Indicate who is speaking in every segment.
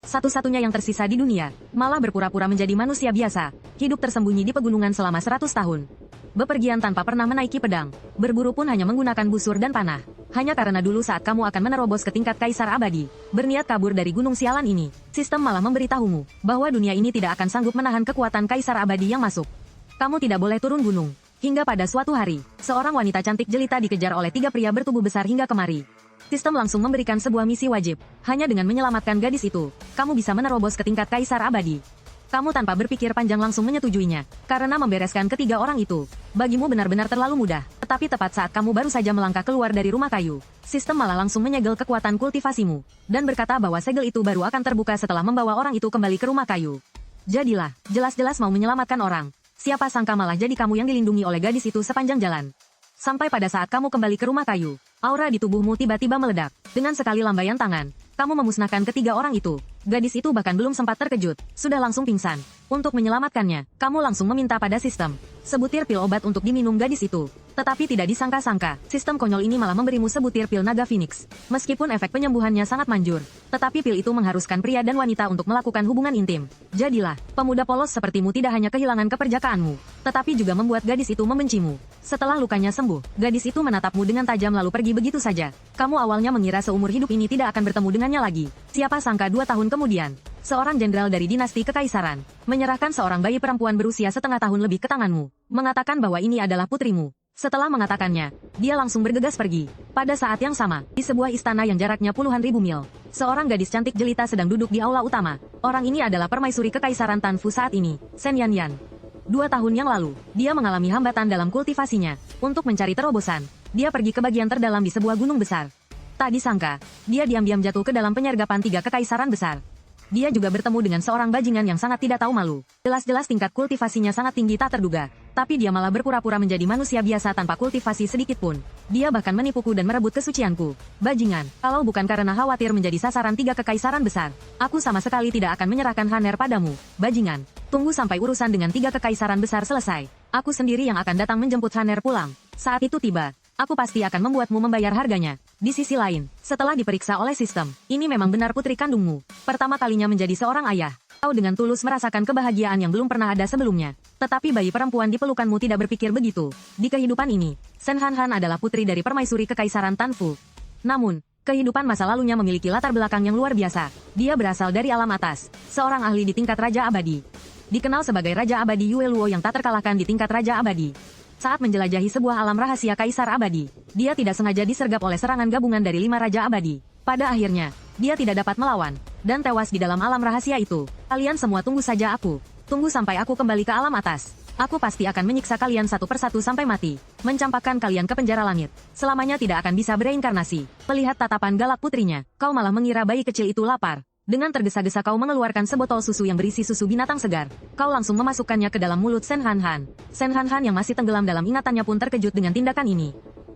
Speaker 1: satu-satunya yang tersisa di dunia, malah berpura-pura menjadi manusia biasa, hidup tersembunyi di pegunungan selama 100 tahun. Bepergian tanpa pernah menaiki pedang, berburu pun hanya menggunakan busur dan panah. Hanya karena dulu saat kamu akan menerobos ke tingkat Kaisar Abadi, berniat kabur dari gunung sialan ini, sistem malah memberitahumu bahwa dunia ini tidak akan sanggup menahan kekuatan Kaisar Abadi yang masuk. Kamu tidak boleh turun gunung. Hingga pada suatu hari, seorang wanita cantik jelita dikejar oleh 3 pria bertubuh besar hingga kemari. Sistem langsung memberikan sebuah misi wajib. Hanya dengan menyelamatkan gadis itu, kamu bisa menerobos ke tingkat Kaisar Abadi. Kamu tanpa berpikir panjang langsung menyetujuinya, karena membereskan ketiga orang itu, bagimu benar-benar terlalu mudah. Tetapi tepat saat kamu baru saja melangkah keluar dari rumah kayu, sistem malah langsung menyegel kekuatan kultivasimu, dan berkata bahwa segel itu baru akan terbuka setelah membawa orang itu kembali ke rumah kayu. Jadilah, jelas-jelas mau menyelamatkan orang. Siapa sangka malah jadi kamu yang dilindungi oleh gadis itu sepanjang jalan. Sampai pada saat kamu kembali ke rumah kayu, aura di tubuhmu tiba-tiba meledak. Dengan sekali lambaian tangan, kamu memusnahkan ketiga orang itu. Gadis itu bahkan belum sempat terkejut, sudah langsung pingsan. Untuk menyelamatkannya, kamu langsung meminta pada sistem sebutir pil obat untuk diminum gadis itu. Tetapi tidak disangka-sangka, sistem konyol ini malah memberimu sebutir pil naga Phoenix. Meskipun efek penyembuhannya sangat manjur, tetapi pil itu mengharuskan pria dan wanita untuk melakukan hubungan intim. Jadilah, pemuda polos sepertimu tidak hanya kehilangan keperjakaanmu, tetapi juga membuat gadis itu membencimu. Setelah lukanya sembuh, gadis itu menatapmu dengan tajam lalu pergi begitu saja. Kamu awalnya mengira seumur hidup ini tidak akan bertemu dengannya lagi. Siapa sangka 2 tahun kemudian, seorang jenderal dari dinasti kekaisaran menyerahkan seorang bayi perempuan berusia setengah tahun lebih ke tanganmu, mengatakan bahwa ini adalah putrimu. Setelah mengatakannya, dia langsung bergegas pergi. Pada saat yang sama, di sebuah istana yang jaraknya puluhan ribu mil, seorang gadis cantik jelita sedang duduk di aula utama. Orang ini adalah permaisuri kekaisaran Tanfu saat ini, Sen Yanyan. 2 tahun yang lalu, dia mengalami hambatan dalam kultivasinya. Untuk mencari terobosan, dia pergi ke bagian terdalam di sebuah gunung besar. Tak disangka, dia diam-diam jatuh ke dalam penyergapan 3 kekaisaran besar. Dia juga bertemu dengan seorang bajingan yang sangat tidak tahu malu. Jelas-jelas tingkat kultivasinya sangat tinggi tak terduga. Tapi dia malah berpura-pura menjadi manusia biasa tanpa kultivasi sedikit pun. Dia bahkan menipuku dan merebut kesucianku. Bajingan, kalau bukan karena khawatir menjadi sasaran 3 kekaisaran besar, aku sama sekali tidak akan menyerahkan Haner padamu. Bajingan, tunggu sampai urusan dengan 3 kekaisaran besar selesai. Aku sendiri yang akan datang menjemput Haner pulang. Saat itu tiba, aku pasti akan membuatmu membayar harganya. Di sisi lain, setelah diperiksa oleh sistem, ini memang benar putri kandungmu. Pertama kalinya menjadi seorang ayah. Kau dengan tulus merasakan kebahagiaan yang belum pernah ada sebelumnya. Tetapi bayi perempuan di pelukanmu tidak berpikir begitu. Di kehidupan ini, Sen Han Han adalah putri dari permaisuri kekaisaran Tanfu. Namun, kehidupan masa lalunya memiliki latar belakang yang luar biasa. Dia berasal dari alam atas, seorang ahli di tingkat Raja Abadi. Dikenal sebagai Raja Abadi Yue Luo yang tak terkalahkan di tingkat Raja Abadi. Saat menjelajahi sebuah alam rahasia Kaisar Abadi, dia tidak sengaja disergap oleh serangan gabungan dari 5 Raja Abadi. Pada akhirnya, dia tidak dapat melawan, dan tewas di dalam alam rahasia itu. Kalian semua tunggu saja aku. Tunggu sampai aku kembali ke alam atas. Aku pasti akan menyiksa kalian satu persatu sampai mati. Mencampakkan kalian ke penjara langit. Selamanya tidak akan bisa bereinkarnasi. Melihat tatapan galak putrinya, kau malah mengira bayi kecil itu lapar. Dengan tergesa-gesa kau mengeluarkan sebotol susu yang berisi susu binatang segar. Kau langsung memasukkannya ke dalam mulut Sen Han Han. Sen Han Han yang masih tenggelam dalam ingatannya pun terkejut dengan tindakan ini.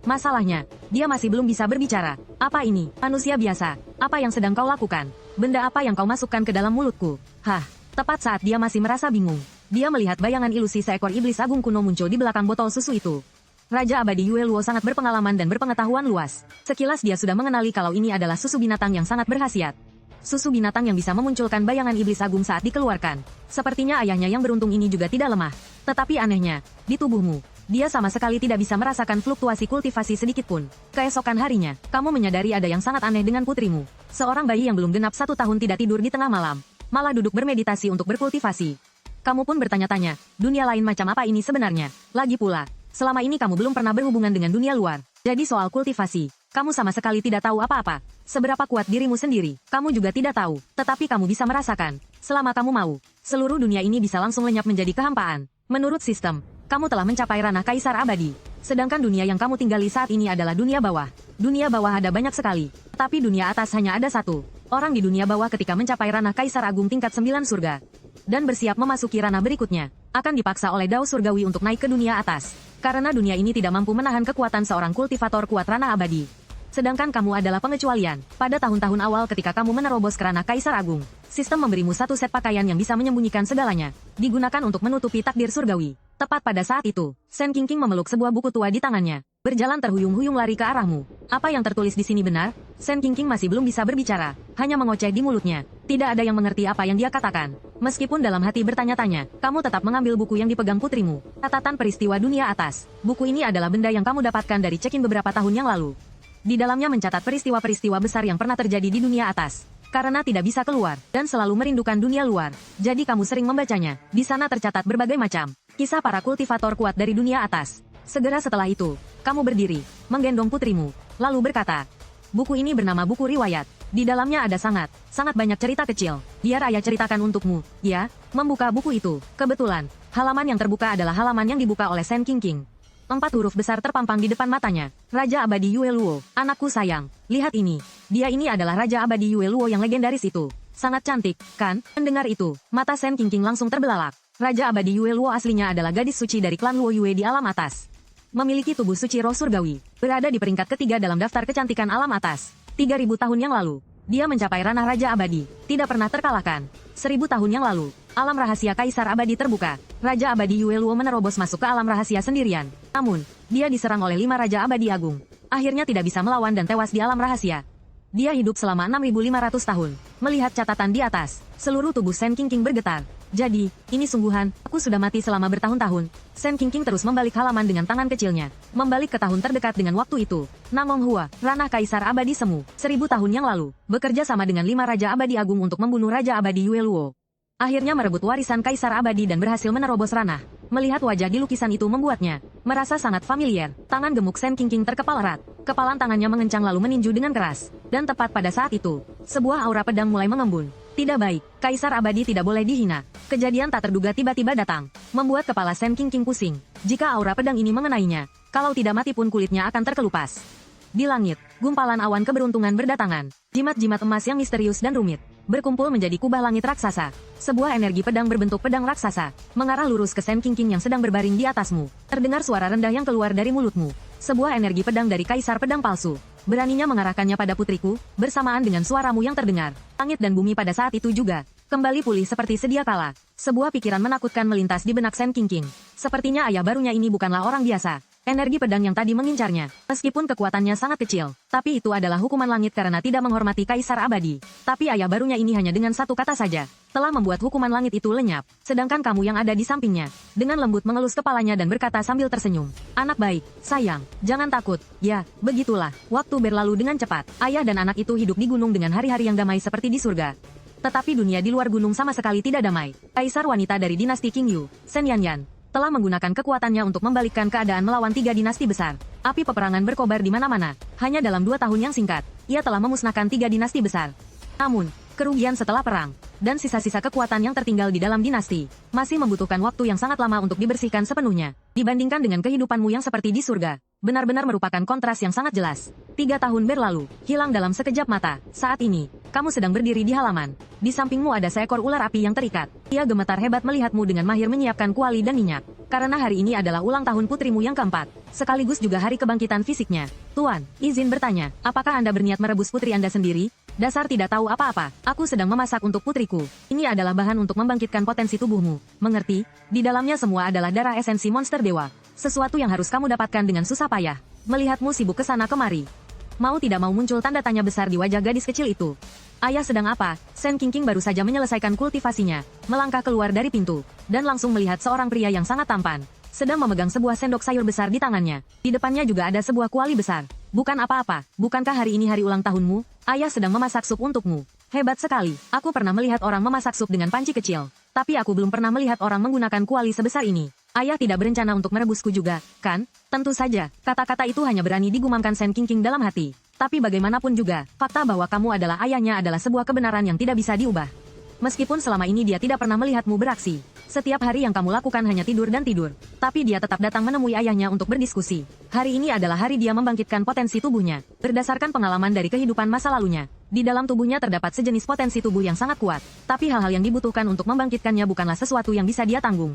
Speaker 1: Masalahnya, dia masih belum bisa berbicara. Apa ini? Manusia biasa. Apa yang sedang kau lakukan? Benda apa yang kau masukkan ke dalam mulutku? Hah, tepat saat dia masih merasa bingung, dia melihat bayangan ilusi seekor iblis agung kuno muncul di belakang botol susu itu. Raja Abadi Yue Luo sangat berpengalaman dan berpengetahuan luas. Sekilas dia sudah mengenali kalau ini adalah susu binatang yang sangat berkhasiat. Susu binatang yang bisa memunculkan bayangan iblis agung saat dikeluarkan. Sepertinya ayahnya yang beruntung ini juga tidak lemah. Tetapi anehnya, di tubuhmu, dia sama sekali tidak bisa merasakan fluktuasi kultivasi sedikit pun. Keesokan harinya, kamu menyadari ada yang sangat aneh dengan putrimu. Seorang bayi yang belum genap 1 tahun tidak tidur di tengah malam, malah duduk bermeditasi untuk berkultivasi. Kamu pun bertanya-tanya, dunia lain macam apa ini sebenarnya? Lagi pula, selama ini kamu belum pernah berhubungan dengan dunia luar. Jadi soal kultivasi, kamu sama sekali tidak tahu apa-apa. Seberapa kuat dirimu sendiri, kamu juga tidak tahu. Tetapi kamu bisa merasakan, selama kamu mau, seluruh dunia ini bisa langsung lenyap menjadi kehampaan. Menurut sistem, kamu telah mencapai ranah Kaisar Abadi. Sedangkan dunia yang kamu tinggali saat ini adalah dunia bawah. Dunia bawah ada banyak sekali, tapi dunia atas hanya ada satu. Orang di dunia bawah ketika mencapai ranah Kaisar Agung tingkat 9 surga, dan bersiap memasuki ranah berikutnya, akan dipaksa oleh Dao Surgawi untuk naik ke dunia atas. Karena dunia ini tidak mampu menahan kekuatan seorang kultivator kuat ranah abadi. Sedangkan kamu adalah pengecualian. Pada tahun-tahun awal ketika kamu menerobos ke ranah Kaisar Agung, sistem memberimu satu set pakaian yang bisa menyembunyikan segalanya, digunakan untuk menutupi takdir surgawi. Tepat pada saat itu, Sen Qingqing memeluk sebuah buku tua di tangannya, berjalan terhuyung-huyung lari ke arahmu. Apa yang tertulis di sini benar? Sen Qingqing masih belum bisa berbicara, hanya mengoceh di mulutnya. Tidak ada yang mengerti apa yang dia katakan. Meskipun dalam hati bertanya-tanya, kamu tetap mengambil buku yang dipegang putrimu. Catatan peristiwa dunia atas. Buku ini adalah benda yang kamu dapatkan dari check-in beberapa tahun yang lalu. Di dalamnya mencatat peristiwa-peristiwa besar yang pernah terjadi di dunia atas. Karena tidak bisa keluar, dan selalu merindukan dunia luar. Jadi kamu sering membacanya. Di sana tercatat berbagai macam kisah para kultivator kuat dari dunia atas. Segera setelah itu, kamu berdiri, menggendong putrimu, lalu berkata, buku ini bernama buku riwayat. Di dalamnya ada sangat banyak cerita kecil. Biar ayah ceritakan untukmu. Ya, membuka buku itu. Kebetulan, halaman yang terbuka adalah halaman yang dibuka oleh Sen Qingqing. 4 huruf besar terpampang di depan matanya. Raja Abadi Yue Luo. Anakku sayang, lihat ini. Dia ini adalah Raja Abadi Yue Luo yang legendaris itu. Sangat cantik, kan? Mendengar itu, mata Sen Qingqing langsung terbelalak. Raja Abadi Yue Luo aslinya adalah gadis suci dari klan Luo Yue di alam atas. Memiliki tubuh suci roh surgawi, berada di peringkat ketiga dalam daftar kecantikan alam atas. 3.000 tahun yang lalu, dia mencapai ranah Raja Abadi, tidak pernah terkalahkan. 1.000 tahun yang lalu, alam rahasia Kaisar Abadi terbuka. Raja Abadi Yue Luo menerobos masuk ke alam rahasia sendirian. Namun, dia diserang oleh 5 Raja Abadi Agung. Akhirnya tidak bisa melawan dan tewas di alam rahasia. Dia hidup selama 6.500 tahun. Melihat catatan di atas, seluruh tubuh Sen Qingqing bergetar. Jadi, ini sungguhan, aku sudah mati selama bertahun-tahun. Sen Qingqing terus membalik halaman dengan tangan kecilnya. Membalik ke tahun terdekat dengan waktu itu. Namong Hua, ranah Kaisar Abadi Semu, 1.000 tahun yang lalu, bekerja sama dengan 5 Raja Abadi Agung untuk membunuh Raja Abadi Yue Luo. Akhirnya merebut warisan Kaisar Abadi dan berhasil menerobos ranah. Melihat wajah di lukisan itu membuatnya merasa sangat familiar. Tangan gemuk Sen Qingqing terkepal erat. Kepalan tangannya mengencang lalu meninju dengan keras. Dan tepat pada saat itu, sebuah aura pedang mulai mengembun. Tidak baik, Kaisar Abadi tidak boleh dihina. Kejadian tak terduga tiba-tiba datang, membuat kepala Sen Qingqing pusing. Jika aura pedang ini mengenainya, kalau tidak mati pun kulitnya akan terkelupas. Di langit, gumpalan awan keberuntungan berdatangan. Jimat-jimat emas yang misterius dan rumit berkumpul menjadi kubah langit raksasa. Sebuah energi pedang berbentuk pedang raksasa mengarah lurus ke Sen Qingqing yang sedang berbaring di atasmu. Terdengar suara rendah yang keluar dari mulutmu. Sebuah energi pedang dari Kaisar Pedang Palsu. Beraninya mengarahkannya pada putriku, bersamaan dengan suaramu yang terdengar. Langit dan bumi pada saat itu juga kembali pulih seperti sedia kala. Sebuah pikiran menakutkan melintas di benak Sen Qingqing. Sepertinya ayah barunya ini bukanlah orang biasa. Energi pedang yang tadi mengincarnya, meskipun kekuatannya sangat kecil, tapi itu adalah hukuman langit karena tidak menghormati Kaisar Abadi. Tapi ayah barunya ini hanya dengan satu kata saja, telah membuat hukuman langit itu lenyap. Sedangkan kamu yang ada di sampingnya, dengan lembut mengelus kepalanya dan berkata sambil tersenyum, anak baik, sayang, jangan takut. Ya, begitulah, waktu berlalu dengan cepat. Ayah dan anak itu hidup di gunung dengan hari-hari yang damai seperti di surga. Tetapi dunia di luar gunung sama sekali tidak damai. Kaisar wanita dari dinasti King Yu, Sen Yanyan, telah menggunakan kekuatannya untuk membalikkan keadaan melawan 3 dinasti besar. Api peperangan berkobar di mana-mana. Hanya dalam 2 tahun yang singkat, ia telah memusnahkan 3 dinasti besar. Namun, kerugian setelah perang, dan sisa-sisa kekuatan yang tertinggal di dalam dinasti, masih membutuhkan waktu yang sangat lama untuk dibersihkan sepenuhnya. Dibandingkan dengan kehidupanmu yang seperti di surga, benar-benar merupakan kontras yang sangat jelas. 3 tahun berlalu, hilang dalam sekejap mata. Saat ini, kamu sedang berdiri di halaman. Di sampingmu ada seekor ular api yang terikat. Ia gemetar hebat melihatmu dengan mahir menyiapkan kuali dan minyak. Karena hari ini adalah ulang tahun putrimu yang keempat, sekaligus juga hari kebangkitan fisiknya. Tuan, izin bertanya, apakah Anda berniat merebus putri Anda sendiri? Dasar tidak tahu apa-apa, aku sedang memasak untuk putriku. Ini adalah bahan untuk membangkitkan potensi tubuhmu. Mengerti? Di dalamnya semua adalah darah esensi monster dewa. Sesuatu yang harus kamu dapatkan dengan susah payah. Melihatmu sibuk ke sana kemari. Mau tidak mau muncul tanda tanya besar di wajah gadis kecil itu. Ayah sedang apa? Sen Qingqing baru saja menyelesaikan kultivasinya, melangkah keluar dari pintu, dan langsung melihat seorang pria yang sangat tampan, sedang memegang sebuah sendok sayur besar di tangannya. Di depannya juga ada sebuah kuali besar. Bukan apa-apa, bukankah hari ini hari ulang tahunmu? Ayah sedang memasak sup untukmu. Hebat sekali, aku pernah melihat orang memasak sup dengan panci kecil, tapi aku belum pernah melihat orang menggunakan kuali sebesar ini. Ayah tidak berencana untuk merebusku juga, kan? Tentu saja, kata-kata itu hanya berani digumamkan Sen Qingqing dalam hati. Tapi bagaimanapun juga, fakta bahwa kamu adalah ayahnya adalah sebuah kebenaran yang tidak bisa diubah. Meskipun selama ini dia tidak pernah melihatmu beraksi. Setiap hari yang kamu lakukan hanya tidur dan tidur. Tapi dia tetap datang menemui ayahnya untuk berdiskusi. Hari ini adalah hari dia membangkitkan potensi tubuhnya. Berdasarkan pengalaman dari kehidupan masa lalunya, di dalam tubuhnya terdapat sejenis potensi tubuh yang sangat kuat. Tapi hal-hal yang dibutuhkan untuk membangkitkannya bukanlah sesuatu yang bisa dia tanggung.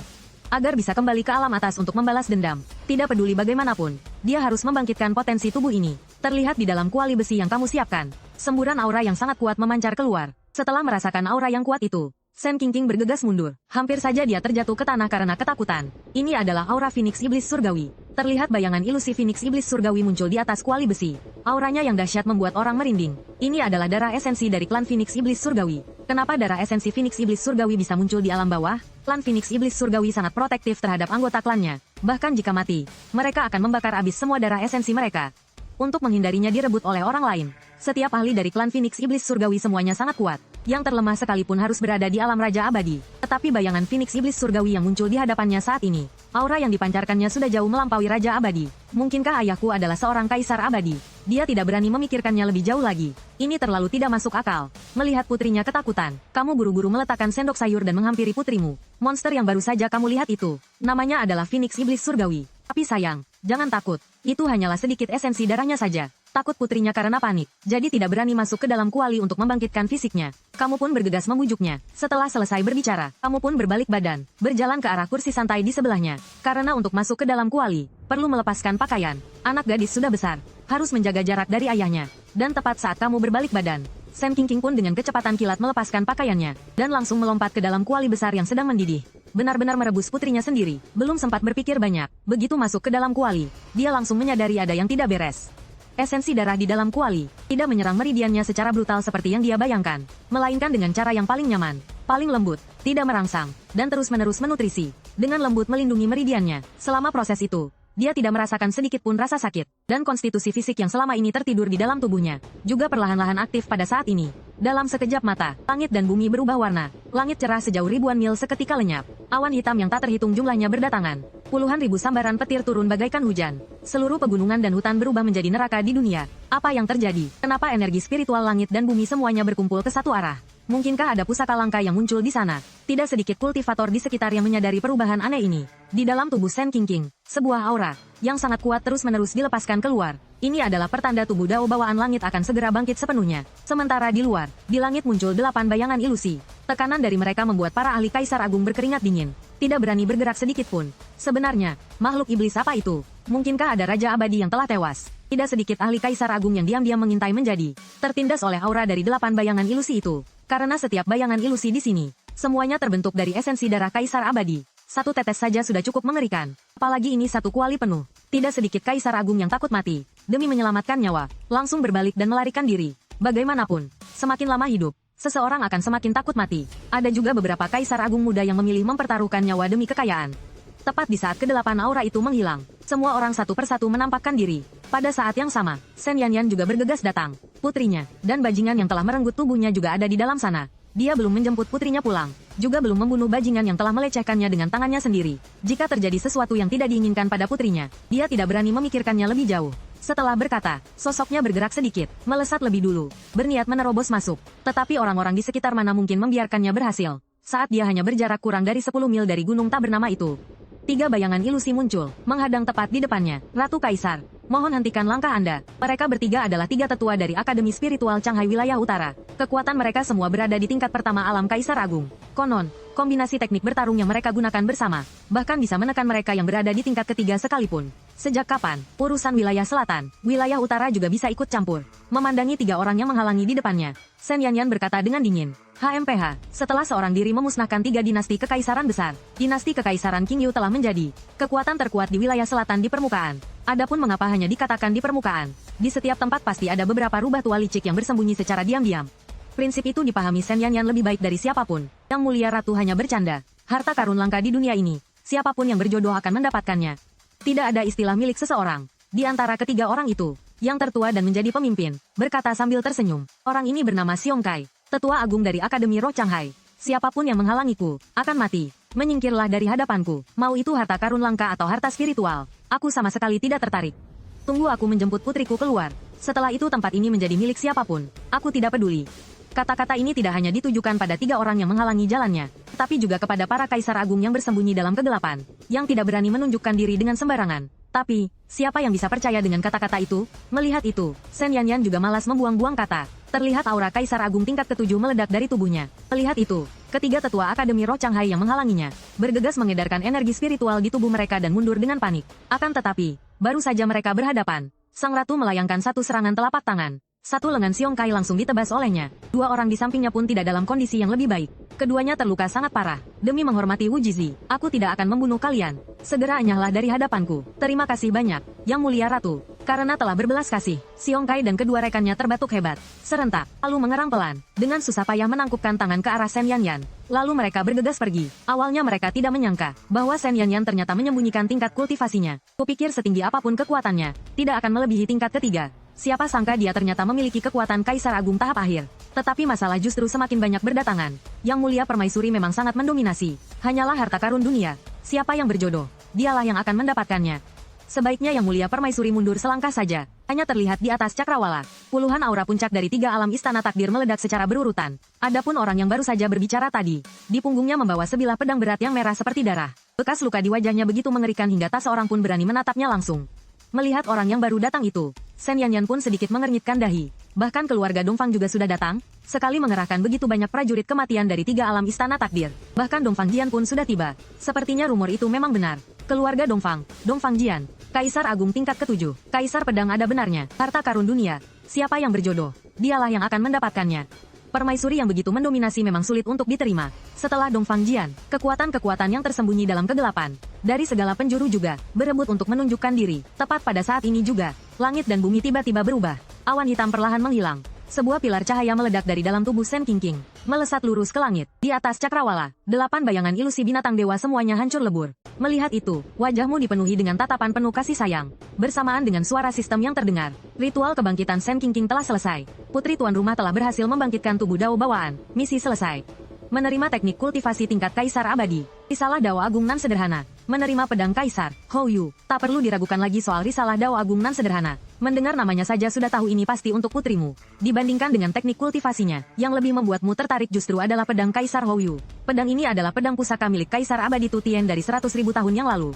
Speaker 1: Agar bisa kembali ke alam atas untuk membalas dendam. Tidak peduli bagaimanapun, dia harus membangkitkan potensi tubuh ini. Terlihat di dalam kuali besi yang kamu siapkan. Semburan aura yang sangat kuat memancar keluar. Setelah merasakan aura yang kuat itu, Sen Qingqing bergegas mundur. Hampir saja dia terjatuh ke tanah karena ketakutan. Ini adalah aura Phoenix Iblis Surgawi. Terlihat bayangan ilusi Phoenix Iblis Surgawi muncul di atas kuali besi. Auranya yang dahsyat membuat orang merinding. Ini adalah darah esensi dari klan Phoenix Iblis Surgawi. Kenapa darah esensi Phoenix Iblis Surgawi bisa muncul di alam bawah? Klan Phoenix Iblis Surgawi sangat protektif terhadap anggota klannya. Bahkan jika mati, mereka akan membakar habis semua darah esensi mereka. Untuk menghindarinya direbut oleh orang lain. Setiap ahli dari klan Phoenix Iblis Surgawi semuanya sangat kuat. Yang terlemah sekalipun harus berada di alam Raja Abadi. Tetapi bayangan Phoenix Iblis Surgawi yang muncul di hadapannya saat ini. Aura yang dipancarkannya sudah jauh melampaui Raja Abadi. Mungkinkah ayahku adalah seorang kaisar abadi? Dia tidak berani memikirkannya lebih jauh lagi. Ini terlalu tidak masuk akal. Melihat putrinya ketakutan, kamu buru-buru meletakkan sendok sayur dan menghampiri putrimu. Monster yang baru saja kamu lihat itu, namanya adalah Phoenix Iblis Surgawi. Tapi sayang, jangan takut. Itu hanyalah sedikit esensi darahnya saja. Takut putrinya karena panik, jadi tidak berani masuk ke dalam kuali untuk membangkitkan fisiknya. Kamu pun bergegas membujuknya. Setelah selesai berbicara, kamu pun berbalik badan, berjalan ke arah kursi santai di sebelahnya. Karena untuk masuk ke dalam kuali, perlu melepaskan pakaian. Anak gadis sudah besar, harus menjaga jarak dari ayahnya. Dan tepat saat kamu berbalik badan, Sen Qingqing pun dengan kecepatan kilat melepaskan pakaiannya, dan langsung melompat ke dalam kuali besar yang sedang mendidih. Benar-benar merebus putrinya sendiri, belum sempat berpikir banyak. Begitu masuk ke dalam kuali, dia langsung menyadari ada yang tidak beres. Esensi darah di dalam kuali tidak menyerang meridiannya secara brutal seperti yang dia bayangkan, melainkan dengan cara yang paling nyaman, paling lembut, tidak merangsang, dan terus-menerus menutrisi. Dengan lembut melindungi meridiannya. Selama proses itu, dia tidak merasakan sedikit pun rasa sakit, dan konstitusi fisik yang selama ini tertidur di dalam tubuhnya juga perlahan-lahan aktif pada saat ini. Dalam sekejap mata, langit dan bumi berubah warna. Langit cerah sejauh ribuan mil seketika lenyap. Awan hitam yang tak terhitung jumlahnya berdatangan. Puluhan ribu sambaran petir turun bagaikan hujan. Seluruh pegunungan dan hutan berubah menjadi neraka di dunia. Apa yang terjadi? Kenapa energi spiritual langit dan bumi semuanya berkumpul ke satu arah? Mungkinkah ada pusaka langka yang muncul di sana? Tidak sedikit kultivator di sekitar yang menyadari perubahan aneh ini. Di dalam tubuh Sen Qingqing, sebuah aura yang sangat kuat terus-menerus dilepaskan keluar. Ini adalah pertanda tubuh Dao bawaan langit akan segera bangkit sepenuhnya. Sementara di luar, di langit muncul 8 bayangan ilusi. Tekanan dari mereka membuat para ahli Kaisar Agung berkeringat dingin. Tidak berani bergerak sedikit pun. Sebenarnya, makhluk iblis apa itu? Mungkinkah ada Raja Abadi yang telah tewas? Tidak sedikit ahli Kaisar Agung yang diam-diam mengintai menjadi tertindas oleh aura dari 8 bayangan ilusi itu. Karena setiap bayangan ilusi di sini, semuanya terbentuk dari esensi darah Kaisar Abadi. Satu tetes saja sudah cukup mengerikan. Apalagi ini satu kuali penuh. Tidak sedikit Kaisar Agung yang takut mati. Demi menyelamatkan nyawa, langsung berbalik dan melarikan diri. Bagaimanapun, semakin lama hidup, seseorang akan semakin takut mati. Ada juga beberapa Kaisar Agung muda yang memilih mempertaruhkan nyawa demi kekayaan. Tepat di saat ke-8 aura itu menghilang, semua orang satu persatu menampakkan diri. Pada saat yang sama, Sen Yanyan juga bergegas datang. Putrinya, dan bajingan yang telah merenggut tubuhnya juga ada di dalam sana. Dia belum menjemput putrinya pulang, juga belum membunuh bajingan yang telah melecehkannya dengan tangannya sendiri. Jika terjadi sesuatu yang tidak diinginkan pada putrinya, dia tidak berani memikirkannya lebih jauh. Setelah berkata, sosoknya bergerak sedikit, melesat lebih dulu, berniat menerobos masuk. Tetapi orang-orang di sekitar mana mungkin membiarkannya berhasil, saat dia hanya berjarak kurang dari 10 mil dari gunung tak bernama itu. 3 bayangan ilusi muncul, menghadang tepat di depannya. Ratu Kaisar, mohon hentikan langkah Anda. Mereka bertiga adalah 3 tetua dari Akademi Spiritual Changhai Wilayah Utara. Kekuatan mereka semua berada di tingkat pertama alam Kaisar Agung. Konon, kombinasi teknik bertarung yang mereka gunakan bersama, bahkan bisa menekan mereka yang berada di tingkat ketiga sekalipun. Sejak kapan, urusan wilayah selatan, wilayah utara juga bisa ikut campur? Memandangi 3 orang yang menghalangi di depannya, Sen Yanyan berkata dengan dingin. HMPH, setelah seorang diri memusnahkan 3 dinasti kekaisaran besar, dinasti kekaisaran Qingyu telah menjadi kekuatan terkuat di wilayah selatan di permukaan. Adapun mengapa hanya dikatakan di permukaan, di setiap tempat pasti ada beberapa rubah tua licik yang bersembunyi secara diam-diam. Prinsip itu dipahami Sen Yanyan lebih baik dari siapapun. Yang mulia ratu hanya bercanda. Harta karun langka di dunia ini, siapapun yang berjodoh akan mendapatkannya. Tidak ada istilah milik seseorang. Di antara ketiga orang itu, yang tertua dan menjadi pemimpin, berkata sambil tersenyum. Orang ini bernama Xiong Kai, tetua agung dari Akademi Roh Changhai. Siapapun yang menghalangiku, akan mati. Menyingkirlah dari hadapanku. Mau itu harta karun langka atau harta spiritual, aku sama sekali tidak tertarik. Tunggu aku menjemput putriku keluar. Setelah itu tempat ini menjadi milik siapapun. Aku tidak peduli. Kata-kata ini tidak hanya ditujukan pada 3 orang yang menghalangi jalannya, tapi juga kepada para kaisar agung yang bersembunyi dalam kegelapan, yang tidak berani menunjukkan diri dengan sembarangan. Tapi, siapa yang bisa percaya dengan kata-kata itu? Melihat itu, Sen Yanyan juga malas membuang-buang kata. Terlihat aura kaisar agung tingkat ke-7 meledak dari tubuhnya. Melihat itu, ketiga tetua Akademi Roh Changhai yang menghalanginya, bergegas mengedarkan energi spiritual di tubuh mereka dan mundur dengan panik. Akan tetapi, baru saja mereka berhadapan, sang ratu melayangkan satu serangan telapak tangan. Satu lengan Xiong Kai langsung ditebas olehnya. 2 orang di sampingnya pun tidak dalam kondisi yang lebih baik. Keduanya terluka sangat parah. Demi menghormati Wu Jizi, aku tidak akan membunuh kalian. Segera enyahlah dari hadapanku. Terima kasih banyak, Yang Mulia Ratu. Karena telah berbelas kasih, Xiong Kai dan kedua rekannya terbatuk hebat. Serentak, lalu mengerang pelan. Dengan susah payah menangkupkan tangan ke arah Shen Yanyan. Lalu mereka bergegas pergi. Awalnya mereka tidak menyangka bahwa Shen Yanyan ternyata menyembunyikan tingkat kultivasinya. Kupikir setinggi apapun kekuatannya, tidak akan melebihi tingkat ketiga. Siapa sangka dia ternyata memiliki kekuatan Kaisar Agung tahap akhir. Tetapi masalah justru semakin banyak berdatangan. Yang Mulia Permaisuri memang sangat mendominasi. Hanyalah harta karun dunia. Siapa yang berjodoh, dialah yang akan mendapatkannya. Sebaiknya Yang Mulia Permaisuri mundur selangkah saja. Hanya terlihat di atas cakrawala. Puluhan aura puncak dari 3 alam istana takdir meledak secara berurutan. Adapun orang yang baru saja berbicara tadi, di punggungnya membawa sebilah pedang berat yang merah seperti darah. Bekas luka di wajahnya begitu mengerikan hingga tak seorang pun berani menatapnya langsung. Melihat orang yang baru datang itu, Shen Yanyan pun sedikit mengernyitkan dahi. Bahkan keluarga Dongfang juga sudah datang, sekali mengerahkan begitu banyak prajurit kematian dari 3 alam istana takdir. Bahkan Dongfang Jian pun sudah tiba. Sepertinya rumor itu memang benar. Keluarga Dongfang, Dongfang Jian, Kaisar Agung tingkat ke-7, Kaisar Pedang ada benarnya, harta karun dunia. Siapa yang berjodoh, dialah yang akan mendapatkannya. Permaisuri yang begitu mendominasi memang sulit untuk diterima. Setelah Dongfang Jian, kekuatan-kekuatan yang tersembunyi dalam kegelapan, dari segala penjuru juga, berebut untuk menunjukkan diri. Tepat pada saat ini juga, langit dan bumi tiba-tiba berubah. Awan hitam perlahan menghilang. Sebuah pilar cahaya meledak dari dalam tubuh Shen Qingqing, melesat lurus ke langit. Di atas cakrawala, 8 bayangan ilusi binatang dewa semuanya hancur lebur. Melihat itu, wajahmu dipenuhi dengan tatapan penuh kasih sayang. Bersamaan dengan suara sistem yang terdengar, ritual kebangkitan Shen Qingqing telah selesai. Putri tuan rumah telah berhasil membangkitkan tubuh Dao bawaan. Misi selesai. Menerima teknik kultivasi tingkat Kaisar Abadi. Risalah Dao Agung nan sederhana. Menerima pedang Kaisar, Hou Yu. Tak perlu diragukan lagi soal risalah Dao Agung nan sederhana. Mendengar namanya saja sudah tahu ini pasti untuk putrimu. Dibandingkan dengan teknik kultivasinya, yang lebih membuatmu tertarik justru adalah pedang Kaisar Hou Yu. Pedang ini adalah pedang pusaka milik Kaisar Abadi Tutien dari 100.000 tahun yang lalu.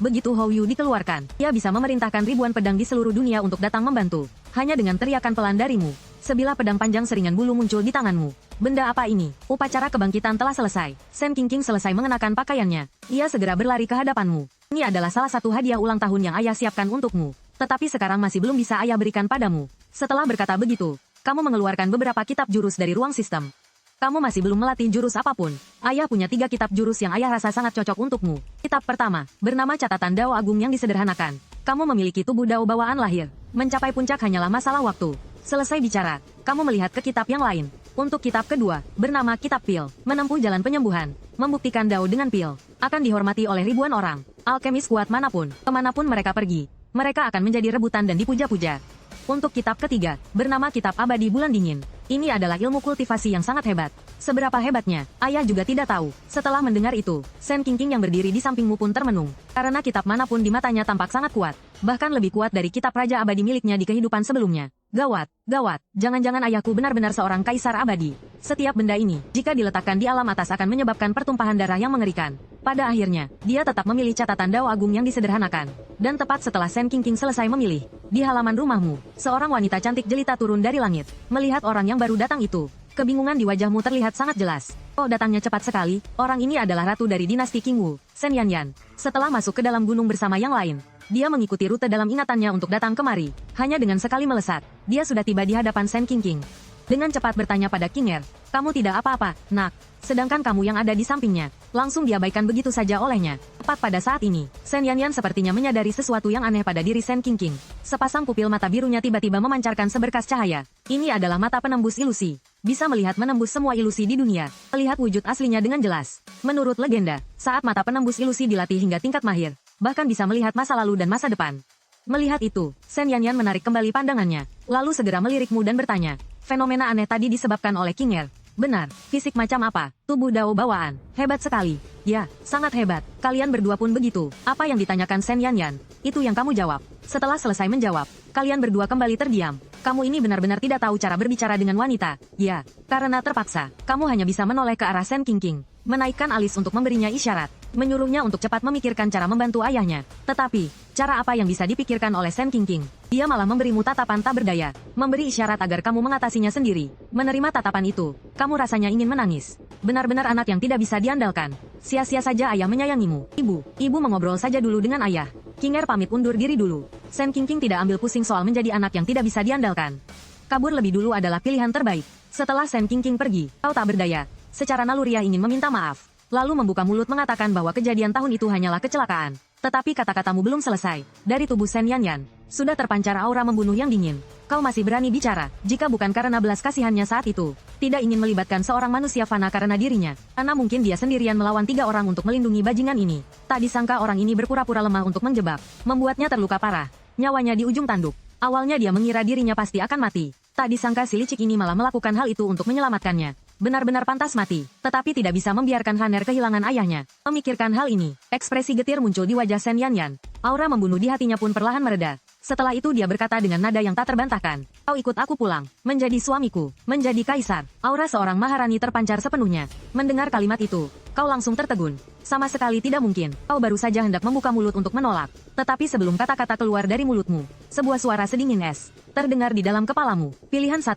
Speaker 1: Begitu Hou Yu dikeluarkan, ia bisa memerintahkan ribuan pedang di seluruh dunia untuk datang membantu. Hanya dengan teriakan pelan darimu, sebilah pedang panjang seringan bulu muncul di tanganmu. Benda apa ini? Upacara kebangkitan telah selesai. Shen Qingqing selesai mengenakan pakaiannya. Ia segera berlari ke hadapanmu. Ini adalah salah satu hadiah ulang tahun yang ayah siapkan untukmu. Tetapi sekarang masih belum bisa ayah berikan padamu. Setelah berkata begitu, kamu mengeluarkan beberapa kitab jurus dari ruang sistem. Kamu masih belum melatih jurus apapun. Ayah punya 3 kitab jurus yang ayah rasa sangat cocok untukmu. Kitab pertama, bernama Catatan Dao Agung yang disederhanakan. Kamu memiliki tubuh Dao bawaan lahir. Mencapai puncak hanyalah masalah waktu. Selesai bicara, kamu melihat ke kitab yang lain. Untuk kitab kedua, bernama Kitab Pil, menempuh jalan penyembuhan, membuktikan Dao dengan pil, akan dihormati oleh ribuan orang. Alkemis kuat manapun, kemanapun mereka pergi, mereka akan menjadi rebutan dan dipuja-puja. Untuk kitab ketiga, bernama Kitab Abadi Bulan Dingin. Ini adalah ilmu kultivasi yang sangat hebat. Seberapa hebatnya, ayah juga tidak tahu. Setelah mendengar itu, Shen Qingqing yang berdiri di sampingmu pun termenung. Karena kitab manapun di matanya tampak sangat kuat. Bahkan lebih kuat dari kitab Raja Abadi miliknya di kehidupan sebelumnya. Gawat, gawat, jangan-jangan ayahku benar-benar seorang kaisar abadi. Setiap benda ini, jika diletakkan di alam atas akan menyebabkan pertumpahan darah yang mengerikan. Pada akhirnya, dia tetap memilih catatan Dao Agung yang disederhanakan. Dan tepat setelah Shen Qingqing selesai memilih, di halaman rumahmu, seorang wanita cantik jelita turun dari langit. Melihat orang yang baru datang itu, kebingungan di wajahmu terlihat sangat jelas. Oh, datangnya cepat sekali. Orang ini adalah ratu dari dinasti King Wu, Shen Yanyan. Setelah masuk ke dalam gunung bersama yang lain, dia mengikuti rute dalam ingatannya untuk datang kemari. Hanya dengan sekali melesat, dia sudah tiba di hadapan Shen Qingqing. Dengan cepat bertanya pada King Er, kamu tidak apa-apa, nak. Sedangkan kamu yang ada di sampingnya, langsung diabaikan begitu saja olehnya. Tepat pada saat ini, Shen Yanyan sepertinya menyadari sesuatu yang aneh pada diri Shen Qingqing. Sepasang pupil mata birunya tiba-tiba memancarkan seberkas cahaya. Ini adalah mata penembus ilusi. Bisa melihat menembus semua ilusi di dunia. Melihat wujud aslinya dengan jelas. Menurut legenda, saat mata penembus ilusi dilatih hingga tingkat mahir, bahkan bisa melihat masa lalu dan masa depan. Melihat itu, Shen Yanyan menarik kembali pandangannya, lalu segera melirikmu dan bertanya, fenomena aneh tadi disebabkan oleh King Er. Benar, fisik macam apa? Tubuh Dao bawaan. Hebat sekali. Ya, sangat hebat. Kalian berdua pun begitu. Apa yang ditanyakan Shen Yanyan? Itu yang kamu jawab. Setelah selesai menjawab, kalian berdua kembali terdiam. Kamu ini benar-benar tidak tahu cara berbicara dengan wanita. Ya, karena terpaksa, kamu hanya bisa menoleh ke arah Shen Qingqing, menaikkan alis untuk memberinya isyarat, menyuruhnya untuk cepat memikirkan cara membantu ayahnya. Tetapi, cara apa yang bisa dipikirkan oleh Shen Qingqing? Dia malah memberimu tatapan tak berdaya, memberi isyarat agar kamu mengatasinya sendiri. Menerima tatapan itu, kamu rasanya ingin menangis. Benar-benar anak yang tidak bisa diandalkan. Sia-sia saja ayah menyayangimu. Ibu mengobrol saja dulu dengan ayah. King Er pamit undur diri dulu. Shen Qingqing tidak ambil pusing soal menjadi anak yang tidak bisa diandalkan. Kabur lebih dulu adalah pilihan terbaik. Setelah Shen Qingqing pergi, kau tak berdaya. secara naluriah ingin meminta maaf. Lalu membuka mulut mengatakan bahwa kejadian tahun itu hanyalah kecelakaan. Tetapi kata-katamu belum selesai. Dari tubuh Shen Yanyan, sudah terpancar aura membunuh yang dingin. Kau masih berani bicara, jika bukan karena belas kasihannya saat itu. Tidak ingin melibatkan seorang manusia fana karena dirinya. Karena mungkin dia sendirian melawan 3 orang untuk melindungi bajingan ini. Tak disangka orang ini berpura-pura lemah untuk menjebak. Membuatnya terluka parah. Nyawanya di ujung tanduk. Awalnya dia mengira dirinya pasti akan mati. Tak disangka si licik ini malah melakukan hal itu untuk menyelamatkannya. Benar-benar pantas mati, tetapi tidak bisa membiarkan Haner kehilangan ayahnya. Memikirkan hal ini, ekspresi getir muncul di wajah Shen Yanyan. Aura membunuh di hatinya pun perlahan mereda. Setelah itu dia berkata dengan nada yang tak terbantahkan. Kau ikut aku pulang, menjadi suamiku, menjadi kaisar. Aura seorang maharani terpancar sepenuhnya. Mendengar kalimat itu, kau langsung tertegun. Sama sekali tidak mungkin, kau baru saja hendak membuka mulut untuk menolak. Tetapi sebelum kata-kata keluar dari mulutmu, sebuah suara sedingin es terdengar di dalam kepalamu. Pilihan 1,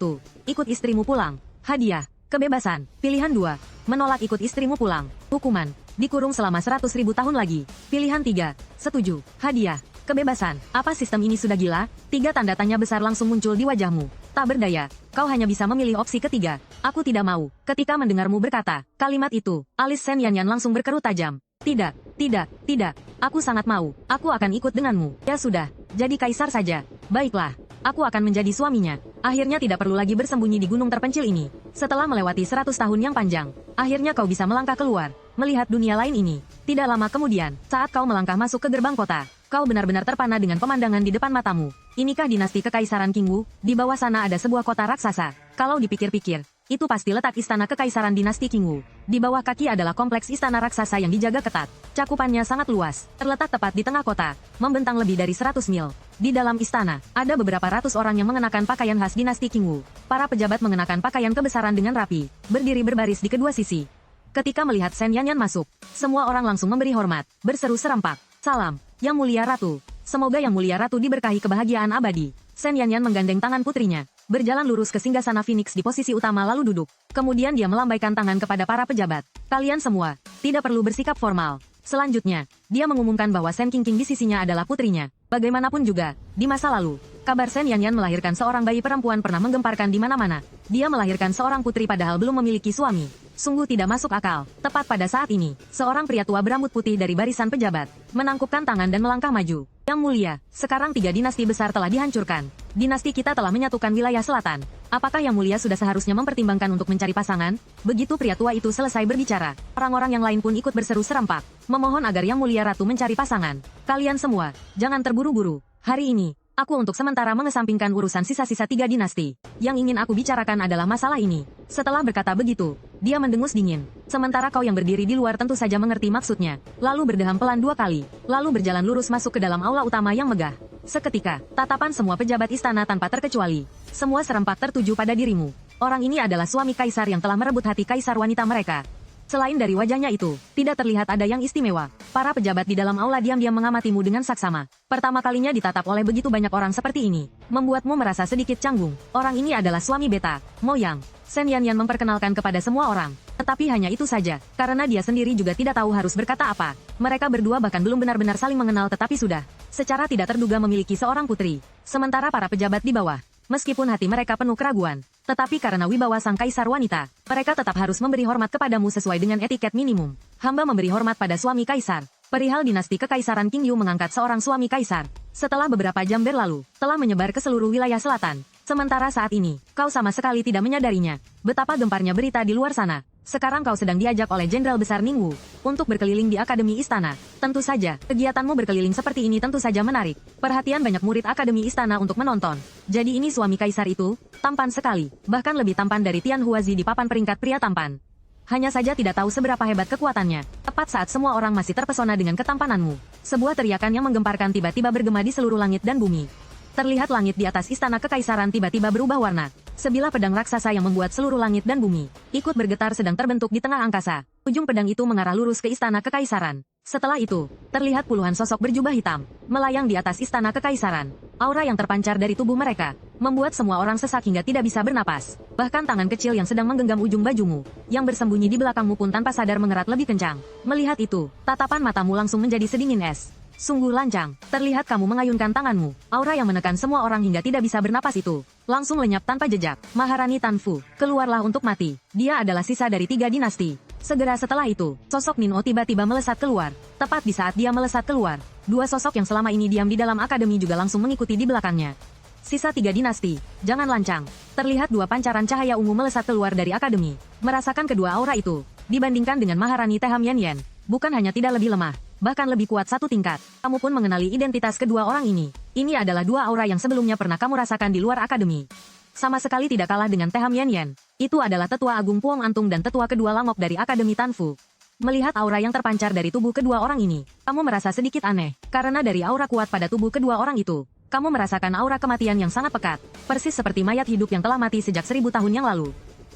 Speaker 1: ikut istrimu pulang. Hadiah, kebebasan. Pilihan 2, menolak ikut istrimu pulang. Hukuman, dikurung selama 100.000 tahun lagi. Pilihan 3, setuju. Hadiah, kebebasan. Apa sistem ini sudah gila? 3 tanda tanya besar langsung muncul di wajahmu. Tak berdaya, kau hanya bisa memilih opsi ketiga. Aku tidak mau. Ketika mendengarmu berkata kalimat itu, alis Shen Yanyan langsung berkerut tajam. Tidak, tidak, tidak. Aku sangat mau. Aku akan ikut denganmu. Ya sudah, jadi kaisar saja. Baiklah. Aku akan menjadi suaminya. Akhirnya tidak perlu lagi bersembunyi di gunung terpencil ini. Setelah melewati 100 tahun yang panjang, akhirnya kau bisa melangkah keluar, melihat dunia lain ini. Tidak lama kemudian, saat kau melangkah masuk ke gerbang kota, kau benar-benar terpana dengan pemandangan di depan matamu. Inikah dinasti kekaisaran Qingwu? Di bawah sana ada sebuah kota raksasa. Kalau dipikir-pikir, itu pasti letak istana kekaisaran dinasti Qingwu. Di bawah kaki adalah kompleks istana raksasa yang dijaga ketat. Cakupannya sangat luas, terletak tepat di tengah kota, membentang lebih dari 100 mil. Di dalam istana, ada beberapa ratus orang yang mengenakan pakaian khas dinasti Qingwu. Para pejabat mengenakan pakaian kebesaran dengan rapi, berdiri berbaris di kedua sisi. Ketika melihat Shen Yanyan masuk, semua orang langsung memberi hormat, berseru serempak. Salam, Yang Mulia Ratu. Semoga Yang Mulia Ratu diberkahi kebahagiaan abadi. Shen Yanyan menggandeng tangan putrinya, berjalan lurus ke singgasana Phoenix di posisi utama lalu duduk. Kemudian dia melambaikan tangan kepada para pejabat. Kalian semua, tidak perlu bersikap formal. Selanjutnya, dia mengumumkan bahwa Shen Qingqing di sisinya adalah putrinya. Bagaimanapun juga, di masa lalu, kabar Shen Yanyan melahirkan seorang bayi perempuan pernah menggemparkan di mana-mana. Dia melahirkan seorang putri padahal belum memiliki suami. Sungguh tidak masuk akal. Tepat pada saat ini, seorang pria tua berambut putih dari barisan pejabat menangkupkan tangan dan melangkah maju. Yang Mulia, sekarang 3 dinasti besar telah dihancurkan. Dinasti kita telah menyatukan wilayah selatan. Apakah Yang Mulia sudah seharusnya mempertimbangkan untuk mencari pasangan? Begitu pria tua itu selesai berbicara, orang-orang yang lain pun ikut berseru serempak, memohon agar Yang Mulia Ratu mencari pasangan. Kalian semua, jangan terburu-buru. Hari ini, aku untuk sementara mengesampingkan urusan sisa-sisa 3 dinasti. Yang ingin aku bicarakan adalah masalah ini. Setelah berkata begitu, dia mendengus dingin. Sementara kau yang berdiri di luar tentu saja mengerti maksudnya. Lalu berdeham pelan 2 kali. Lalu berjalan lurus masuk ke dalam aula utama yang megah. Seketika, tatapan semua pejabat istana tanpa terkecuali. Semua serempak tertuju pada dirimu. Orang ini adalah suami kaisar yang telah merebut hati kaisar wanita mereka. Selain dari wajahnya itu, tidak terlihat ada yang istimewa. Para pejabat di dalam aula diam-diam mengamatimu dengan saksama. Pertama kalinya ditatap oleh begitu banyak orang seperti ini, membuatmu merasa sedikit canggung. Orang ini adalah suami beta, Mo Yang. Shen Yanyan memperkenalkan kepada semua orang. Tetapi hanya itu saja, karena dia sendiri juga tidak tahu harus berkata apa. Mereka berdua bahkan belum benar-benar saling mengenal tetapi sudah, secara tidak terduga memiliki seorang putri. Sementara para pejabat di bawah, meskipun hati mereka penuh keraguan, tetapi karena wibawa sang kaisar wanita, mereka tetap harus memberi hormat kepadamu sesuai dengan etiket minimum. Hamba memberi hormat pada suami kaisar. Perihal dinasti kekaisaran Qingyu mengangkat seorang suami kaisar. Setelah beberapa jam berlalu, telah menyebar ke seluruh wilayah selatan. Sementara saat ini, kau sama sekali tidak menyadarinya. Betapa gemparnya berita di luar sana. Sekarang kau sedang diajak oleh Jenderal Besar Ningwu untuk berkeliling di Akademi Istana. Tentu saja, kegiatanmu berkeliling seperti ini tentu saja menarik perhatian banyak murid Akademi Istana untuk menonton. Jadi ini suami kaisar itu, tampan sekali, bahkan lebih tampan dari Tian Huazi di papan peringkat pria tampan. Hanya saja tidak tahu seberapa hebat kekuatannya. Tepat saat semua orang masih terpesona dengan ketampananmu, sebuah teriakan yang menggemparkan tiba-tiba bergema di seluruh langit dan bumi. Terlihat langit di atas istana kekaisaran tiba-tiba berubah warna. Sebilah pedang raksasa yang membuat seluruh langit dan bumi ikut bergetar sedang terbentuk di tengah angkasa. Ujung pedang itu mengarah lurus ke istana kekaisaran. Setelah itu, terlihat puluhan sosok berjubah hitam melayang di atas istana kekaisaran. Aura yang terpancar dari tubuh mereka membuat semua orang sesak hingga tidak bisa bernapas. Bahkan tangan kecil yang sedang menggenggam ujung bajumu, yang bersembunyi di belakangmu pun tanpa sadar mengerat lebih kencang. Melihat itu, tatapan matamu langsung menjadi sedingin es. Sungguh lancang. Terlihat kamu mengayunkan tanganmu. Aura yang menekan semua orang hingga tidak bisa bernapas itu langsung lenyap tanpa jejak. Maharani Tanfu, keluarlah untuk mati. Dia adalah sisa dari 3 dinasti. Segera setelah itu, sosok Nino tiba-tiba melesat keluar. Tepat di saat dia melesat keluar, 2 sosok yang selama ini diam di dalam akademi juga langsung mengikuti di belakangnya. Sisa 3 dinasti. Jangan lancang. Terlihat 2 pancaran cahaya ungu melesat keluar dari akademi. Merasakan kedua aura itu. Dibandingkan dengan Maharani Teham Yen Yen, bukan hanya tidak lebih lemah, bahkan lebih kuat 1 tingkat. Kamu pun mengenali identitas kedua orang ini. Ini adalah 2 aura yang sebelumnya pernah kamu rasakan di luar akademi. Sama sekali tidak kalah dengan Teham Yen Yen. Itu adalah tetua agung Puong Antung dan tetua kedua Langok dari Akademi Tanfu. Melihat aura yang terpancar dari tubuh kedua orang ini, kamu merasa sedikit aneh. Karena dari aura kuat pada tubuh kedua orang itu, kamu merasakan aura kematian yang sangat pekat. Persis seperti mayat hidup yang telah mati sejak 1000 tahun yang lalu.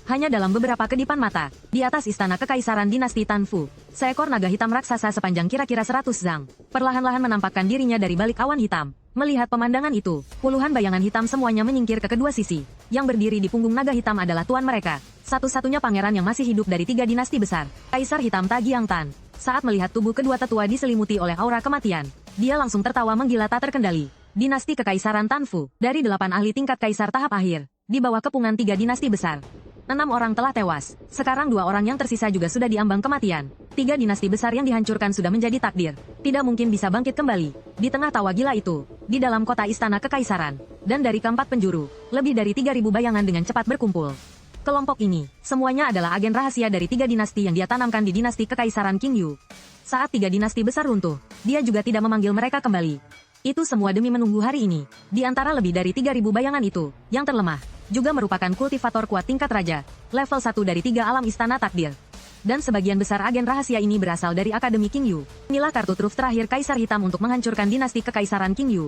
Speaker 1: Hanya dalam beberapa kedipan mata, di atas istana kekaisaran dinasti Tanfu, seekor naga hitam raksasa sepanjang kira-kira 100 zang, perlahan-lahan menampakkan dirinya dari balik awan hitam. Melihat pemandangan itu, puluhan bayangan hitam semuanya menyingkir ke kedua sisi. Yang berdiri di punggung naga hitam adalah tuan mereka, satu-satunya pangeran yang masih hidup dari 3 dinasti besar, Kaisar Hitam Tagiang Tan. Saat melihat tubuh kedua tetua diselimuti oleh aura kematian, dia langsung tertawa menggila tak terkendali. Dinasti Kekaisaran Tanfu, dari 8 ahli tingkat kaisar tahap akhir, di bawah kepungan 3 dinasti besar. 6 orang telah tewas, sekarang 2 orang yang tersisa juga sudah diambang kematian. 3 dinasti besar yang dihancurkan sudah menjadi takdir, tidak mungkin bisa bangkit kembali. Di tengah tawa gila itu, di dalam kota istana kekaisaran, dan dari keempat penjuru, lebih dari 3.000 bayangan dengan cepat berkumpul. Kelompok ini, semuanya adalah agen rahasia dari 3 dinasti yang dia tanamkan di dinasti kekaisaran King Yu. Saat 3 dinasti besar runtuh, dia juga tidak memanggil mereka kembali. Itu semua demi menunggu hari ini. Di antara lebih dari 3.000 bayangan itu, yang terlemah, juga merupakan kultivator kuat tingkat raja, level 1 dari 3 alam istana takdir. Dan sebagian besar agen rahasia ini berasal dari Akademi King Yu. Inilah kartu truf terakhir Kaisar Hitam untuk menghancurkan dinasti kekaisaran King Yu.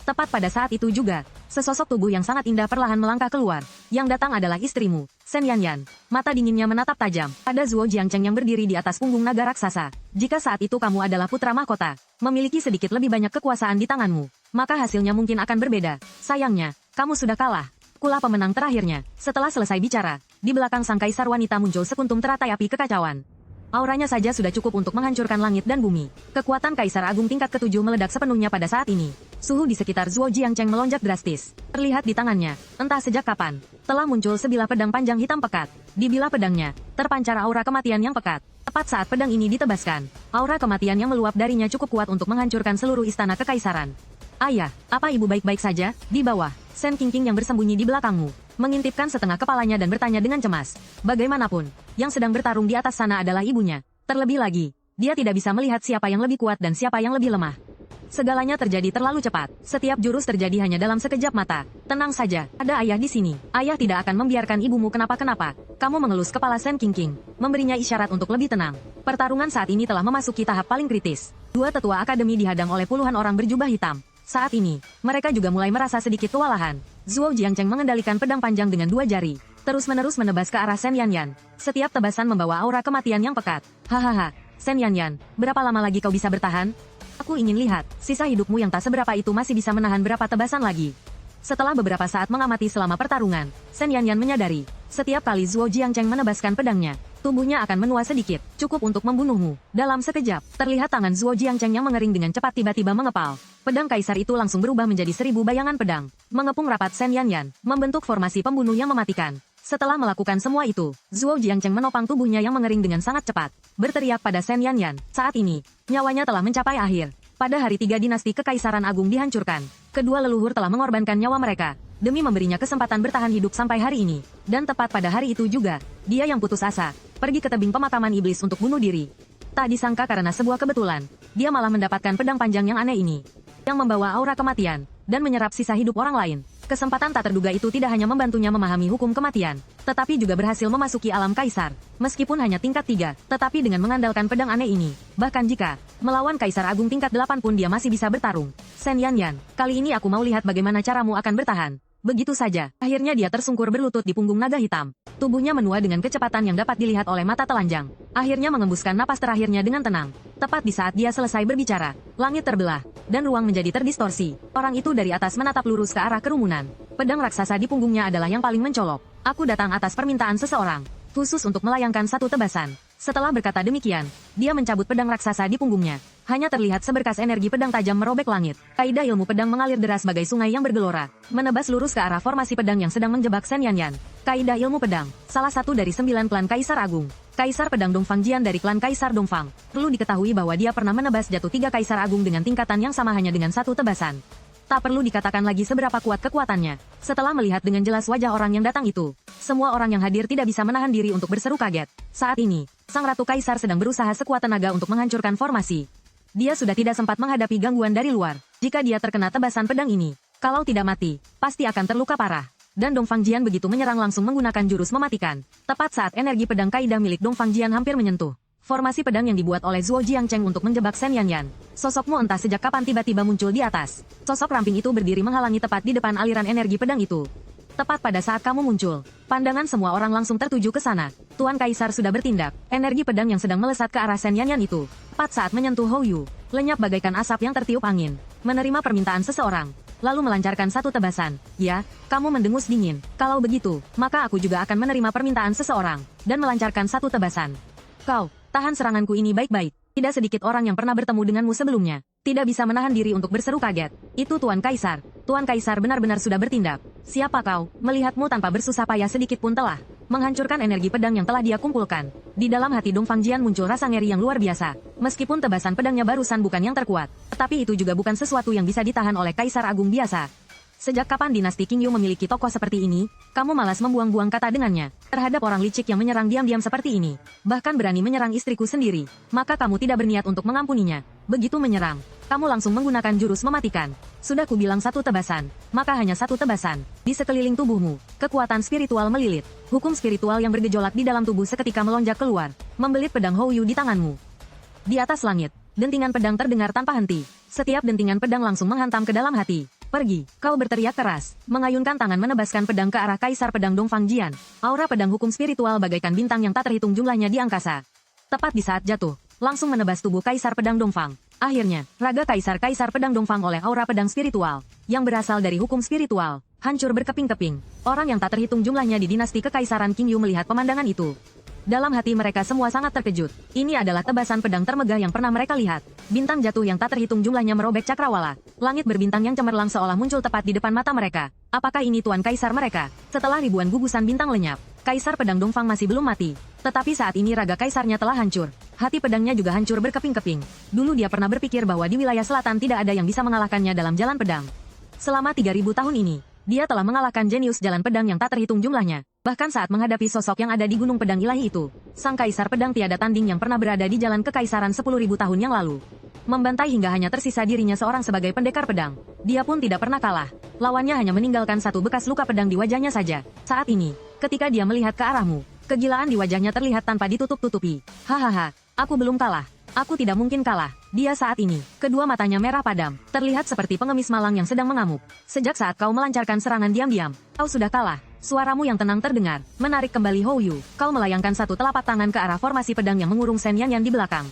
Speaker 1: Tepat pada saat itu juga, sesosok tubuh yang sangat indah perlahan melangkah keluar. Yang datang adalah istrimu, Sen Yanyan. Mata dinginnya menatap tajam pada Zuo Jiangcheng yang berdiri di atas punggung naga raksasa. Jika saat itu kamu adalah putra mahkota, memiliki sedikit lebih banyak kekuasaan di tanganmu, maka hasilnya mungkin akan berbeda. Sayangnya, kamu sudah kalah. Kulah pemenang terakhirnya. Setelah selesai bicara, di belakang sang kaisar wanita muncul sekuntum teratai api kekacauan. Auranya saja sudah cukup untuk menghancurkan langit dan bumi. Kekuatan Kaisar Agung tingkat ke-7 meledak sepenuhnya pada saat ini. Suhu di sekitar Zuo Jiangcheng melonjak drastis. Terlihat di tangannya, entah sejak kapan, telah muncul sebilah pedang panjang hitam pekat. Di bilah pedangnya, terpancar aura kematian yang pekat. Tepat saat pedang ini ditebaskan, aura kematian yang meluap darinya cukup kuat untuk menghancurkan seluruh istana kekaisaran. Ayah, apa ibu baik-baik saja? Di bawah, Sen Qingqing yang bersembunyi di belakangmu, mengintipkan setengah kepalanya dan bertanya dengan cemas. Bagaimanapun, yang sedang bertarung di atas sana adalah ibunya. Terlebih lagi, dia tidak bisa melihat siapa yang lebih kuat dan siapa yang lebih lemah. Segalanya terjadi terlalu cepat. Setiap jurus terjadi hanya dalam sekejap mata. Tenang saja, ada ayah di sini. Ayah tidak akan membiarkan ibumu kenapa-kenapa. Kamu mengelus kepala Sen Qingqing, memberinya isyarat untuk lebih tenang. Pertarungan saat ini telah memasuki tahap paling kritis. 2 tetua akademi dihadang oleh puluhan orang berjubah hitam. Saat ini, mereka juga mulai merasa sedikit kewalahan. Zuo Jiangcheng mengendalikan pedang panjang dengan 2 jari, terus-menerus menebas ke arah Sen Yanyan. Setiap tebasan membawa aura kematian yang pekat. Hahaha, Sen Yanyan, berapa lama lagi kau bisa bertahan? Aku ingin lihat, sisa hidupmu yang tak seberapa itu masih bisa menahan berapa tebasan lagi. Setelah beberapa saat mengamati selama pertarungan, Sen Yanyan menyadari, setiap kali Zuo Jiangcheng menebaskan pedangnya, tubuhnya akan menua sedikit, cukup untuk membunuhmu. Dalam sekejap, terlihat tangan Zuo Jiangcheng yang mengering dengan cepat tiba-tiba mengepal. Pedang kaisar itu langsung berubah menjadi 1000 bayangan pedang, mengepung rapat Sen Yanyan, membentuk formasi pembunuh yang mematikan. Setelah melakukan semua itu, Zuo Jiangcheng menopang tubuhnya yang mengering dengan sangat cepat, berteriak pada Sen Yanyan. Saat ini, nyawanya telah mencapai akhir. Pada hari 3 dinasti Kekaisaran Agung dihancurkan, kedua leluhur telah mengorbankan nyawa mereka, demi memberinya kesempatan bertahan hidup sampai hari ini. Dan tepat pada hari itu juga, dia yang putus asa, pergi ke tebing pemakaman iblis untuk bunuh diri. Tak disangka karena sebuah kebetulan, dia malah mendapatkan pedang panjang yang aneh ini, yang membawa aura kematian, dan menyerap sisa hidup orang lain. Kesempatan tak terduga itu tidak hanya membantunya memahami hukum kematian, tetapi juga berhasil memasuki alam kaisar. Meskipun hanya tingkat 3, tetapi dengan mengandalkan pedang aneh ini, bahkan jika melawan Kaisar Agung tingkat 8 pun dia masih bisa bertarung. Sen Yanyan, kali ini aku mau lihat bagaimana caramu akan bertahan. Begitu saja, akhirnya dia tersungkur berlutut di punggung naga hitam. Tubuhnya menua dengan kecepatan yang dapat dilihat oleh mata telanjang. Akhirnya mengembuskan napas terakhirnya dengan tenang. Tepat di saat dia selesai berbicara, langit terbelah, dan ruang menjadi terdistorsi. Orang itu dari atas menatap lurus ke arah kerumunan. Pedang raksasa di punggungnya adalah yang paling mencolok. Aku datang atas permintaan seseorang, khusus untuk melayangkan satu tebasan. Setelah berkata demikian, dia mencabut pedang raksasa di punggungnya. Hanya terlihat seberkas energi pedang tajam merobek langit. Kaidah ilmu pedang mengalir deras bagai sungai yang bergelora, menebas lurus ke arah formasi pedang yang sedang menjebak Shen Yanyan. Kaidah ilmu pedang, salah satu dari 9 klan Kaisar Agung. Kaisar Pedang Dongfang Jian dari klan Kaisar Dongfang. Perlu diketahui bahwa dia pernah menebas jatuh 3 Kaisar Agung dengan tingkatan yang sama hanya dengan 1 tebasan. Tak perlu dikatakan lagi seberapa kuat kekuatannya. Setelah melihat dengan jelas wajah orang yang datang itu, semua orang yang hadir tidak bisa menahan diri untuk berseru kaget. Saat ini, Sang Ratu Kaisar sedang berusaha sekuat tenaga untuk menghancurkan formasi. Dia sudah tidak sempat menghadapi gangguan dari luar. Jika dia terkena tebasan pedang ini, kalau tidak mati, pasti akan terluka parah. Dan Dongfang Jian begitu menyerang langsung menggunakan jurus mematikan. Tepat saat energi pedang kaidah milik Dongfang Jian hampir menyentuh formasi pedang yang dibuat oleh Zuo Jiangcheng untuk menjebak Shen Yanyan. Sosokmu entah sejak kapan tiba-tiba muncul di atas. Sosok ramping itu berdiri menghalangi tepat di depan aliran energi pedang itu. Tepat pada saat kamu muncul, pandangan semua orang langsung tertuju ke sana. Tuan Kaisar sudah bertindak. Energi pedang yang sedang melesat ke arah Shen Yanyan itu, tepat saat menyentuh Hou Yu, lenyap bagaikan asap yang tertiup angin. Menerima permintaan seseorang, lalu melancarkan satu tebasan. Ya, kamu mendengus dingin. Kalau begitu, maka aku juga akan menerima permintaan seseorang, dan melancarkan satu tebasan. Kau, tahan seranganku ini baik-baik. Tidak sedikit orang yang pernah bertemu denganmu sebelumnya tidak bisa menahan diri untuk berseru kaget. Itu Tuan Kaisar. Tuan Kaisar benar-benar sudah bertindak. Siapa kau? Melihatmu tanpa bersusah payah sedikit pun telah menghancurkan energi pedang yang telah dia kumpulkan. Di dalam hati Dongfang Jian muncul rasa ngeri yang luar biasa. Meskipun tebasan pedangnya barusan bukan yang terkuat, tetapi itu juga bukan sesuatu yang bisa ditahan oleh Kaisar Agung biasa. Sejak kapan dinasti Qingyu memiliki tokoh seperti ini? Kamu malas membuang-buang kata dengannya. Terhadap orang licik yang menyerang diam-diam seperti ini, bahkan berani menyerang istriku sendiri, maka kamu tidak berniat untuk mengampuninya. Begitu menyerang, kamu langsung menggunakan jurus mematikan. Sudah kubilang satu tebasan, maka hanya satu tebasan. Di sekeliling tubuhmu, kekuatan spiritual melilit. Hukum spiritual yang bergejolak di dalam tubuh seketika melonjak keluar, membelit pedang Hou Yu di tanganmu. Di atas langit, dentingan pedang terdengar tanpa henti. Setiap dentingan pedang langsung menghantam ke dalam hati. Pergi, kau berteriak keras, mengayunkan tangan menebaskan pedang ke arah Kaisar Pedang Dongfang Jian. Aura pedang hukum spiritual bagaikan bintang yang tak terhitung jumlahnya di angkasa. Tepat di saat jatuh, langsung menebas tubuh Kaisar Pedang Dongfang. Akhirnya, raga Kaisar Pedang Dongfang oleh aura pedang spiritual, yang berasal dari hukum spiritual, hancur berkeping-keping. Orang yang tak terhitung jumlahnya di dinasti Kekaisaran Qingyu melihat pemandangan itu. Dalam hati mereka semua sangat terkejut. Ini adalah tebasan pedang termegah yang pernah mereka lihat. Bintang jatuh yang tak terhitung jumlahnya merobek cakrawala. Langit berbintang yang cemerlang seolah muncul tepat di depan mata mereka. Apakah ini Tuan Kaisar mereka? Setelah ribuan gugusan bintang lenyap, Kaisar Pedang Dongfang masih belum mati. Tetapi saat ini raga Kaisarnya telah hancur. Hati pedangnya juga hancur berkeping-keping. Dulu dia pernah berpikir bahwa di wilayah selatan tidak ada yang bisa mengalahkannya dalam jalan pedang. Selama 3000 tahun ini, dia telah mengalahkan jenius jalan pedang yang tak terhitung jumlahnya. Bahkan saat menghadapi sosok yang ada di Gunung Pedang Ilahi itu, Sang Kaisar Pedang tiada tanding yang pernah berada di jalan kekaisaran 10.000 tahun yang lalu. Membantai hingga hanya tersisa dirinya seorang sebagai pendekar pedang. Dia pun tidak pernah kalah. Lawannya hanya meninggalkan satu bekas luka pedang di wajahnya saja. Saat ini, ketika dia melihat ke arahmu, kegilaan di wajahnya terlihat tanpa ditutup-tutupi. Hahaha, aku belum kalah. Aku tidak mungkin kalah. Dia saat ini, kedua matanya merah padam, terlihat seperti pengemis malang yang sedang mengamuk. Sejak saat kau melancarkan serangan diam-diam, kau sudah kalah. Suaramu yang tenang terdengar, menarik kembali Hou Yu. Kau melayangkan satu telapak tangan ke arah formasi pedang yang mengurung Shen Yanyan di belakang.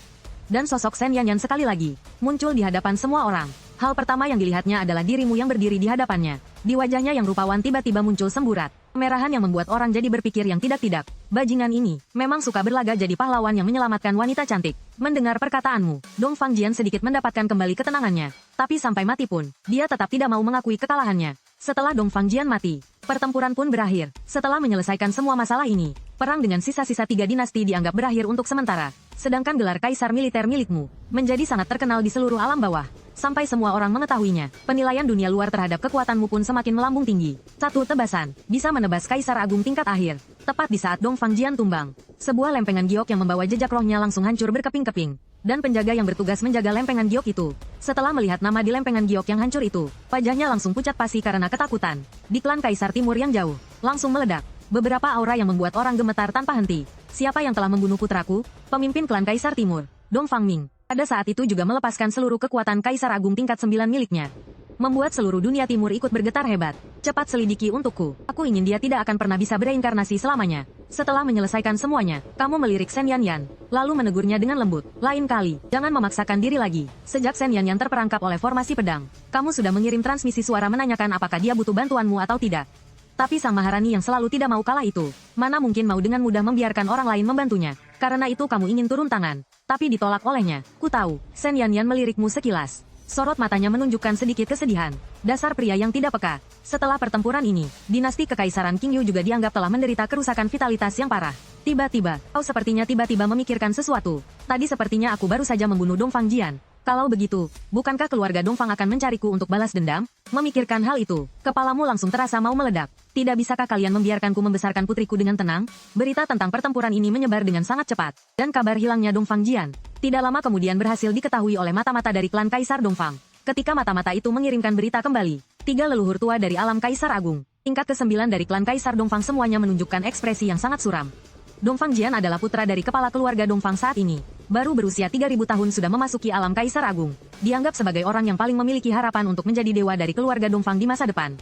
Speaker 1: Dan sosok Shen Yanyan sekali lagi, muncul di hadapan semua orang. Hal pertama yang dilihatnya adalah dirimu yang berdiri di hadapannya. Di wajahnya yang rupawan tiba-tiba muncul semburat. Kemerahan yang membuat orang jadi berpikir yang tidak-tidak. Bajingan ini, memang suka berlaga jadi pahlawan yang menyelamatkan wanita cantik. Mendengar perkataanmu, Dongfang Jian sedikit mendapatkan kembali ketenangannya. Tapi sampai mati pun, dia tetap tidak mau mengakui kekalahannya. Setelah Dongfang Jian mati, pertempuran pun berakhir. Setelah menyelesaikan semua masalah ini, perang dengan sisa-sisa 3 dinasti dianggap berakhir untuk sementara. Sedangkan gelar kaisar militer milikmu menjadi sangat terkenal di seluruh alam bawah. Sampai semua orang mengetahuinya, penilaian dunia luar terhadap kekuatanmu pun semakin melambung tinggi. Satu tebasan, bisa menebas Kaisar Agung tingkat akhir. Tepat di saat Dongfang Jian tumbang, sebuah lempengan giok yang membawa jejak rohnya langsung hancur berkeping-keping. Dan penjaga yang bertugas menjaga lempengan giok itu, setelah melihat nama di lempengan giok yang hancur itu, wajahnya langsung pucat pasi karena ketakutan. Di klan Kaisar Timur yang jauh, langsung meledak. Beberapa aura yang membuat orang gemetar tanpa henti. Siapa yang telah membunuh putraku? Pemimpin klan Kaisar Timur, Dongfang Ming. Pada saat itu juga melepaskan seluruh kekuatan Kaisar Agung tingkat 9 miliknya. Membuat seluruh dunia timur ikut bergetar hebat. Cepat selidiki untukku. Aku ingin dia tidak akan pernah bisa bereinkarnasi selamanya. Setelah menyelesaikan semuanya, kamu melirik Shen Yanyan, lalu menegurnya dengan lembut. Lain kali, jangan memaksakan diri lagi. Sejak Shen Yanyan terperangkap oleh formasi pedang, kamu sudah mengirim transmisi suara menanyakan apakah dia butuh bantuanmu atau tidak. Tapi Sang Maharani yang selalu tidak mau kalah itu, mana mungkin mau dengan mudah membiarkan orang lain membantunya. Karena itu kamu ingin turun tangan, tapi ditolak olehnya. Ku tahu, Shen Yanyan melirikmu sekilas. Sorot matanya menunjukkan sedikit kesedihan. Dasar pria yang tidak peka. Setelah pertempuran ini, dinasti Kekaisaran Qingyu juga dianggap telah menderita kerusakan vitalitas yang parah. Tiba-tiba, kau sepertinya tiba-tiba memikirkan sesuatu. Tadi sepertinya aku baru saja membunuh Dongfang Jian. Kalau begitu, bukankah keluarga Dongfang akan mencariku untuk balas dendam? Memikirkan hal itu, kepalamu langsung terasa mau meledak. Tidak bisakah kalian membiarkanku membesarkan putriku dengan tenang? Berita tentang pertempuran ini menyebar dengan sangat cepat, dan kabar hilangnya Dongfang Jian tidak lama kemudian berhasil diketahui oleh mata-mata dari klan Kaisar Dongfang. Ketika mata-mata itu mengirimkan berita kembali, 3 leluhur tua dari alam Kaisar Agung, tingkat ke-9 dari klan Kaisar Dongfang semuanya menunjukkan ekspresi yang sangat suram. Dongfang Jian adalah putra dari kepala keluarga Dongfang saat ini. Baru berusia 3.000 tahun sudah memasuki alam Kaisar Agung. Dianggap sebagai orang yang paling memiliki harapan untuk menjadi dewa dari keluarga Dongfang di masa depan.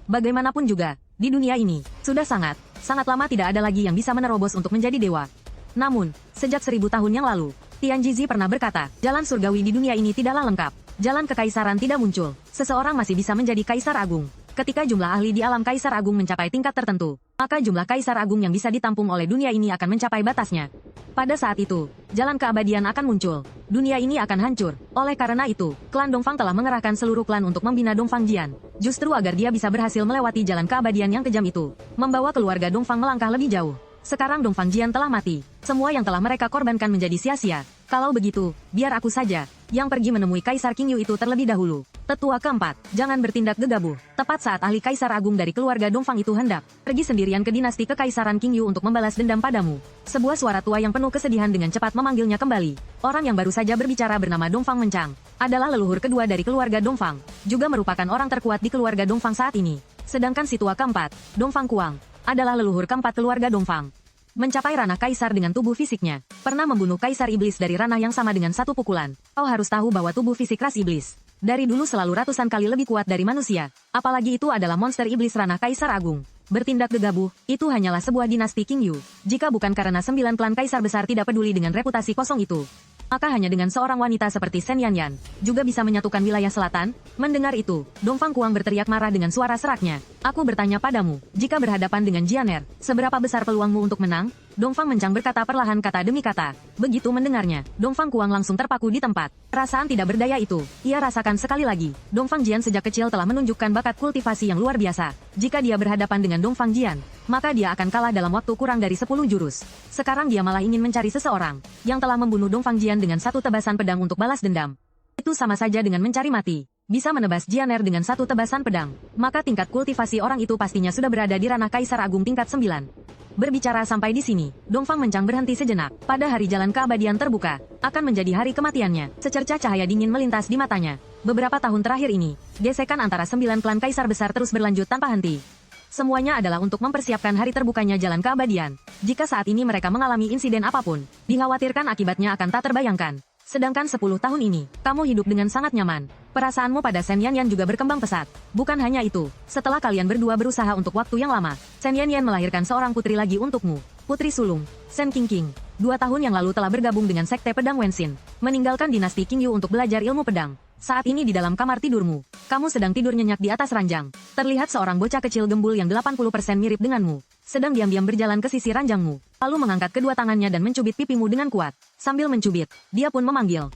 Speaker 1: Bagaimanapun juga, di dunia ini, sudah sangat lama tidak ada lagi yang bisa menerobos untuk menjadi dewa. Namun, sejak 1000 tahun yang lalu, Tian Jizi pernah berkata, jalan surgawi di dunia ini tidaklah lengkap. Jalan kekaisaran tidak muncul. Seseorang masih bisa menjadi Kaisar Agung ketika jumlah ahli di alam Kaisar Agung mencapai tingkat tertentu, maka jumlah Kaisar Agung yang bisa ditampung oleh dunia ini akan mencapai batasnya. Pada saat itu, jalan keabadian akan muncul. Dunia ini akan hancur. Oleh karena itu, klan Dongfang telah mengerahkan seluruh klan untuk membina Dongfang Jian. Justru agar dia bisa berhasil melewati jalan keabadian yang kejam itu, membawa keluarga Dongfang melangkah lebih jauh. Sekarang Dongfang Jian telah mati. Semua yang telah mereka korbankan menjadi sia-sia. Kalau begitu, biar aku saja yang pergi menemui Kaisar Qingyu itu terlebih dahulu. Tetua keempat, jangan bertindak gegabah. Tepat saat ahli Kaisar Agung dari keluarga Dongfang itu hendak pergi sendirian ke dinasti Kekaisaran Qingyu untuk membalas dendam padamu, sebuah suara tua yang penuh kesedihan dengan cepat memanggilnya kembali. Orang yang baru saja berbicara bernama Dongfang Mencang, adalah leluhur kedua dari keluarga Dongfang, juga merupakan orang terkuat di keluarga Dongfang saat ini. Sedangkan si tua keempat, Dongfang Kuang, adalah leluhur keempat keluarga Dongfang. Mencapai ranah kaisar dengan tubuh fisiknya, pernah membunuh kaisar iblis dari ranah yang sama dengan satu pukulan. Kau harus tahu bahwa tubuh fisik ras iblis dari dulu selalu ratusan kali lebih kuat dari manusia. Apalagi itu adalah monster iblis ranah Kaisar Agung. Bertindak gegabah, itu hanyalah sebuah dinasti Qingyu. Jika bukan karena 9 klan kaisar besar tidak peduli dengan reputasi kosong itu, maka hanya dengan seorang wanita seperti Shen Yanyan juga bisa menyatukan wilayah selatan. Mendengar itu, Dongfang Kuang berteriak marah dengan suara seraknya. Aku bertanya padamu, jika berhadapan dengan Jianer, seberapa besar peluangmu untuk menang? Dongfang Mencang berkata perlahan kata demi kata. Begitu mendengarnya, Dongfang Kuang langsung terpaku di tempat. Perasaan tidak berdaya itu, ia rasakan sekali lagi. Dongfang Jian sejak kecil telah menunjukkan bakat kultivasi yang luar biasa. Jika dia berhadapan dengan Dongfang Jian, maka dia akan kalah dalam waktu kurang dari 10 jurus. Sekarang dia malah ingin mencari seseorang yang telah membunuh Dongfang Jian dengan satu tebasan pedang untuk balas dendam. Itu sama saja dengan mencari mati. Bisa menebas Jianer dengan satu tebasan pedang, maka tingkat kultivasi orang itu pastinya sudah berada di ranah Kaisar Agung tingkat 9. Berbicara sampai di sini, Dongfang Mencang berhenti sejenak. Pada hari jalan keabadian terbuka, akan menjadi hari kematiannya. Secercah cahaya dingin melintas di matanya. Beberapa tahun terakhir ini, gesekan antara 9 klan kaisar besar terus berlanjut tanpa henti. Semuanya adalah untuk mempersiapkan hari terbukanya jalan keabadian. Jika saat ini mereka mengalami insiden apapun, dikhawatirkan akibatnya akan tak terbayangkan. Sedangkan 10 tahun ini, kamu hidup dengan sangat nyaman. Perasaanmu pada Shen Yanyan juga berkembang pesat. Bukan hanya itu, setelah kalian berdua berusaha untuk waktu yang lama, Shen Yanyan melahirkan seorang putri lagi untukmu. Putri sulung, Shen Qingqing. 2 tahun yang lalu telah bergabung dengan Sekte Pedang Wenxin, meninggalkan dinasti Qingyu untuk belajar ilmu pedang. Saat ini di dalam kamar tidurmu, kamu sedang tidur nyenyak di atas ranjang. Terlihat seorang bocah kecil gembul yang 80% mirip denganmu, sedang diam-diam berjalan ke sisi ranjangmu, lalu mengangkat kedua tangannya dan mencubit pipimu dengan kuat. Sambil mencubit, dia pun memanggil,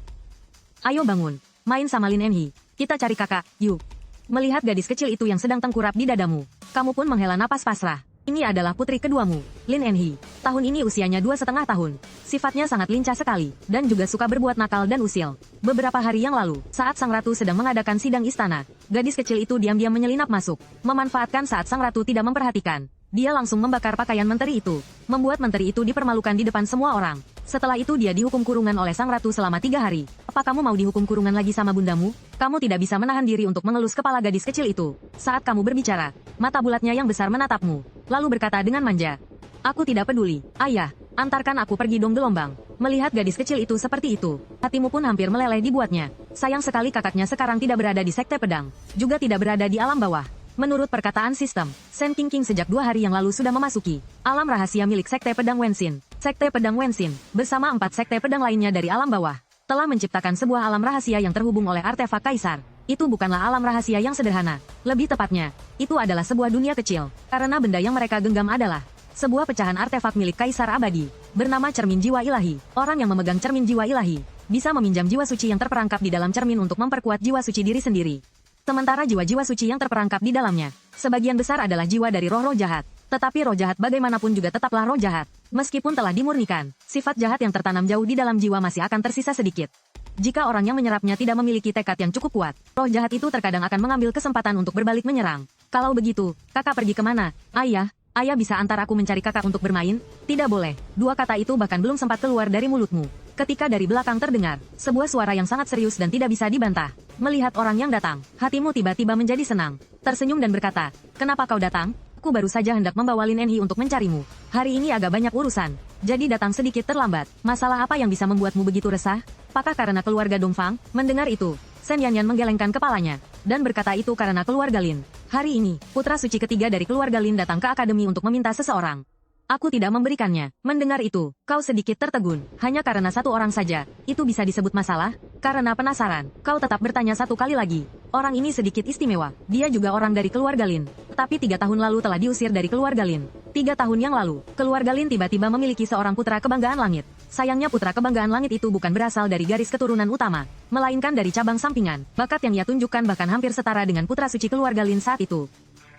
Speaker 1: "Ayo bangun, main sama Lin Enhi, kita cari kakak, yuk." Melihat gadis kecil itu yang sedang tengkurap di dadamu, kamu pun menghela napas pasrah. Ini adalah putri keduamu, Lin Enhi. Tahun ini usianya 2,5 tahun. Sifatnya sangat lincah sekali, dan juga suka berbuat nakal dan usil. Beberapa hari yang lalu, saat sang ratu sedang mengadakan sidang istana, gadis kecil itu diam-diam menyelinap masuk, memanfaatkan saat sang ratu tidak memperhatikan. Dia langsung membakar pakaian menteri itu, membuat menteri itu dipermalukan di depan semua orang. Setelah itu dia dihukum kurungan oleh sang ratu selama 3 hari. Apa kamu mau dihukum kurungan lagi sama bundamu? Kamu tidak bisa menahan diri untuk mengelus kepala gadis kecil itu. Saat kamu berbicara, mata bulatnya yang besar menatapmu, lalu berkata dengan manja, "Aku tidak peduli, ayah, antarkan aku pergi dong." Gelombang. Melihat gadis kecil itu seperti itu, hatimu pun hampir meleleh dibuatnya. Sayang sekali kakaknya sekarang tidak berada di Sekte Pedang, juga tidak berada di alam bawah. Menurut perkataan sistem, Shen Qingqing sejak 2 hari yang lalu sudah memasuki alam rahasia milik Sekte Pedang Wenxin. Sekte Pedang Wenxin, bersama 4 sekte pedang lainnya dari alam bawah, telah menciptakan sebuah alam rahasia yang terhubung oleh artefak kaisar. Itu bukanlah alam rahasia yang sederhana. Lebih tepatnya, itu adalah sebuah dunia kecil, karena benda yang mereka genggam adalah Sebuah pecahan artefak milik Kaisar Abadi, bernama Cermin Jiwa Ilahi. Orang yang memegang Cermin Jiwa Ilahi, bisa meminjam jiwa suci yang terperangkap di dalam cermin untuk memperkuat jiwa suci diri sendiri. Sementara jiwa-jiwa suci yang terperangkap di dalamnya, sebagian besar adalah jiwa dari roh-roh jahat. Tetapi roh jahat bagaimanapun juga tetaplah roh jahat. Meskipun telah dimurnikan, sifat jahat yang tertanam jauh di dalam jiwa masih akan tersisa sedikit. Jika orang yang menyerapnya tidak memiliki tekad yang cukup kuat, roh jahat itu terkadang akan mengambil kesempatan untuk berbalik menyerang. Kalau begitu, kakak pergi kemana? Ayah bisa antar aku mencari kakak untuk bermain? Tidak boleh. Dua kata itu bahkan belum sempat keluar dari mulutmu, ketika dari belakang terdengar sebuah suara yang sangat serius dan tidak bisa dibantah. Melihat orang yang datang, hatimu tiba-tiba menjadi senang. Tersenyum dan berkata, "Kenapa kau datang? Aku baru saja hendak membawa Lin Enhi untuk mencarimu. Hari ini agak banyak urusan, jadi datang sedikit terlambat. Masalah apa yang bisa membuatmu begitu resah? Apakah karena keluarga Dongfang?" Mendengar itu, Shen Yanyan menggelengkan kepalanya, dan berkata itu karena keluarga Lin. Hari ini, putra suci ketiga dari keluarga Lin datang ke akademi untuk meminta seseorang. Aku tidak memberikannya. Mendengar itu, kau sedikit tertegun. Hanya karena satu orang saja, itu bisa disebut masalah? Karena penasaran, kau tetap bertanya satu kali lagi. Orang ini sedikit istimewa. Dia juga orang dari keluarga Lin. Tapi 3 tahun lalu telah diusir dari keluarga Lin. 3 tahun yang lalu, keluarga Lin tiba-tiba memiliki seorang putra kebanggaan langit. Sayangnya putra kebanggaan langit itu bukan berasal dari garis keturunan utama, melainkan dari cabang sampingan. Bakat yang ia tunjukkan bahkan hampir setara dengan putra suci keluarga Lin saat itu.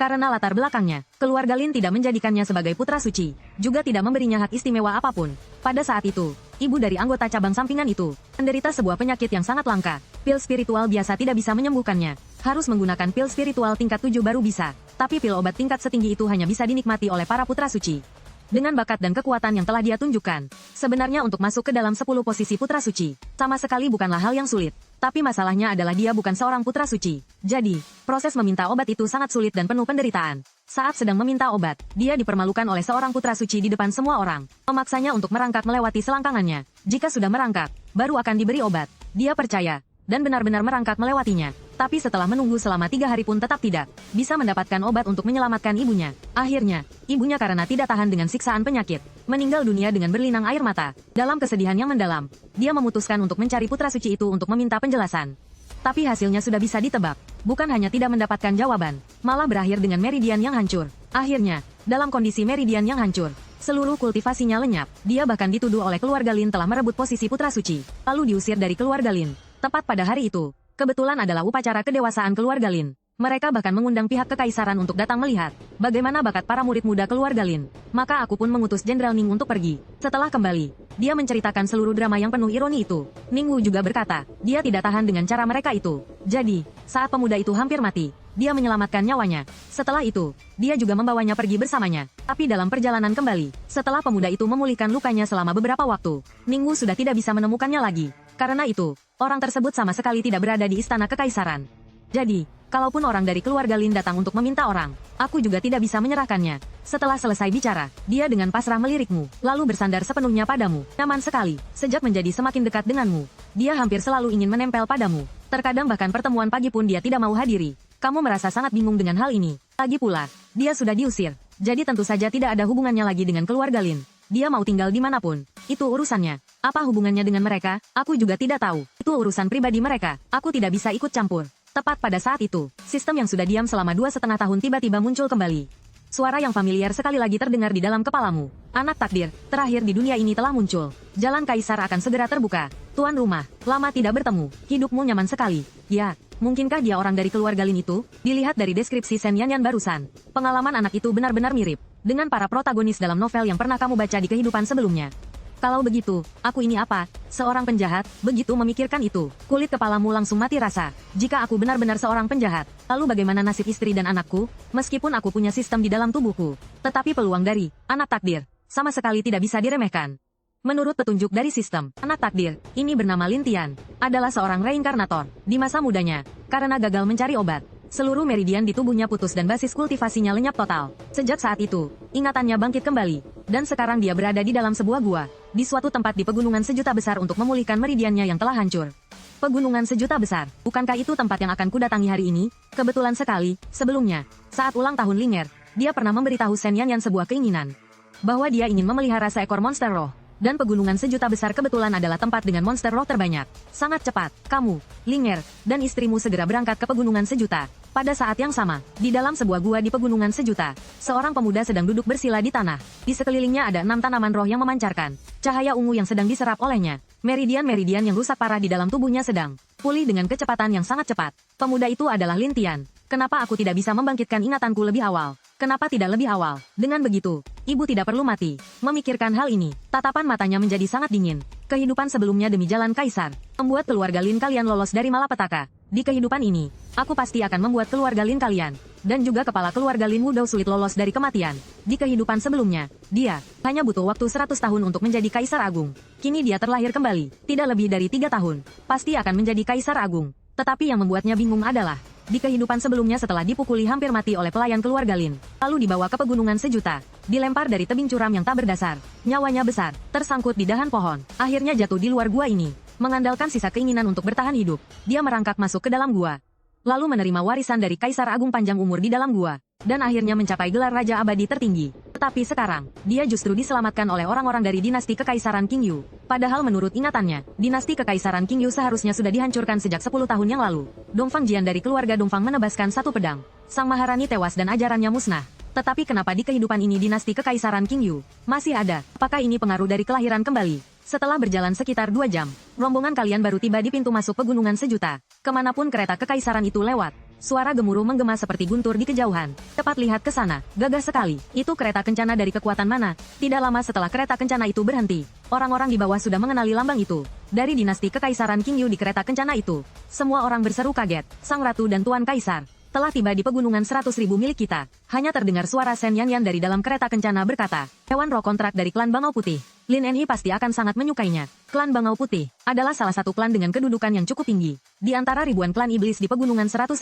Speaker 1: Karena latar belakangnya, keluarga Lin tidak menjadikannya sebagai putra suci, juga tidak memberinya hak istimewa apapun. Pada saat itu, ibu dari anggota cabang sampingan itu menderita sebuah penyakit yang sangat langka. Pil spiritual biasa tidak bisa menyembuhkannya. Harus menggunakan pil spiritual tingkat 7 baru bisa. Tapi pil obat tingkat setinggi itu hanya bisa dinikmati oleh para putra suci. Dengan bakat dan kekuatan yang telah dia tunjukkan, sebenarnya untuk masuk ke dalam 10 posisi putra suci, sama sekali bukanlah hal yang sulit. Tapi masalahnya adalah dia bukan seorang putra suci. Jadi, proses meminta obat itu sangat sulit dan penuh penderitaan. Saat sedang meminta obat, dia dipermalukan oleh seorang putra suci di depan semua orang, memaksanya untuk merangkak melewati selangkangannya. Jika sudah merangkak, baru akan diberi obat. Dia percaya, dan benar-benar merangkak melewatinya. Tapi setelah menunggu selama 3 hari pun tetap tidak bisa mendapatkan obat untuk menyelamatkan ibunya. Akhirnya, ibunya karena tidak tahan dengan siksaan penyakit, meninggal dunia dengan berlinang air mata. Dalam kesedihan yang mendalam, dia memutuskan untuk mencari putra suci itu untuk meminta penjelasan. Tapi hasilnya sudah bisa ditebak. Bukan hanya tidak mendapatkan jawaban, malah berakhir dengan meridian yang hancur. Akhirnya, dalam kondisi meridian yang hancur, seluruh kultivasinya lenyap. Dia bahkan dituduh oleh keluarga Lin telah merebut posisi putra suci, lalu diusir dari keluarga Lin. Tepat pada hari itu, kebetulan adalah upacara kedewasaan keluarga Lin. Mereka bahkan mengundang pihak kekaisaran untuk datang melihat bagaimana bakat para murid muda keluarga Lin. Maka aku pun mengutus Jenderal Ning untuk pergi. Setelah kembali, dia menceritakan seluruh drama yang penuh ironi itu. Ning Wu juga berkata, dia tidak tahan dengan cara mereka itu. Jadi, saat pemuda itu hampir mati, dia menyelamatkan nyawanya. Setelah itu, dia juga membawanya pergi bersamanya. Tapi dalam perjalanan kembali, setelah pemuda itu memulihkan lukanya selama beberapa waktu, Ning Wu sudah tidak bisa menemukannya lagi. Karena itu, orang tersebut sama sekali tidak berada di istana kekaisaran. Jadi, kalaupun orang dari keluarga Lin datang untuk meminta orang, aku juga tidak bisa menyerahkannya. Setelah selesai bicara, dia dengan pasrah melirikmu, lalu bersandar sepenuhnya padamu. Nyaman sekali, sejak menjadi semakin dekat denganmu. Dia hampir selalu ingin menempel padamu. Terkadang bahkan pertemuan pagi pun dia tidak mau hadiri. Kamu merasa sangat bingung dengan hal ini. Lagi pula, dia sudah diusir. Jadi tentu saja tidak ada hubungannya lagi dengan keluarga Lin. Dia mau tinggal dimanapun, itu urusannya. Apa hubungannya dengan mereka? Aku juga tidak tahu. Itu urusan pribadi mereka. Aku tidak bisa ikut campur. Tepat pada saat itu, sistem yang sudah diam selama 2,5 tahun tiba-tiba muncul kembali. Suara yang familiar sekali lagi terdengar di dalam kepalamu. Anak takdir, terakhir di dunia ini telah muncul. Jalan kaisar akan segera terbuka. Tuan rumah, lama tidak bertemu. Hidupmu nyaman sekali. Ya, mungkinkah dia orang dari keluarga Lin itu? Dilihat dari deskripsi Shen Yanyan barusan, pengalaman anak itu benar-benar mirip dengan para protagonis dalam novel yang pernah kamu baca di kehidupan sebelumnya. Kalau begitu, aku ini apa? Seorang penjahat? Begitu memikirkan itu, kulit kepalamu langsung mati rasa. Jika aku benar-benar seorang penjahat, lalu bagaimana nasib istri dan anakku? Meskipun aku punya sistem di dalam tubuhku, tetapi peluang dari anak takdir sama sekali tidak bisa diremehkan. Menurut petunjuk dari sistem, anak takdir, ini bernama Lin Tian, adalah seorang reinkarnator. Di masa mudanya, karena gagal mencari obat, seluruh meridian di tubuhnya putus dan basis kultivasinya lenyap total. Sejak saat itu, ingatannya bangkit kembali, dan sekarang dia berada di dalam sebuah gua, di suatu tempat di pegunungan sejuta besar untuk memulihkan meridiannya yang telah hancur. Pegunungan sejuta besar, bukankah itu tempat yang akan kudatangi hari ini? Kebetulan sekali, sebelumnya, saat ulang tahun Linger, dia pernah memberitahu Shen Yanyan sebuah keinginan, bahwa dia ingin memelihara seekor monster roh. Dan pegunungan sejuta besar kebetulan adalah tempat dengan monster roh terbanyak. Sangat cepat, kamu, Linger, dan istrimu segera berangkat ke pegunungan sejuta. Pada saat yang sama, di dalam sebuah gua di pegunungan sejuta, seorang pemuda sedang duduk bersila di tanah. Di sekelilingnya ada 6 tanaman roh yang memancarkan cahaya ungu yang sedang diserap olehnya. Meridian-meridian yang rusak parah di dalam tubuhnya sedang pulih dengan kecepatan yang sangat cepat. Pemuda itu adalah Lin Tian. Kenapa aku tidak bisa membangkitkan ingatanku lebih awal? Kenapa tidak lebih awal? Dengan begitu, ibu tidak perlu mati. Memikirkan hal ini, tatapan matanya menjadi sangat dingin. Kehidupan sebelumnya demi jalan kaisar membuat keluarga Lin kalian lolos dari malapetaka. Di kehidupan ini, aku pasti akan membuat keluarga Lin kalian dan juga kepala keluarga Lin Wudou sulit lolos dari kematian. Di kehidupan sebelumnya, dia hanya butuh waktu 100 tahun untuk menjadi kaisar agung. Kini dia terlahir kembali, tidak lebih dari 3 tahun. Pasti akan menjadi kaisar agung. Tetapi yang membuatnya bingung adalah, di kehidupan sebelumnya setelah dipukuli hampir mati oleh pelayan keluarga Lin, lalu dibawa ke pegunungan sejuta, dilempar dari tebing curam yang tak berdasar, nyawanya besar, tersangkut di dahan pohon, akhirnya jatuh di luar gua ini. Mengandalkan sisa keinginan untuk bertahan hidup, dia merangkak masuk ke dalam gua. Lalu menerima warisan dari Kaisar Agung panjang umur di dalam gua, dan akhirnya mencapai gelar Raja Abadi tertinggi. Tetapi sekarang, dia justru diselamatkan oleh orang-orang dari dinasti Kekaisaran King Yu. Padahal menurut ingatannya, dinasti Kekaisaran King Yu seharusnya sudah dihancurkan sejak 10 tahun yang lalu. Dongfang Jian dari keluarga Dongfang menebaskan satu pedang. Sang Maharani tewas dan ajarannya musnah. Tetapi kenapa di kehidupan ini dinasti Kekaisaran King Yu masih ada? Apakah ini pengaruh dari kelahiran kembali? Setelah berjalan sekitar 2 jam, rombongan kalian baru tiba di pintu masuk pegunungan sejuta. Kemanapun kereta kekaisaran itu lewat, suara gemuruh menggema seperti guntur di kejauhan. Tepat lihat ke sana, gagah sekali. Itu kereta kencana dari kekuatan mana? Tidak lama setelah kereta kencana itu berhenti, orang-orang di bawah sudah mengenali lambang itu. Dari dinasti Kekaisaran King Yu di kereta kencana itu, semua orang berseru kaget. Sang Ratu dan Tuan Kaisar telah tiba di pegunungan 100.000 milik kita. Hanya terdengar suara Shen Yanyan dari dalam kereta kencana berkata, hewan roh kontrak dari klan Bangau Putih. Lin Enhi pasti akan sangat menyukainya. Klan Bangau Putih adalah salah satu klan dengan kedudukan yang cukup tinggi di antara ribuan klan iblis di pegunungan 100.000.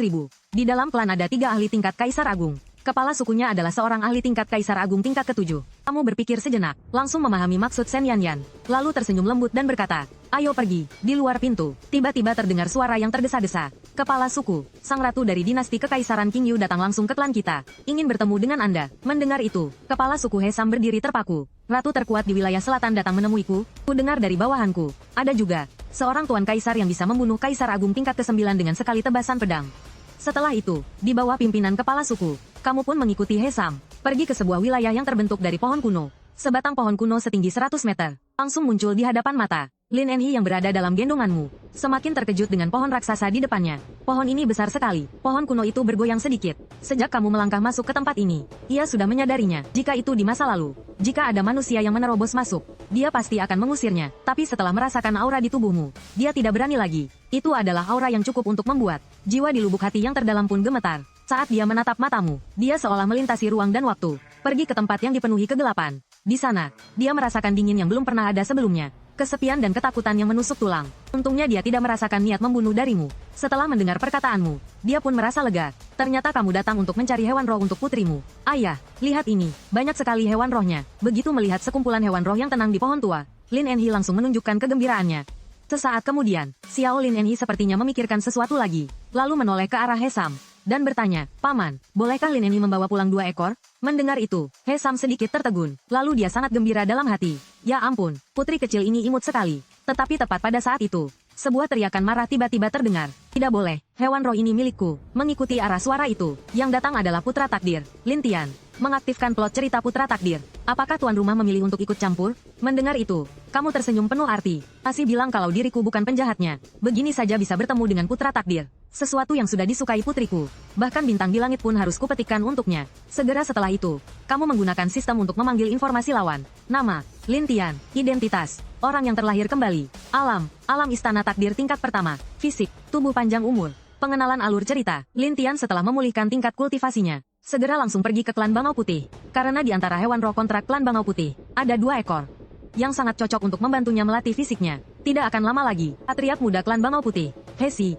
Speaker 1: Di dalam klan ada 3 ahli tingkat Kaisar Agung. Kepala sukunya adalah seorang ahli tingkat Kaisar Agung tingkat ke-7. Kamu berpikir sejenak, langsung memahami maksud Shen Yanyan, lalu tersenyum lembut dan berkata, ayo pergi. Di luar pintu, tiba-tiba terdengar suara yang tergesa-gesa. Kepala suku, sang ratu dari dinasti Kekaisaran King Yu datang langsung ke klan kita. Ingin bertemu dengan Anda. Mendengar itu, kepala suku Hesam berdiri terpaku. Ratu terkuat di wilayah selatan datang menemuiku. Ku dengar dari bawahanku. Ada juga seorang tuan kaisar yang bisa membunuh Kaisar Agung tingkat ke-9 dengan sekali tebasan pedang. Setelah itu, di bawah pimpinan kepala suku, kamu pun mengikuti Hesam. Pergi ke sebuah wilayah yang terbentuk dari pohon kuno. Sebatang pohon kuno setinggi 100 meter, langsung muncul di hadapan mata Lin Enhi yang berada dalam gendonganmu. Semakin terkejut dengan pohon raksasa di depannya. Pohon ini besar sekali. Pohon kuno itu bergoyang sedikit. Sejak kamu melangkah masuk ke tempat ini, ia sudah menyadarinya. Jika itu di masa lalu, jika ada manusia yang menerobos masuk, dia pasti akan mengusirnya. Tapi setelah merasakan aura di tubuhmu, dia tidak berani lagi. Itu adalah aura yang cukup untuk membuat jiwa di lubuk hati yang terdalam pun gemetar. Saat dia menatap matamu, dia seolah melintasi ruang dan waktu, pergi ke tempat yang dipenuhi kegelapan. Di sana, dia merasakan dingin yang belum pernah ada sebelumnya. Kesepian dan ketakutan yang menusuk tulang. Untungnya dia tidak merasakan niat membunuh darimu. Setelah mendengar perkataanmu, dia pun merasa lega. Ternyata kamu datang untuk mencari hewan roh untuk putrimu. Ayah, lihat ini. Banyak sekali hewan rohnya. Begitu melihat sekumpulan hewan roh yang tenang di pohon tua, Lin Enhi langsung menunjukkan kegembiraannya. Sesaat kemudian, Xiao Lin Enhi sepertinya memikirkan sesuatu lagi. Lalu menoleh ke arah Hesam dan bertanya, Paman, bolehkah Lin Enhi membawa pulang 2 ekor? Mendengar itu, Hesam sedikit tertegun. Lalu dia sangat gembira dalam hati. Ya ampun, putri kecil ini imut sekali. Tetapi tepat pada saat itu, sebuah teriakan marah tiba-tiba terdengar. Tidak boleh, hewan roh ini milikku. Mengikuti arah suara itu, yang datang adalah putra takdir, Lin Tian. Mengaktifkan plot cerita putra takdir. Apakah tuan rumah memilih untuk ikut campur? Mendengar itu, kamu tersenyum penuh arti. Masih bilang kalau diriku bukan penjahatnya. Begini saja bisa bertemu dengan putra takdir. Sesuatu yang sudah disukai putriku. Bahkan bintang di langit pun harus kupetikkan untuknya. Segera setelah itu, kamu menggunakan sistem untuk memanggil informasi lawan. Nama, Lin Tian. Identitas, orang yang terlahir kembali. Alam istana takdir tingkat pertama. Fisik, tubuh panjang umur. Pengenalan alur cerita. Lin Tian setelah memulihkan tingkat kultivasinya, segera langsung pergi ke klan Bangau Putih. Karena di antara hewan roh kontrak klan Bangau Putih, ada 2 ekor yang sangat cocok untuk membantunya melatih fisiknya. Tidak akan lama lagi, patriark muda klan Bangau Putih, Hesi,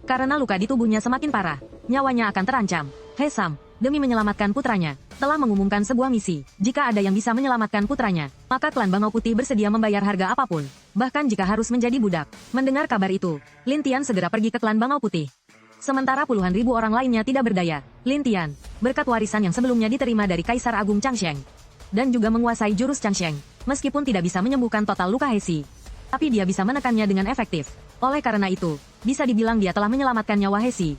Speaker 1: karena luka di tubuhnya semakin parah, nyawanya akan terancam. Hesam, demi menyelamatkan putranya, telah mengumumkan sebuah misi. Jika ada yang bisa menyelamatkan putranya, maka klan Bangau Putih bersedia membayar harga apapun, bahkan jika harus menjadi budak. Mendengar kabar itu, Lin Tian segera pergi ke klan Bangau Putih. Sementara puluhan ribu orang lainnya tidak berdaya, Lin Tian, berkat warisan yang sebelumnya diterima dari Kaisar Agung Changsheng, dan juga menguasai jurus Changsheng, meskipun tidak bisa menyembuhkan total luka Hesi, tapi dia bisa menekannya dengan efektif. Oleh karena itu, bisa dibilang dia telah menyelamatkan nyawa Hesi.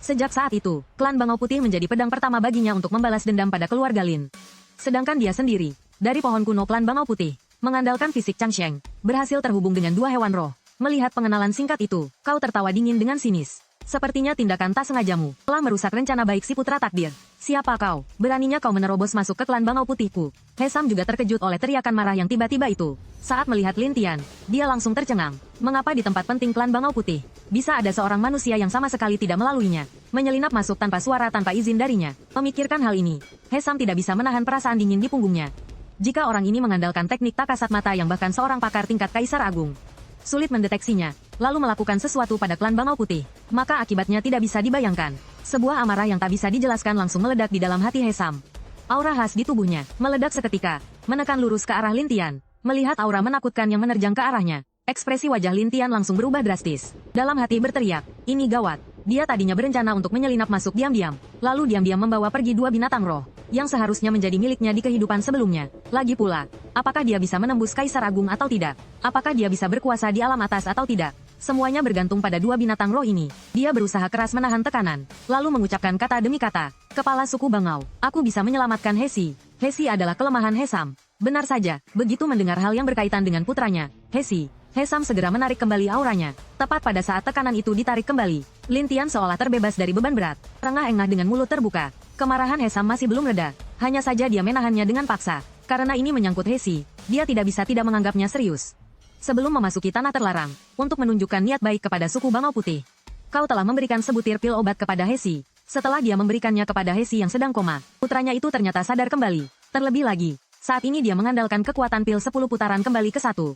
Speaker 1: Sejak saat itu, klan Bangau Putih menjadi pedang pertama baginya untuk membalas dendam pada keluarga Lin. Sedangkan dia sendiri, dari pohon kuno klan Bangau Putih, mengandalkan fisik Changsheng, berhasil terhubung dengan dua hewan roh. Melihat pengenalan singkat itu, kau tertawa dingin dengan sinis. Sepertinya tindakan tak sengajamu telah merusak rencana baik si putra takdir. Siapa kau? Beraninya kau menerobos masuk ke klan Bangau Putihku. Hesam juga terkejut oleh teriakan marah yang tiba-tiba itu. Saat melihat Lin Tian, dia langsung tercengang. Mengapa di tempat penting klan Bangau Putih, bisa ada seorang manusia yang sama sekali tidak melaluinya, menyelinap masuk tanpa suara tanpa izin darinya? Memikirkan hal ini, Hesam tidak bisa menahan perasaan dingin di punggungnya. Jika orang ini mengandalkan teknik tak kasat mata yang bahkan seorang pakar tingkat Kaisar Agung sulit mendeteksinya, lalu melakukan sesuatu pada klan Bangau Putih, maka akibatnya tidak bisa dibayangkan. Sebuah amarah yang tak bisa dijelaskan langsung meledak di dalam hati Hesam. Aura khas di tubuhnya meledak seketika, menekan lurus ke arah Lin Tian. Melihat aura menakutkan yang menerjang ke arahnya, ekspresi wajah Lin Tian langsung berubah drastis. Dalam hati berteriak, ini gawat. Dia tadinya berencana untuk menyelinap masuk diam-diam, lalu diam-diam membawa pergi dua binatang roh yang seharusnya menjadi miliknya di kehidupan sebelumnya. Lagi pula, apakah dia bisa menembus Kaisar Agung atau tidak? Apakah dia bisa berkuasa di alam atas atau tidak? Semuanya bergantung pada dua binatang roh ini. Dia berusaha keras menahan tekanan, lalu mengucapkan kata demi kata. Kepala suku Bangau, aku bisa menyelamatkan Hesi. Hesi adalah kelemahan Hesam. Benar saja, begitu mendengar hal yang berkaitan dengan putranya, Hesi, Hesam segera menarik kembali auranya. Tepat pada saat tekanan itu ditarik kembali, Lin Tian seolah terbebas dari beban berat, terengah-engah dengan mulut terbuka. Kemarahan Hesam masih belum reda, hanya saja dia menahannya dengan paksa. Karena ini menyangkut Hesi, dia tidak bisa tidak menganggapnya serius. Sebelum memasuki tanah terlarang, untuk menunjukkan niat baik kepada suku Bangau Putih, kau telah memberikan sebutir pil obat kepada Hesi. Setelah dia memberikannya kepada Hesi yang sedang koma, putranya itu ternyata sadar kembali. Terlebih lagi, saat ini dia mengandalkan kekuatan pil 10 putaran kembali ke 1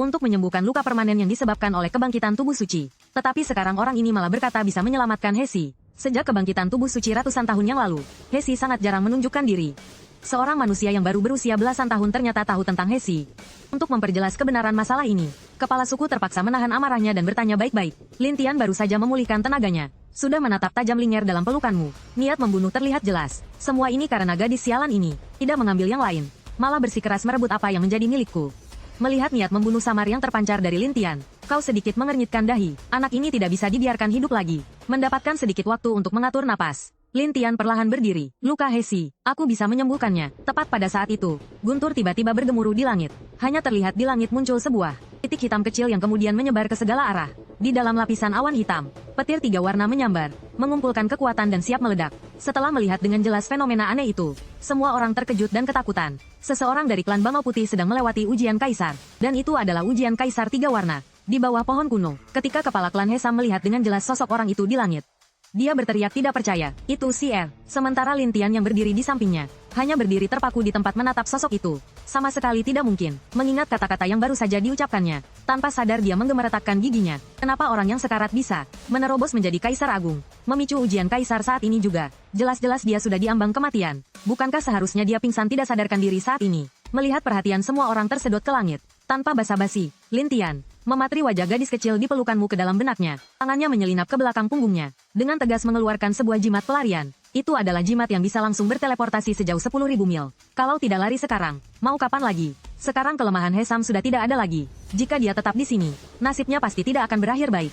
Speaker 1: untuk menyembuhkan luka permanen yang disebabkan oleh kebangkitan tubuh suci. Tetapi sekarang orang ini malah berkata bisa menyelamatkan Hesi. Sejak kebangkitan tubuh suci ratusan tahun yang lalu, Hesi sangat jarang menunjukkan diri. Seorang manusia yang baru berusia belasan tahun ternyata tahu tentang Hesi. Untuk memperjelas kebenaran masalah ini, kepala suku terpaksa menahan amarahnya dan bertanya baik-baik. Lin Tian baru saja memulihkan tenaganya. Sudah menatap tajam Ling'er dalam pelukanmu. Niat membunuh terlihat jelas. Semua ini karena gadis sialan ini tidak mengambil yang lain, malah bersikeras merebut apa yang menjadi milikku. Melihat niat membunuh samar yang terpancar dari Lin Tian, kau sedikit mengernyitkan dahi. Anak ini tidak bisa dibiarkan hidup lagi. Mendapatkan sedikit waktu untuk mengatur napas, Lin Tian perlahan berdiri. Luka Hesi, aku bisa menyembuhkannya. Tepat pada saat itu, guntur tiba-tiba bergemuruh di langit. Hanya terlihat di langit muncul sebuah titik hitam kecil yang kemudian menyebar ke segala arah. Di dalam lapisan awan hitam, petir 3 warna menyambar, mengumpulkan kekuatan dan siap meledak. Setelah melihat dengan jelas fenomena aneh itu, semua orang terkejut dan ketakutan. Seseorang dari klan Bangau Putih sedang melewati ujian kaisar, dan itu adalah ujian kaisar 3 warna. Di bawah pohon kuno, ketika kepala klan Hesam melihat dengan jelas sosok orang itu di langit, dia berteriak tidak percaya, itu si Er. Sementara Lin Tian yang berdiri di sampingnya, hanya berdiri terpaku di tempat menatap sosok itu. Sama sekali tidak mungkin, mengingat kata-kata yang baru saja diucapkannya. Tanpa sadar dia menggemeretakkan giginya. Kenapa orang yang sekarat bisa menerobos menjadi Kaisar Agung, memicu ujian kaisar saat ini juga? Jelas-jelas dia sudah diambang kematian. Bukankah seharusnya dia pingsan tidak sadarkan diri saat ini? Melihat perhatian semua orang tersedot ke langit, tanpa basa-basi, Lin Tian mematri wajah gadis kecil di pelukanmu ke dalam benaknya. Tangannya menyelinap ke belakang punggungnya, dengan tegas mengeluarkan sebuah jimat pelarian. Itu adalah jimat yang bisa langsung berteleportasi sejauh 10.000 mil. Kalau tidak lari sekarang, mau kapan lagi? Sekarang kelemahan Hesam sudah tidak ada lagi. Jika dia tetap di sini, nasibnya pasti tidak akan berakhir baik.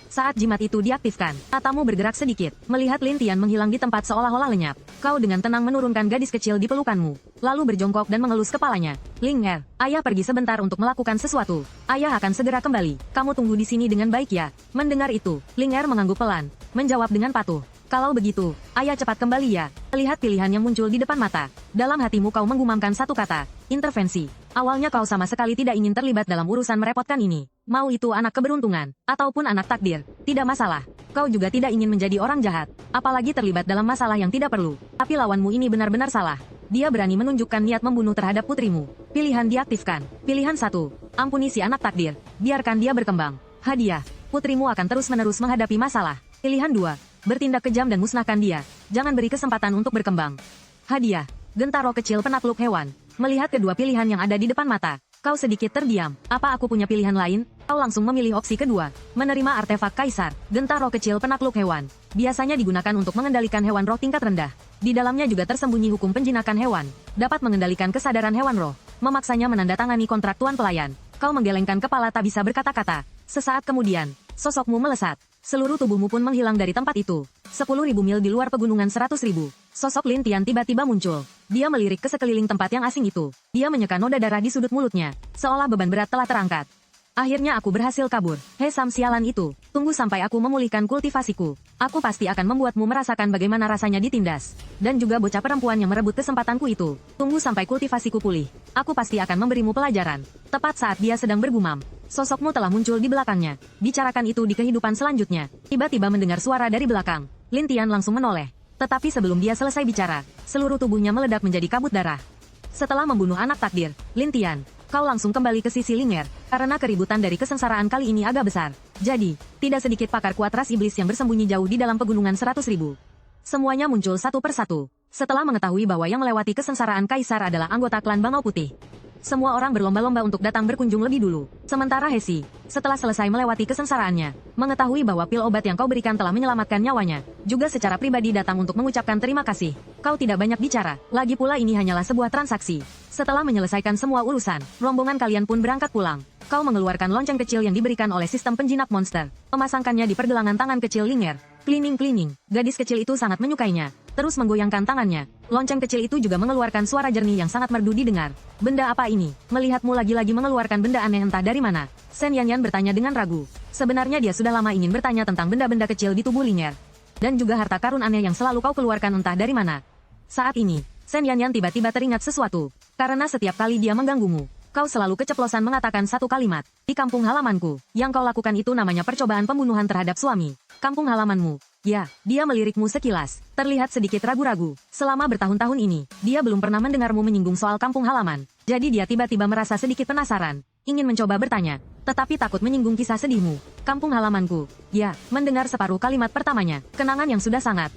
Speaker 1: Saat jimat itu diaktifkan, matamu bergerak sedikit, melihat Lin Tian menghilang di tempat seolah-olah lenyap. Kau dengan tenang menurunkan gadis kecil di pelukanmu, lalu berjongkok dan mengelus kepalanya. Ling'er, ayah pergi sebentar untuk melakukan sesuatu. Ayah akan segera kembali. Kamu tunggu di sini dengan baik ya. Mendengar itu, Ling'er mengangguk pelan, menjawab dengan patuh. Kalau begitu, ayah cepat kembali ya. Lihat pilihan yang muncul di depan mata. Dalam hatimu kau menggumamkan satu kata, intervensi. Awalnya kau sama sekali tidak ingin terlibat dalam urusan merepotkan ini. Mau itu anak keberuntungan, ataupun anak takdir, tidak masalah. Kau juga tidak ingin menjadi orang jahat, apalagi terlibat dalam masalah yang tidak perlu. Tapi lawanmu ini benar-benar salah. Dia berani menunjukkan niat membunuh terhadap putrimu. Pilihan diaktifkan. Pilihan 1. Ampuni si anak takdir. Biarkan dia berkembang. Hadiah. Putrimu akan terus-menerus menghadapi masalah. Pilihan 2. Bertindak kejam dan musnahkan dia. Jangan beri kesempatan untuk berkembang. Hadiah. Gentaro kecil penakluk hewan. Melihat kedua pilihan yang ada di depan mata, kau sedikit terdiam. Apa aku punya pilihan lain? Kau langsung memilih opsi kedua. Menerima artefak kaisar. Gentaro kecil penakluk hewan. Biasanya digunakan untuk mengendalikan hewan roh tingkat rendah. Di dalamnya juga tersembunyi hukum penjinakan hewan. Dapat mengendalikan kesadaran hewan roh. Memaksanya menandatangani kontrak tuan pelayan. Kau menggelengkan kepala tak bisa berkata-kata. Sesaat kemudian, sosokmu melesat. Seluruh tubuhmu pun menghilang dari tempat itu. 10.000 mil di luar pegunungan 100.000. Sosok Lin Tian tiba-tiba muncul. Dia melirik ke sekeliling tempat yang asing itu. Dia menyeka noda darah di sudut mulutnya, seolah beban berat telah terangkat. Akhirnya aku berhasil kabur. Hei Sam sialan itu, tunggu sampai aku memulihkan kultivasiku. Aku pasti akan membuatmu merasakan bagaimana rasanya ditindas. Dan juga bocah perempuan yang merebut kesempatanku itu. Tunggu sampai kultivasiku pulih. Aku pasti akan memberimu pelajaran. Tepat saat dia sedang bergumam, sosokmu telah muncul di belakangnya. Bicarakan itu di kehidupan selanjutnya. Tiba-tiba mendengar suara dari belakang. Lin Tian langsung menoleh. Tetapi sebelum dia selesai bicara, seluruh tubuhnya meledak menjadi kabut darah. Setelah membunuh anak takdir, Lin Tian, kau langsung kembali ke sisi Linger, karena keributan dari kesengsaraan kali ini agak besar. Jadi, tidak sedikit pakar kuat ras iblis yang bersembunyi jauh di dalam pegunungan 100.000. Semuanya muncul satu persatu. Setelah mengetahui bahwa yang melewati kesengsaraan Kaisar adalah anggota klan Bangau Putih. Semua orang berlomba-lomba untuk datang berkunjung lebih dulu. Sementara Hesi, setelah selesai melewati kesengsaraannya, mengetahui bahwa pil obat yang kau berikan telah menyelamatkan nyawanya, juga secara pribadi datang untuk mengucapkan terima kasih. Kau tidak banyak bicara, lagi pula ini hanyalah sebuah transaksi. Setelah menyelesaikan semua urusan, rombongan kalian pun berangkat pulang. Kau mengeluarkan lonceng kecil yang diberikan oleh sistem penjinak monster, memasangkannya di pergelangan tangan kecil Linger. Cleaning, gadis kecil itu sangat menyukainya, terus menggoyangkan tangannya. Lonceng kecil itu juga mengeluarkan suara jernih yang sangat merdu didengar. Benda apa ini? Melihatmu lagi-lagi mengeluarkan benda aneh entah dari mana. Sen Yanyan bertanya dengan ragu. Sebenarnya dia sudah lama ingin bertanya tentang benda-benda kecil di tubuh Linger. Dan juga harta karun aneh yang selalu kau keluarkan entah dari mana. Saat ini, Sen Yanyan tiba-tiba teringat sesuatu. Karena setiap kali dia mengganggumu, kau selalu keceplosan mengatakan satu kalimat. Di kampung halamanku, yang kau lakukan itu namanya percobaan pembunuhan terhadap suami. Kampung halamanmu. Ya, dia melirikmu sekilas. Terlihat sedikit ragu-ragu. Selama bertahun-tahun ini, dia belum pernah mendengarmu menyinggung soal kampung halaman. Jadi dia tiba-tiba merasa sedikit penasaran. Ingin mencoba bertanya, tetapi takut menyinggung kisah sedihmu. Kampung halamanku. Ya, mendengar separuh kalimat pertamanya. Kenangan yang sudah sangat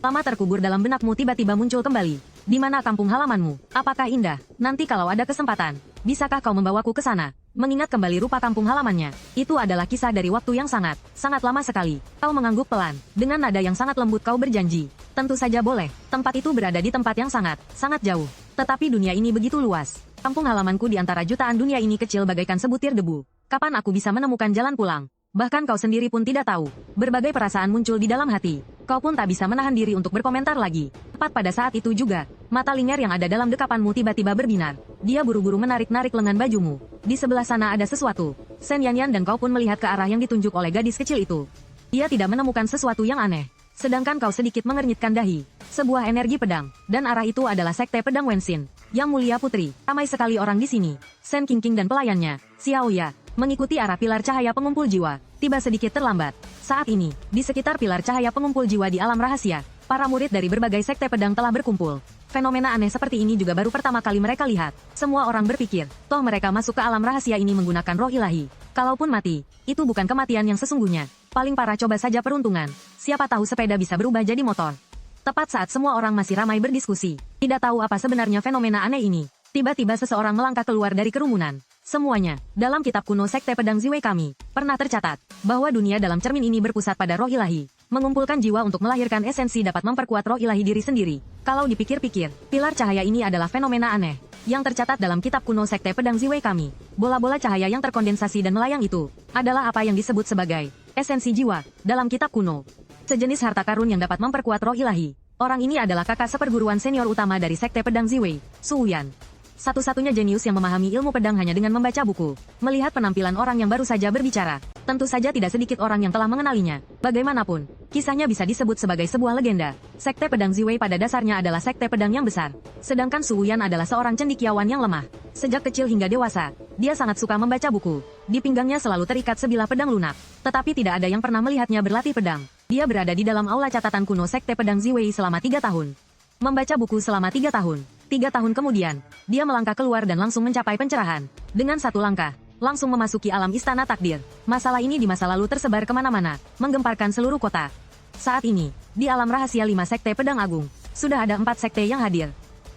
Speaker 1: lama terkubur dalam benakmu tiba-tiba muncul kembali. Di mana kampung halamanmu? Apakah indah? Nanti kalau ada kesempatan, bisakah kau membawaku ke sana? Mengingat kembali rupa kampung halamannya. Itu adalah kisah dari waktu yang sangat lama sekali. Kau mengangguk pelan. Dengan nada yang sangat lembut kau berjanji. Tentu saja boleh. Tempat itu berada di tempat yang sangat jauh. Tetapi dunia ini begitu luas. Kampung halamanku di antara jutaan dunia ini kecil bagaikan sebutir debu. Kapan aku bisa menemukan jalan pulang? Bahkan kau sendiri pun tidak tahu. Berbagai perasaan muncul di dalam hati. Kau pun tak bisa menahan diri untuk berkomentar lagi. Tepat pada saat itu juga, mata Linger yang ada dalam dekapanmu tiba-tiba berbinar. Dia buru-buru menarik-narik lengan bajumu. Di sebelah sana ada sesuatu. Sen Yanyan dan kau pun melihat ke arah yang ditunjuk oleh gadis kecil itu. Dia tidak menemukan sesuatu yang aneh. Sedangkan kau sedikit mengernyitkan dahi. Sebuah energi pedang. Dan arah itu adalah sekte pedang Wenxin. Yang mulia putri, ramai sekali orang di sini. Sen Qingqing dan pelayannya, Xiao Ya, mengikuti arah pilar cahaya pengumpul jiwa, tiba sedikit terlambat. Saat ini, di sekitar pilar cahaya pengumpul jiwa di alam rahasia, para murid dari berbagai sekte pedang telah berkumpul. Fenomena aneh seperti ini juga baru pertama kali mereka lihat. Semua orang berpikir, toh mereka masuk ke alam rahasia ini menggunakan roh ilahi. Kalaupun mati, itu bukan kematian yang sesungguhnya. Paling parah coba saja peruntungan. Siapa tahu sepeda bisa berubah jadi motor. Tepat saat semua orang masih ramai berdiskusi, tidak tahu apa sebenarnya fenomena aneh ini. Tiba-tiba seseorang melangkah keluar dari kerumunan. Semuanya, dalam kitab kuno sekte pedang Ziwei kami, pernah tercatat, bahwa dunia dalam cermin ini berpusat pada roh ilahi. Mengumpulkan jiwa untuk melahirkan esensi dapat memperkuat roh ilahi diri sendiri. Kalau dipikir-pikir, pilar cahaya ini adalah fenomena aneh, yang tercatat dalam kitab kuno sekte pedang Ziwei kami. Bola-bola cahaya yang terkondensasi dan melayang itu, adalah apa yang disebut sebagai esensi jiwa, dalam kitab kuno. Sejenis harta karun yang dapat memperkuat roh ilahi. Orang ini adalah kakak seperguruan senior utama dari sekte pedang Ziwei, Su Wuyan. Satu-satunya jenius yang memahami ilmu pedang hanya dengan membaca buku. Melihat penampilan orang yang baru saja berbicara, tentu saja tidak sedikit orang yang telah mengenalinya. Bagaimanapun, kisahnya bisa disebut sebagai sebuah legenda. Sekte pedang Ziwei pada dasarnya adalah sekte pedang yang besar. Sedangkan Su Wuyan adalah seorang cendekiawan yang lemah. Sejak kecil hingga dewasa, dia sangat suka membaca buku. Di pinggangnya selalu terikat sebilah pedang lunak. Tetapi tidak ada yang pernah melihatnya berlatih pedang. Dia berada di dalam aula catatan kuno sekte pedang Ziwei selama 3 tahun. Membaca buku selama 3 tahun. 3 tahun kemudian, dia melangkah keluar dan langsung mencapai pencerahan. Dengan satu langkah, langsung memasuki alam istana takdir. Masalah ini di masa lalu tersebar kemana-mana, menggemparkan seluruh kota. Saat ini, di alam rahasia 5 sekte pedang agung, sudah ada 4 sekte yang hadir.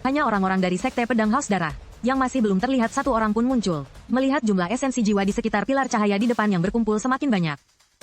Speaker 1: Hanya orang-orang dari sekte pedang haus darah, yang masih belum terlihat satu orang pun muncul. Melihat jumlah esensi jiwa di sekitar pilar cahaya di depan yang berkumpul semakin banyak.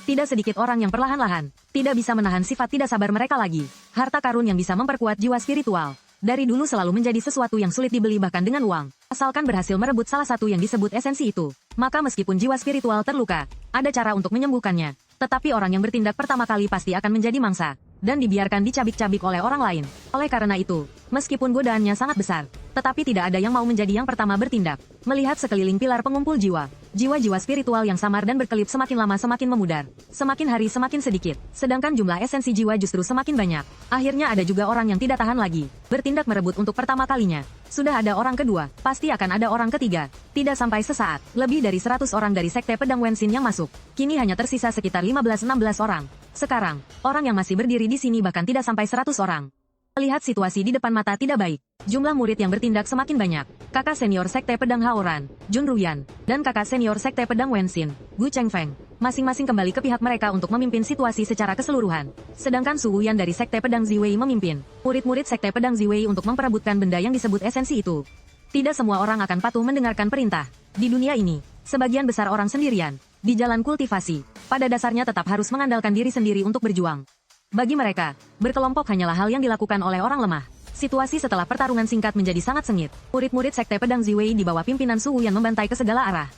Speaker 1: Tidak sedikit orang yang perlahan-lahan, tidak bisa menahan sifat tidak sabar mereka lagi. Harta karun yang bisa memperkuat jiwa spiritual. Dari dulu selalu menjadi sesuatu yang sulit dibeli bahkan dengan uang. Asalkan berhasil merebut salah satu yang disebut esensi itu, maka meskipun jiwa spiritual terluka, ada cara untuk menyembuhkannya. Tetapi orang yang bertindak pertama kali pasti akan menjadi mangsa, dan dibiarkan dicabik-cabik oleh orang lain. Oleh karena itu, meskipun godaannya sangat besar, tetapi tidak ada yang mau menjadi yang pertama bertindak. Melihat sekeliling pilar pengumpul jiwa, jiwa-jiwa spiritual yang samar dan berkelip semakin lama semakin memudar. Semakin hari semakin sedikit, sedangkan jumlah esensi jiwa justru semakin banyak. Akhirnya ada juga orang yang tidak tahan lagi, bertindak merebut untuk pertama kalinya. Sudah ada orang kedua, pasti akan ada orang ketiga. Tidak sampai sesaat, lebih dari 100 orang dari Sekte Pedang Wensin yang masuk. Kini hanya tersisa sekitar 15-16 orang. Sekarang, orang yang masih berdiri di sini bahkan tidak sampai 100 orang. Melihat situasi di depan mata tidak baik, jumlah murid yang bertindak semakin banyak. Kakak senior Sekte Pedang Haoran, Jun Ruyan, dan kakak senior Sekte Pedang Wensin, Gu Chengfeng, masing-masing kembali ke pihak mereka untuk memimpin situasi secara keseluruhan. Sedangkan Su Wuyan dari Sekte Pedang Ziwei memimpin murid-murid Sekte Pedang Ziwei untuk memperebutkan benda yang disebut esensi itu. Tidak semua orang akan patuh mendengarkan perintah. Di dunia ini, sebagian besar orang sendirian, di jalan kultivasi, pada dasarnya tetap harus mengandalkan diri sendiri untuk berjuang. Bagi mereka, berkelompok hanyalah hal yang dilakukan oleh orang lemah. Situasi setelah pertarungan singkat menjadi sangat sengit. Murid-murid Sekte Pedang Ziwei di bawah pimpinan Su Wuyan membantai ke segala arah.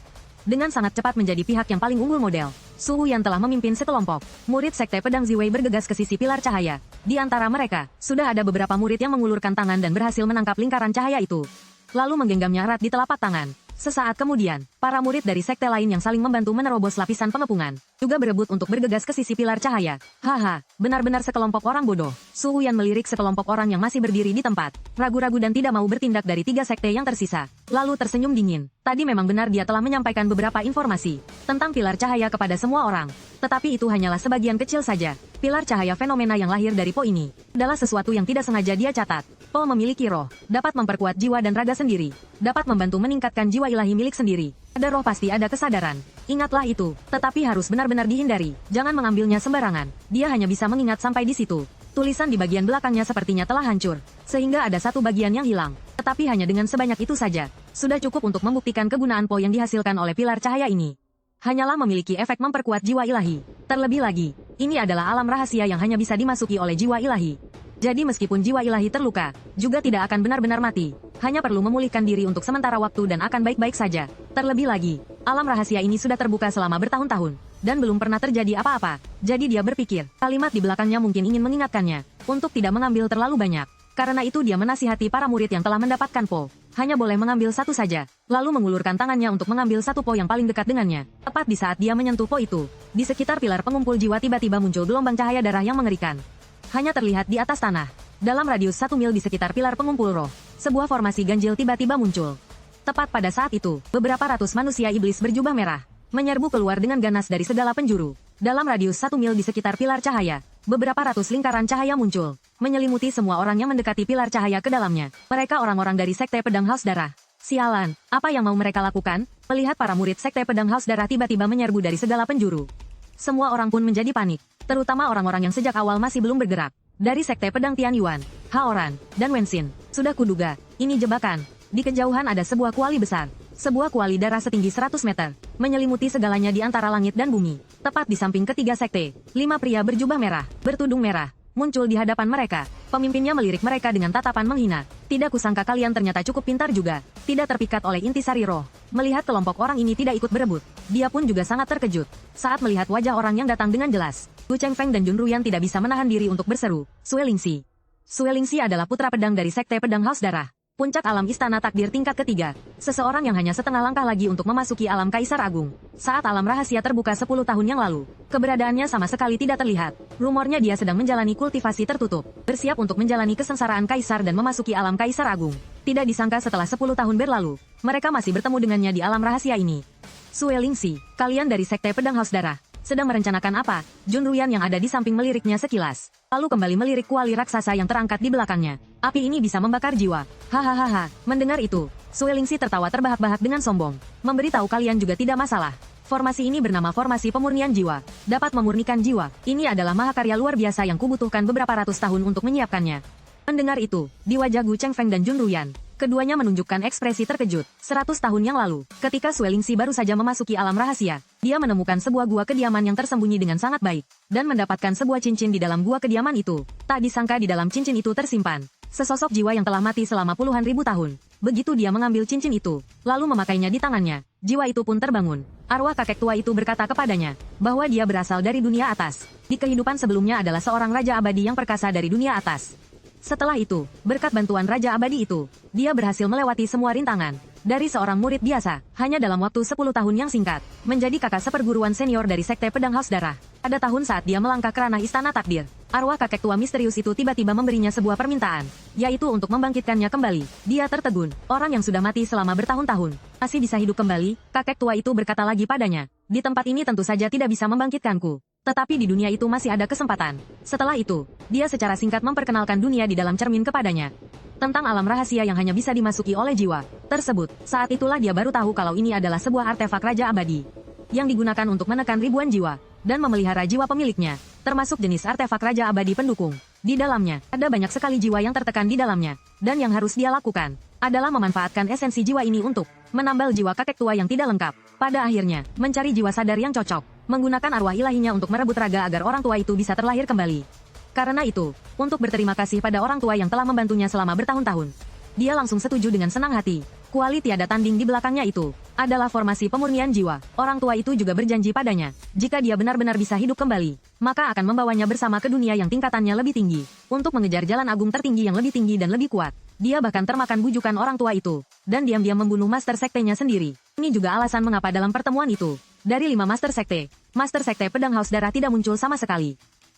Speaker 1: Dengan sangat cepat menjadi pihak yang paling unggul model, Su Wuyan telah memimpin sekelompok. Murid Sekte Pedang Ziwei bergegas ke sisi pilar cahaya. Di antara mereka, sudah ada beberapa murid yang mengulurkan tangan dan berhasil menangkap lingkaran cahaya itu. Lalu menggenggamnya erat di telapak tangan. Sesaat kemudian, para murid dari sekte lain yang saling membantu menerobos lapisan pengepungan, juga berebut untuk bergegas ke sisi pilar cahaya. Haha, benar-benar sekelompok orang bodoh. Su Wuyan melirik sekelompok orang yang masih berdiri di tempat, ragu-ragu dan tidak mau bertindak dari 3 sekte yang tersisa. Lalu tersenyum dingin. Tadi memang benar dia telah menyampaikan beberapa informasi tentang pilar cahaya kepada semua orang. Tetapi itu hanyalah sebagian kecil saja. Pilar cahaya fenomena yang lahir dari Po ini adalah sesuatu yang tidak sengaja dia catat. Po memiliki roh, dapat memperkuat jiwa dan raga sendiri, dapat membantu meningkatkan jiwa ilahi milik sendiri. Ada roh pasti ada kesadaran. Ingatlah itu, tetapi harus benar-benar dihindari. Jangan mengambilnya sembarangan. Dia hanya bisa mengingat sampai di situ. Tulisan di bagian belakangnya sepertinya telah hancur, sehingga ada satu bagian yang hilang. Tetapi hanya dengan sebanyak itu saja, sudah cukup untuk membuktikan kegunaan Po yang dihasilkan oleh pilar cahaya ini. Hanyalah memiliki efek memperkuat jiwa ilahi. Terlebih lagi, ini adalah alam rahasia yang hanya bisa dimasuki oleh jiwa ilahi. Jadi meskipun jiwa ilahi terluka, juga tidak akan benar-benar mati. Hanya perlu memulihkan diri untuk sementara waktu dan akan baik-baik saja. Terlebih lagi, alam rahasia ini sudah terbuka selama bertahun-tahun, dan belum pernah terjadi apa-apa. Jadi dia berpikir, kalimat di belakangnya mungkin ingin mengingatkannya, untuk tidak mengambil terlalu banyak. Karena itu dia menasihati para murid yang telah mendapatkan Po, hanya boleh mengambil satu saja, lalu mengulurkan tangannya untuk mengambil satu Po yang paling dekat dengannya. Tepat di saat dia menyentuh Po itu, di sekitar pilar pengumpul jiwa tiba-tiba muncul gelombang cahaya darah yang mengerikan. Hanya terlihat di atas tanah. Dalam radius 1 mil di sekitar pilar pengumpul roh, sebuah formasi ganjil tiba-tiba muncul. Tepat pada saat itu, beberapa ratus manusia iblis berjubah merah menyerbu keluar dengan ganas dari segala penjuru. Dalam radius 1 mil di sekitar pilar cahaya, beberapa ratus lingkaran cahaya muncul, menyelimuti semua orang yang mendekati pilar cahaya ke dalamnya. Mereka orang-orang dari Sekte Pedang Haus Darah. Sialan, apa yang mau mereka lakukan? Melihat para murid Sekte Pedang Haus Darah tiba-tiba menyerbu dari segala penjuru, semua orang pun menjadi panik, terutama orang-orang yang sejak awal masih belum bergerak. Dari Sekte Pedang Tianyuan, Haoran, dan Wensin, sudah kuduga, ini jebakan. Di kejauhan ada sebuah kuali besar, sebuah kuali darah setinggi 100 meter, menyelimuti segalanya di antara langit dan bumi. Tepat di samping ketiga sekte, 5 pria berjubah merah, bertudung merah, muncul di hadapan mereka. Pemimpinnya melirik mereka dengan tatapan menghina. Tidak kusangka kalian ternyata cukup pintar juga, tidak terpikat oleh intisari roh. Melihat kelompok orang ini tidak ikut berebut, dia pun juga sangat terkejut. Saat melihat wajah orang yang datang dengan jelas, Gu Chengfeng dan Jun Ruyan tidak bisa menahan diri untuk berseru, Sue Lingxi. Sue Lingxi adalah putra pedang dari Sekte Pedang Haus Darah. Puncak alam istana takdir tingkat ketiga. Seseorang yang hanya setengah langkah lagi untuk memasuki alam Kaisar Agung. Saat alam rahasia terbuka 10 tahun yang lalu, keberadaannya sama sekali tidak terlihat. Rumornya dia sedang menjalani kultivasi tertutup, bersiap untuk menjalani kesengsaraan Kaisar dan memasuki alam Kaisar Agung. Tidak disangka setelah 10 tahun berlalu, mereka masih bertemu dengannya di alam rahasia ini. Sue Lingxi, kalian dari Sekte Pedang Haus Darah, sedang merencanakan apa? Jun Ruyan yang ada di samping meliriknya sekilas, lalu kembali melirik kuali raksasa yang terangkat di belakangnya. Api ini bisa membakar jiwa. Hahaha. Mendengar itu, Sue Lingxi tertawa terbahak-bahak dengan sombong. Memberitahu kalian juga tidak masalah. Formasi ini bernama formasi pemurnian jiwa. Dapat memurnikan jiwa. Ini adalah mahakarya luar biasa yang kubutuhkan beberapa ratus tahun untuk menyiapkannya. Mendengar itu, di wajah Gu Chengfeng dan Jun Ruyan, keduanya menunjukkan ekspresi terkejut. 100 tahun yang lalu, ketika Sue Lingxi baru saja memasuki alam rahasia, dia menemukan sebuah gua kediaman yang tersembunyi dengan sangat baik, dan mendapatkan sebuah cincin di dalam gua kediaman itu. Tak disangka di dalam cincin itu tersimpan Sesosok jiwa yang telah mati selama puluhan ribu tahun. Begitu dia mengambil cincin itu, lalu memakainya di tangannya, jiwa itu pun terbangun. Arwah kakek tua itu berkata kepadanya, bahwa dia berasal dari dunia atas. Di kehidupan sebelumnya adalah seorang raja abadi yang perkasa dari dunia atas. Setelah itu, berkat bantuan raja abadi itu, dia berhasil melewati semua rintangan. Dari seorang murid biasa, hanya dalam waktu 10 tahun yang singkat, menjadi kakak seperguruan senior dari Sekte Pedang Haus Darah. Ada tahun saat dia melangkah ke ranah Istana Takdir, arwah kakek tua misterius itu tiba-tiba memberinya sebuah permintaan, yaitu untuk membangkitkannya kembali. Dia tertegun, orang yang sudah mati selama bertahun-tahun, masih bisa hidup kembali. Kakek tua itu berkata lagi padanya, di tempat ini tentu saja tidak bisa membangkitkanku. Tetapi di dunia itu masih ada kesempatan. Setelah itu, dia secara singkat memperkenalkan dunia di dalam cermin kepadanya. Tentang alam rahasia yang hanya bisa dimasuki oleh jiwa tersebut. Saat itulah dia baru tahu kalau ini adalah sebuah artefak raja abadi yang digunakan untuk menekan ribuan jiwa dan memelihara jiwa pemiliknya, termasuk jenis artefak raja abadi pendukung. Di dalamnya, ada banyak sekali jiwa yang tertekan di dalamnya, dan yang harus dia lakukan adalah memanfaatkan esensi jiwa ini untuk menambal jiwa kakek tua yang tidak lengkap. Pada akhirnya, mencari jiwa sadar yang cocok, menggunakan arwah ilahinya untuk merebut raga agar orang tua itu bisa terlahir kembali. Karena itu, untuk berterima kasih pada orang tua yang telah membantunya selama bertahun-tahun, dia langsung setuju dengan senang hati. Kuali tiada tanding di belakangnya itu adalah formasi pemurnian jiwa. Orang tua itu juga berjanji padanya, jika dia benar-benar bisa hidup kembali, maka akan membawanya bersama ke dunia yang tingkatannya lebih tinggi, untuk mengejar jalan agung tertinggi yang lebih tinggi dan lebih kuat. Dia bahkan termakan bujukan orang tua itu, dan diam-diam membunuh master sektenya sendiri. Ini juga alasan mengapa dalam pertemuan itu, dari 5 master sekte Pedang Haus Darah tidak muncul sama sekali.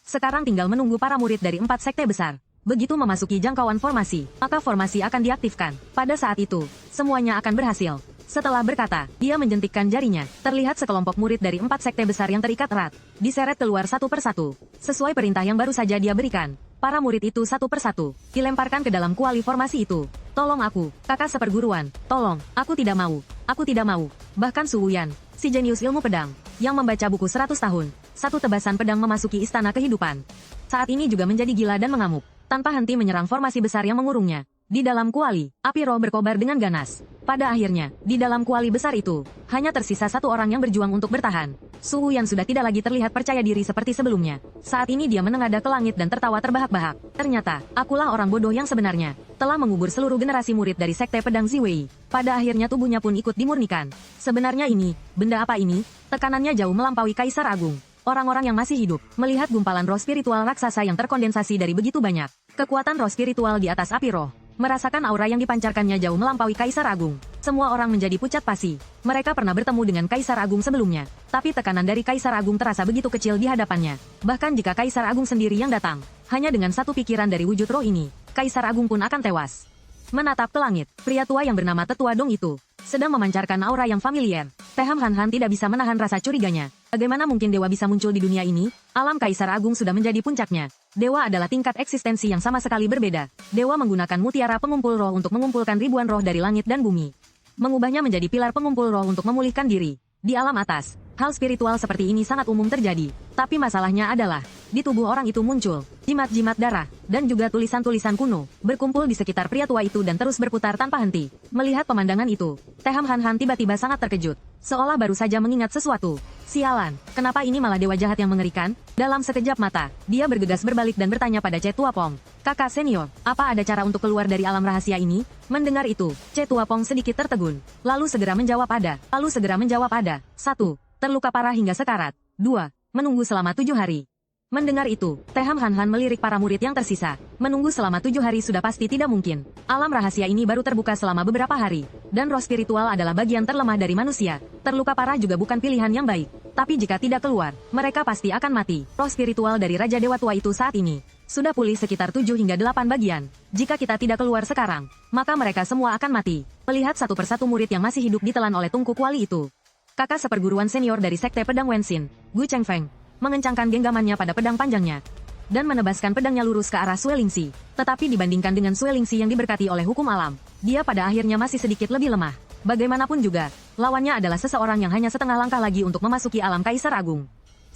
Speaker 1: Sekarang tinggal menunggu para murid dari 4 sekte besar. Begitu memasuki jangkauan formasi, maka formasi akan diaktifkan. Pada saat itu, semuanya akan berhasil. Setelah berkata, dia menjentikkan jarinya. Terlihat sekelompok murid dari 4 sekte besar yang terikat erat, diseret keluar satu persatu. Sesuai perintah yang baru saja dia berikan, para murid itu satu persatu dilemparkan ke dalam kuali formasi itu. Tolong aku, kakak seperguruan. Tolong, aku tidak mau. Aku tidak mau. Bahkan Su Wuyan, si jenius ilmu pedang, yang membaca buku 100 tahun, satu tebasan pedang memasuki istana kehidupan, saat ini juga menjadi gila dan mengamuk, tanpa henti menyerang formasi besar yang mengurungnya. Di dalam kuali, api roh berkobar dengan ganas. Pada akhirnya, di dalam kuali besar itu, hanya tersisa satu orang yang berjuang untuk bertahan. Su Wuyan sudah tidak lagi terlihat percaya diri seperti sebelumnya. Saat ini dia menengadah ke langit dan tertawa terbahak-bahak. Ternyata, akulah orang bodoh yang sebenarnya, telah mengubur seluruh generasi murid dari Sekte Pedang Ziwei. Pada akhirnya tubuhnya pun ikut dimurnikan. Sebenarnya ini, benda apa ini? Tekanannya jauh melampaui Kaisar Agung. Orang-orang yang masih hidup, melihat gumpalan roh spiritual raksasa yang terkondensasi dari begitu banyak kekuatan roh spiritual di atas api roh. Merasakan aura yang dipancarkannya jauh melampaui Kaisar Agung. Semua orang menjadi pucat pasi. Mereka pernah bertemu dengan Kaisar Agung sebelumnya, tapi tekanan dari Kaisar Agung terasa begitu kecil di hadapannya. Bahkan jika Kaisar Agung sendiri yang datang, hanya dengan satu pikiran dari wujud roh ini, Kaisar Agung pun akan tewas. Menatap ke langit, pria tua yang bernama Tetua Dong itu sedang memancarkan aura yang familiar. Teham Han Han tidak bisa menahan rasa curiganya. Bagaimana mungkin dewa bisa muncul di dunia ini? Alam Kaisar Agung sudah menjadi puncaknya. Dewa adalah tingkat eksistensi yang sama sekali berbeda. Dewa menggunakan mutiara pengumpul roh untuk mengumpulkan ribuan roh dari langit dan bumi, mengubahnya menjadi pilar pengumpul roh untuk memulihkan diri. Di alam atas, hal spiritual seperti ini sangat umum terjadi. Tapi masalahnya adalah, di tubuh orang itu muncul jimat-jimat darah, dan juga tulisan-tulisan kuno, berkumpul di sekitar pria tua itu dan terus berputar tanpa henti. Melihat pemandangan itu, Teham Han Han tiba-tiba sangat terkejut, seolah baru saja mengingat sesuatu. Sialan, kenapa ini malah dewa jahat yang mengerikan? Dalam sekejap mata, dia bergegas berbalik dan bertanya pada Cetua Pong. Kakak senior, apa ada cara untuk keluar dari alam rahasia ini? Mendengar itu, Cetua Pong sedikit tertegun, lalu segera menjawab ada. 1. Terluka parah hingga sekarat. 2. Menunggu selama 7 hari. Mendengar itu, Teham Han Han melirik para murid yang tersisa. Menunggu selama 7 hari sudah pasti tidak mungkin. Alam rahasia ini baru terbuka selama beberapa hari. Dan roh spiritual adalah bagian terlemah dari manusia. Terluka parah juga bukan pilihan yang baik. Tapi jika tidak keluar, mereka pasti akan mati. Roh spiritual dari Raja Dewa Tua itu saat ini sudah pulih sekitar 7 hingga 8 bagian. Jika kita tidak keluar sekarang, maka mereka semua akan mati. Melihat satu persatu murid yang masih hidup ditelan oleh tungku kuali itu, kakak seperguruan senior dari Sekte Pedang Wenxin, Gu Chengfeng, mengencangkan genggamannya pada pedang panjangnya dan menebaskan pedangnya lurus ke arah Sue Lingxi. Tetapi dibandingkan dengan Sue Lingxi yang diberkati oleh hukum alam, dia pada akhirnya masih sedikit lebih lemah. Bagaimanapun juga, lawannya adalah seseorang yang hanya setengah langkah lagi untuk memasuki alam Kaisar Agung.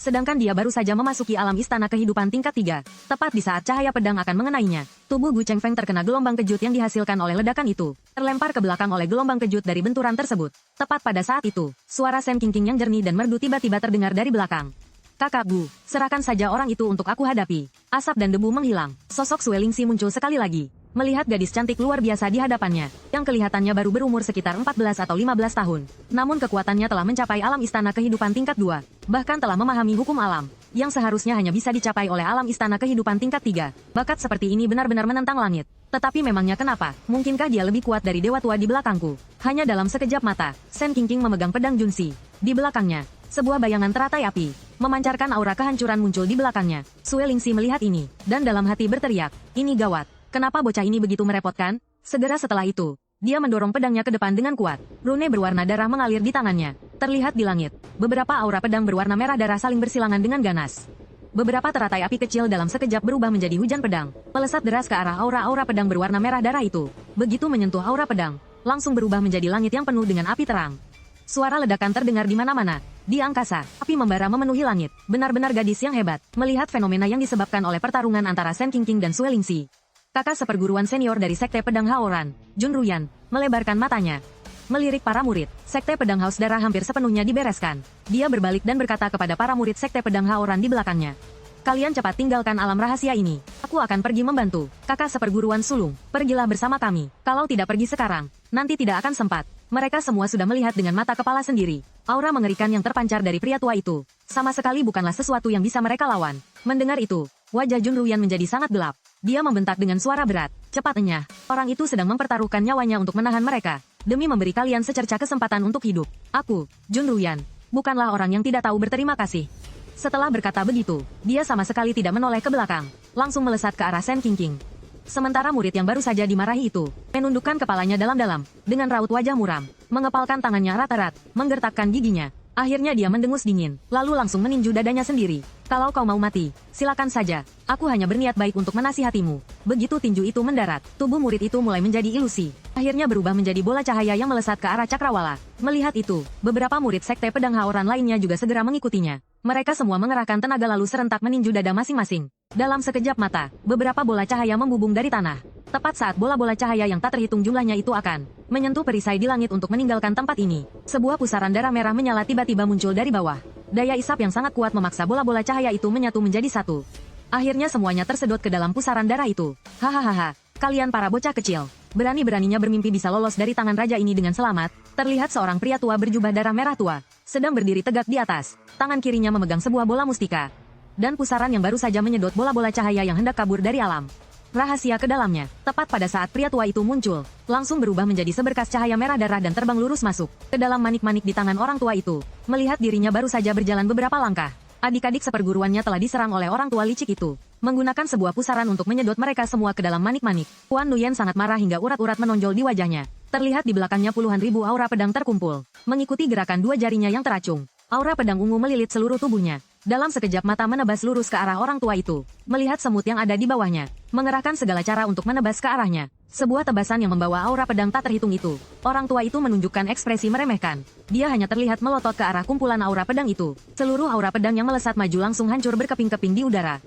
Speaker 1: Sedangkan dia baru saja memasuki alam istana kehidupan tingkat 3, tepat di saat cahaya pedang akan mengenainya. Tubuh Gu Chengfeng terkena gelombang kejut yang dihasilkan oleh ledakan itu, terlempar ke belakang oleh gelombang kejut dari benturan tersebut. Tepat pada saat itu, suara Sam Qingqing yang jernih dan merdu tiba-tiba terdengar dari belakang. Kakak Gu, serahkan saja orang itu untuk aku hadapi. Asap dan debu menghilang. Sosok Sue Lingxi muncul sekali lagi. melihat gadis cantik luar biasa di hadapannya, yang kelihatannya baru berumur sekitar 14 atau 15 tahun. Namun kekuatannya telah mencapai alam istana kehidupan tingkat 2, bahkan telah memahami hukum alam, yang seharusnya hanya bisa dicapai oleh alam istana kehidupan tingkat 3. Bakat seperti ini benar-benar menentang langit. Tetapi memangnya kenapa? Mungkinkah dia lebih kuat dari dewa tua di belakangku? Hanya dalam sekejap mata, Sen Qingqing memegang pedang Junshi. Di belakangnya, sebuah bayangan teratai api, memancarkan aura kehancuran muncul di belakangnya. Sue Lingxi melihat ini, dan dalam hati berteriak, ini gawat. Kenapa bocah ini begitu merepotkan? Segera setelah itu, dia mendorong pedangnya ke depan dengan kuat. Rune berwarna darah mengalir di tangannya. Terlihat di langit, beberapa aura pedang berwarna merah darah saling bersilangan dengan ganas. Beberapa teratai api kecil dalam sekejap berubah menjadi hujan pedang, melesat deras ke arah aura-aura pedang berwarna merah darah itu. Begitu menyentuh aura pedang, langsung berubah menjadi langit yang penuh dengan api terang. Suara ledakan terdengar di mana-mana. Di angkasa, api membara memenuhi langit. Benar-benar gadis yang hebat, melihat fenomena yang disebabkan oleh pertarungan antara Sen Qingqing dan Sue Lingxi. Kakak seperguruan senior dari Sekte Pedang Haoran, Jun Ruyan, melebarkan matanya. Melirik para murid, Sekte Pedang Haus Darah hampir sepenuhnya dibereskan. Dia berbalik dan berkata kepada para murid Sekte Pedang Haoran di belakangnya. Kalian cepat tinggalkan alam rahasia ini. Aku akan pergi membantu. Kakak seperguruan sulung, pergilah bersama kami. Kalau tidak pergi sekarang, nanti tidak akan sempat. Mereka semua sudah melihat dengan mata kepala sendiri. Aura mengerikan yang terpancar dari pria tua itu, sama sekali bukanlah sesuatu yang bisa mereka lawan. Mendengar itu, wajah Jun Ruyan menjadi sangat gelap. Dia membentak dengan suara berat. Cepatnya, orang itu sedang mempertaruhkan nyawanya untuk menahan mereka, demi memberi kalian secerca kesempatan untuk hidup. Aku, Jun Ruyan, bukanlah orang yang tidak tahu berterima kasih. Setelah berkata begitu, dia sama sekali tidak menoleh ke belakang, langsung melesat ke arah Sen Qingqing. Sementara murid yang baru saja dimarahi itu, menundukkan kepalanya dalam-dalam, dengan raut wajah muram, mengepalkan tangannya erat-erat, menggertakkan giginya. Akhirnya dia mendengus dingin, lalu langsung meninju dadanya sendiri. Kalau kau mau mati, silakan saja. Aku hanya berniat baik untuk menasihatimu. Begitu tinju itu mendarat, tubuh murid itu mulai menjadi ilusi. Akhirnya berubah menjadi bola cahaya yang melesat ke arah cakrawala. Melihat itu, beberapa murid Sekte Pedang Haoran lainnya juga segera mengikutinya. Mereka semua mengerahkan tenaga lalu serentak meninju dada masing-masing. Dalam sekejap mata, beberapa bola cahaya membubung dari tanah. Tepat saat bola-bola cahaya yang tak terhitung jumlahnya itu akan menyentuh perisai di langit untuk meninggalkan tempat ini, sebuah pusaran darah merah menyala tiba-tiba muncul dari bawah. Daya isap yang sangat kuat memaksa bola-bola cahaya itu menyatu menjadi satu. Akhirnya semuanya tersedot ke dalam pusaran darah itu. Hahaha, kalian para bocah kecil, berani-beraninya bermimpi bisa lolos dari tangan raja ini dengan selamat. Terlihat seorang pria tua berjubah darah merah tua, sedang berdiri tegak di atas. Tangan kirinya memegang sebuah bola mustika. Dan pusaran yang baru saja menyedot bola-bola cahaya yang hendak kabur dari alam rahasia ke dalamnya. Tepat pada saat pria tua itu muncul, langsung berubah menjadi seberkas cahaya merah darah dan terbang lurus masuk ke dalam manik-manik di tangan orang tua itu. Melihat dirinya baru saja berjalan beberapa langkah, adik-adik seperguruannya telah diserang oleh orang tua licik itu, menggunakan sebuah pusaran untuk menyedot mereka semua ke dalam manik-manik. Kuan Nuyen sangat marah hingga urat-urat menonjol di wajahnya. Terlihat di belakangnya puluhan ribu aura pedang terkumpul, mengikuti gerakan dua jarinya yang teracung. Aura pedang ungu melilit seluruh tubuhnya. Dalam sekejap mata menebas lurus ke arah orang tua itu, melihat semut yang ada di bawahnya, mengerahkan segala cara untuk menebas ke arahnya. Sebuah tebasan yang membawa aura pedang tak terhitung itu. Orang tua itu menunjukkan ekspresi meremehkan. Dia hanya terlihat melotot ke arah kumpulan aura pedang itu. Seluruh aura pedang yang melesat maju langsung hancur berkeping-keping di udara.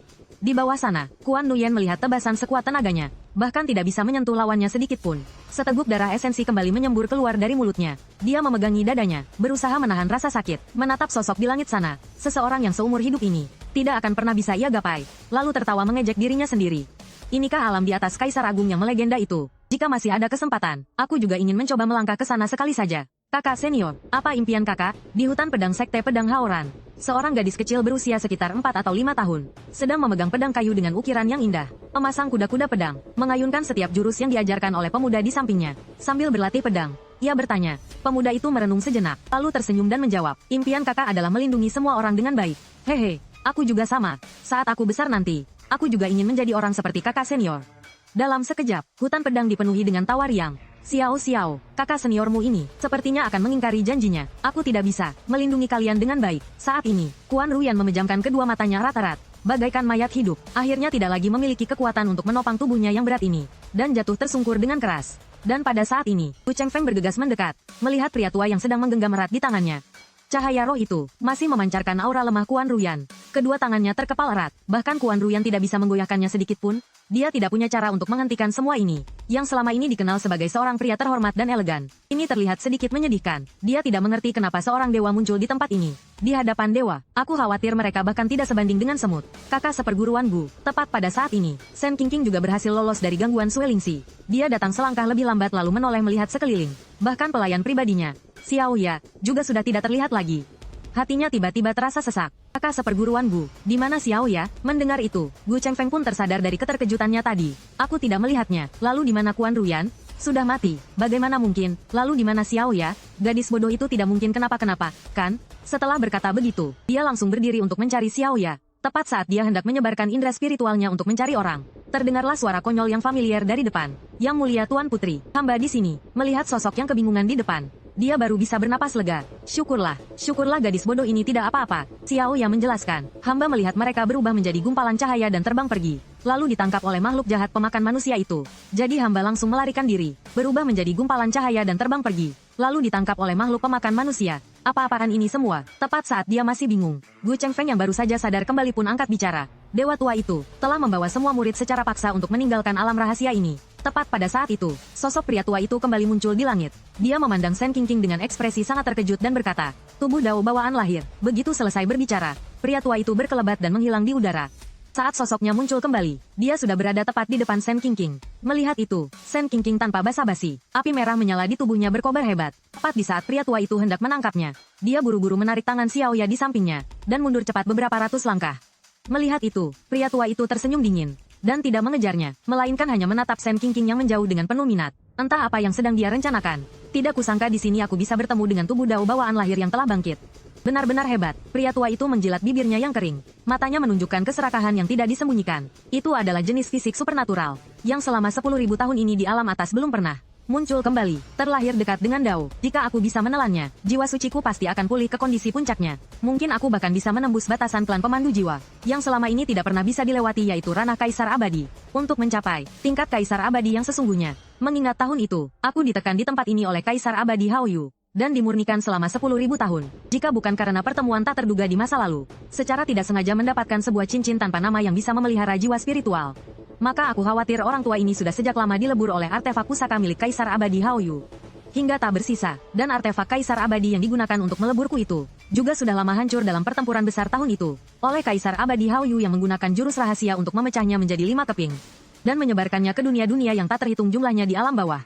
Speaker 1: Di bawah sana, Kuan Nuyen melihat tebasan sekuat tenaganya, bahkan tidak bisa menyentuh lawannya sedikit pun. Seteguk darah esensi kembali menyembur keluar dari mulutnya. Dia memegangi dadanya, berusaha menahan rasa sakit, menatap sosok di langit sana. Seseorang yang seumur hidup ini, tidak akan pernah bisa ia gapai. Lalu tertawa mengejek dirinya sendiri. Inikah alam di atas Kaisar Agung yang melegenda itu? Jika masih ada kesempatan, aku juga ingin mencoba melangkah ke sana sekali saja. Kakak senior, apa impian kakak? Di hutan pedang Sekte Pedang Haoran, seorang gadis kecil berusia sekitar 4 atau 5 tahun, sedang memegang pedang kayu dengan ukiran yang indah, memasang kuda-kuda pedang, mengayunkan setiap jurus yang diajarkan oleh pemuda di sampingnya. Sambil berlatih pedang, ia bertanya. Pemuda itu merenung sejenak, lalu tersenyum dan menjawab, impian kakak adalah melindungi semua orang dengan baik. Hehe, aku juga sama. Saat aku besar nanti, aku juga ingin menjadi orang seperti kakak senior. Dalam sekejap, hutan pedang dipenuhi dengan tawa riang. Xiao, kakak seniormu ini, sepertinya akan mengingkari janjinya. Aku tidak bisa melindungi kalian dengan baik. Saat ini, Kuan Ruyan memejamkan kedua matanya erat-erat, bagaikan mayat hidup. Akhirnya tidak lagi memiliki kekuatan untuk menopang tubuhnya yang berat ini, dan jatuh tersungkur dengan keras. Dan pada saat ini, Wu Chengfeng bergegas mendekat, melihat pria tua yang sedang menggenggam erat di tangannya. Cahaya roh itu masih memancarkan aura lemah Kuan Ruyan. Kedua tangannya terkepal erat, bahkan Kuan Ruyan tidak bisa menggoyahkannya sedikit pun. Dia tidak punya cara untuk menghentikan semua ini, yang selama ini dikenal sebagai seorang pria terhormat dan elegan. Ini terlihat sedikit menyedihkan. Dia tidak mengerti kenapa seorang dewa muncul di tempat ini. Di hadapan dewa, aku khawatir mereka bahkan tidak sebanding dengan semut. Kakak seperguruan Bu, tepat pada saat ini, Sen Qingqing juga berhasil lolos dari gangguan Suelingxi. Dia datang selangkah lebih lambat lalu menoleh melihat sekeliling. Bahkan pelayan pribadinya, Xiao Ya, juga sudah tidak terlihat lagi. Hatinya tiba-tiba terasa sesak. Kakak seperguruan Bu, di mana Xiao Ya? Mendengar itu, Gu Chengfeng pun tersadar dari keterkejutannya tadi. Aku tidak melihatnya. Lalu di mana Kuan Ruyan? Sudah mati. Bagaimana mungkin? Lalu di mana Xiao Ya? Gadis bodoh itu tidak mungkin kenapa-kenapa, kan? Setelah berkata begitu, dia langsung berdiri untuk mencari Xiao Ya. Tepat saat dia hendak menyebarkan indera spiritualnya untuk mencari orang, terdengarlah suara konyol yang familiar dari depan. Yang mulia Tuan Putri, hamba di sini. Melihat sosok yang kebingungan di depan, dia baru bisa bernapas lega. Syukurlah gadis bodoh ini tidak apa-apa. Xiao yang menjelaskan, hamba melihat mereka berubah menjadi gumpalan cahaya dan terbang pergi. Lalu ditangkap oleh makhluk jahat pemakan manusia itu. Jadi hamba langsung melarikan diri, berubah menjadi gumpalan cahaya dan terbang pergi. Lalu ditangkap oleh makhluk pemakan manusia. Apa-apaan ini semua? Tepat saat dia masih bingung, Gu Chengfeng yang baru saja sadar kembali pun angkat bicara. Dewa tua itu telah membawa semua murid secara paksa untuk meninggalkan alam rahasia ini. Tepat pada saat itu, sosok pria tua itu kembali muncul di langit. Dia memandang Sen Qingqing dengan ekspresi sangat terkejut dan berkata, tubuh Dao bawaan lahir. Begitu selesai berbicara, pria tua itu berkelebat dan menghilang di udara. Saat sosoknya muncul kembali, dia sudah berada tepat di depan Sen Qingqing. Melihat itu, Sen Qingqing tanpa basa-basi, api merah menyala di tubuhnya berkobar hebat. Tepat di saat pria tua itu hendak menangkapnya, dia buru-buru menarik tangan Xiao Ya di sampingnya, dan mundur cepat beberapa ratus langkah. Melihat itu, pria tua itu tersenyum dingin, dan tidak mengejarnya, melainkan hanya menatap Sen Qingqing yang menjauh dengan penuh minat. Entah apa yang sedang dia rencanakan. Tidak kusangka di sini aku bisa bertemu dengan tubuh Dao bawaan lahir yang telah bangkit. Benar-benar hebat. Pria tua itu menjilat bibirnya yang kering. Matanya menunjukkan keserakahan yang tidak disembunyikan. Itu adalah jenis fisik supernatural, yang selama 10.000 tahun ini di alam atas belum pernah muncul kembali, terlahir dekat dengan Dao. Jika aku bisa menelannya, jiwa suciku pasti akan pulih ke kondisi puncaknya. Mungkin aku bahkan bisa menembus batasan klan pemandu jiwa, yang selama ini tidak pernah bisa dilewati, yaitu ranah Kaisar Abadi. Untuk mencapai tingkat Kaisar Abadi yang sesungguhnya. Mengingat tahun itu, aku ditekan di tempat ini oleh Kaisar Abadi Hao Yu, dan dimurnikan selama 10.000 tahun. Jika bukan karena pertemuan tak terduga di masa lalu, secara tidak sengaja mendapatkan sebuah cincin tanpa nama yang bisa memelihara jiwa spiritual, maka aku khawatir orang tua ini sudah sejak lama dilebur oleh artefak pusaka milik Kaisar Abadi Hao Yu. Hingga tak bersisa, dan artefak Kaisar Abadi yang digunakan untuk meleburku itu, juga sudah lama hancur dalam pertempuran besar tahun itu, oleh Kaisar Abadi Hao Yu yang menggunakan jurus rahasia untuk memecahnya menjadi 5 keping, dan menyebarkannya ke dunia-dunia yang tak terhitung jumlahnya di alam bawah.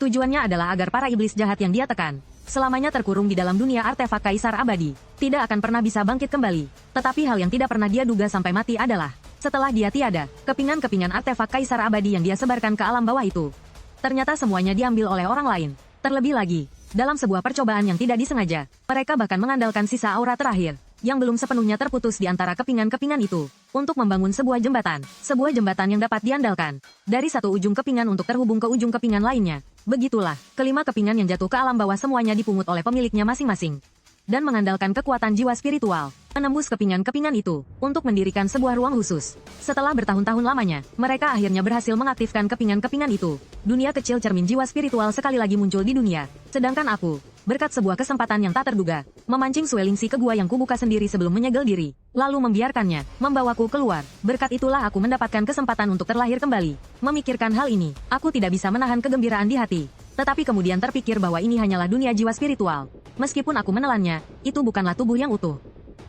Speaker 1: Tujuannya adalah agar para iblis jahat yang dia tekan, selamanya terkurung di dalam dunia artefak Kaisar Abadi, tidak akan pernah bisa bangkit kembali. Tetapi hal yang tidak pernah dia duga sampai mati adalah, setelah dia tiada, kepingan-kepingan artefak Kaisar Abadi yang dia sebarkan ke alam bawah itu, ternyata semuanya diambil oleh orang lain. Terlebih lagi, dalam sebuah percobaan yang tidak disengaja, mereka bahkan mengandalkan sisa aura terakhir, yang belum sepenuhnya terputus di antara kepingan-kepingan itu, untuk membangun sebuah jembatan yang dapat diandalkan, dari satu ujung kepingan untuk terhubung ke ujung kepingan lainnya. Begitulah, kelima kepingan yang jatuh ke alam bawah semuanya dipungut oleh pemiliknya masing-masing, dan mengandalkan kekuatan jiwa spiritual, menembus kepingan-kepingan itu, untuk mendirikan sebuah ruang khusus. Setelah bertahun-tahun lamanya, mereka akhirnya berhasil mengaktifkan kepingan-kepingan itu. Dunia kecil cermin jiwa spiritual sekali lagi muncul di dunia. Sedangkan aku, berkat sebuah kesempatan yang tak terduga, memancing Suelingxi ke gua yang kubuka sendiri sebelum menyegel diri, lalu membiarkannya membawaku keluar. Berkat itulah aku mendapatkan kesempatan untuk terlahir kembali. Memikirkan hal ini, aku tidak bisa menahan kegembiraan di hati. Tetapi kemudian terpikir bahwa ini hanyalah dunia jiwa spiritual. Meskipun aku menelannya, itu bukanlah tubuh yang utuh.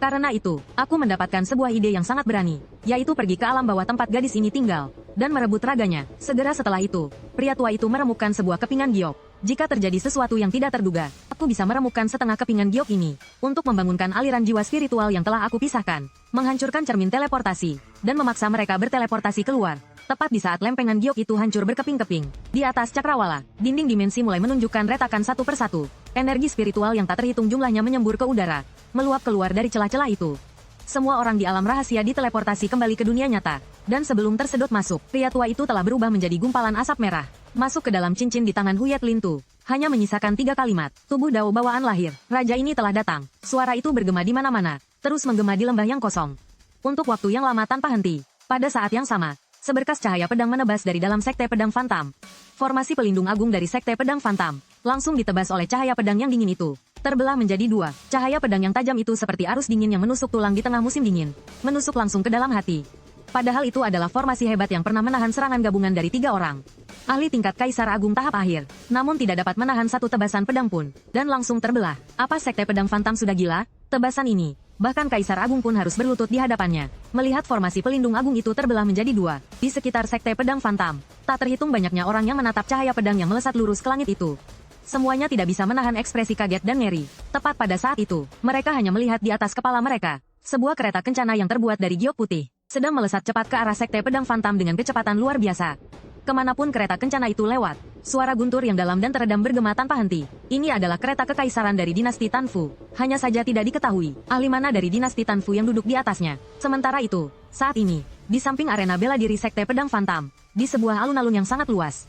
Speaker 1: Karena itu, aku mendapatkan sebuah ide yang sangat berani, yaitu pergi ke alam bawah tempat gadis ini tinggal, dan merebut raganya. Segera setelah itu, pria tua itu meremukkan sebuah kepingan giok. Jika terjadi sesuatu yang tidak terduga, aku bisa meremukkan setengah kepingan giok ini, untuk membangunkan aliran jiwa spiritual yang telah aku pisahkan, menghancurkan cermin teleportasi, dan memaksa mereka berteleportasi keluar. Tepat di saat lempengan giok itu hancur berkeping-keping, di atas cakrawala, dinding dimensi mulai menunjukkan retakan satu persatu. Energi spiritual yang tak terhitung jumlahnya menyembur ke udara, meluap keluar dari celah-celah itu. Semua orang di alam rahasia diteleportasi kembali ke dunia nyata, dan sebelum tersedot masuk, pria tua itu telah berubah menjadi gumpalan asap merah, masuk ke dalam cincin di tangan Huyet Lintu, hanya menyisakan 3 kalimat. Tubuh Dao bawaan lahir, raja ini telah datang. Suara itu bergema di mana-mana, terus menggema di lembah yang kosong, untuk waktu yang lama tanpa henti. Pada saat yang sama, seberkas cahaya pedang menebas dari dalam sekte pedang Phantom. Formasi pelindung agung dari sekte pedang Phantom langsung ditebas oleh cahaya pedang yang dingin itu. terbelah menjadi dua. Cahaya pedang yang tajam itu seperti arus dingin yang menusuk tulang di tengah musim dingin. Menusuk langsung ke dalam hati. Padahal itu adalah formasi hebat yang pernah menahan serangan gabungan dari 3 orang. Ahli tingkat Kaisar Agung tahap akhir, namun tidak dapat menahan satu tebasan pedang pun, dan langsung terbelah. Apa Sekte Pedang Phantom sudah gila? Tebasan ini, bahkan Kaisar Agung pun harus berlutut di hadapannya. Melihat formasi pelindung agung itu terbelah menjadi dua, di sekitar Sekte Pedang Phantom, tak terhitung banyaknya orang yang menatap cahaya pedang yang melesat lurus ke langit itu. Semuanya tidak bisa menahan ekspresi kaget dan ngeri. Tepat pada saat itu, mereka hanya melihat di atas kepala mereka, sebuah kereta kencana yang terbuat dari giok putih, sedang melesat cepat ke arah Sekte Pedang Phantom dengan kecepatan luar biasa. Kemanapun kereta kencana itu lewat, suara guntur yang dalam dan teredam bergema tanpa henti. Ini adalah kereta kekaisaran dari dinasti Tanfu. Hanya saja tidak diketahui, ahli mana dari dinasti Tanfu yang duduk di atasnya. Sementara itu, saat ini, di samping arena bela diri Sekte Pedang Phantom, di sebuah alun-alun yang sangat luas,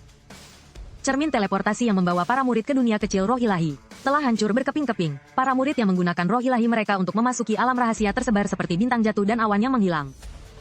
Speaker 1: cermin teleportasi yang membawa para murid ke dunia kecil roh ilahi telah hancur berkeping-keping. Para murid yang menggunakan roh ilahi mereka untuk memasuki alam rahasia tersebar seperti bintang jatuh dan awan yang menghilang.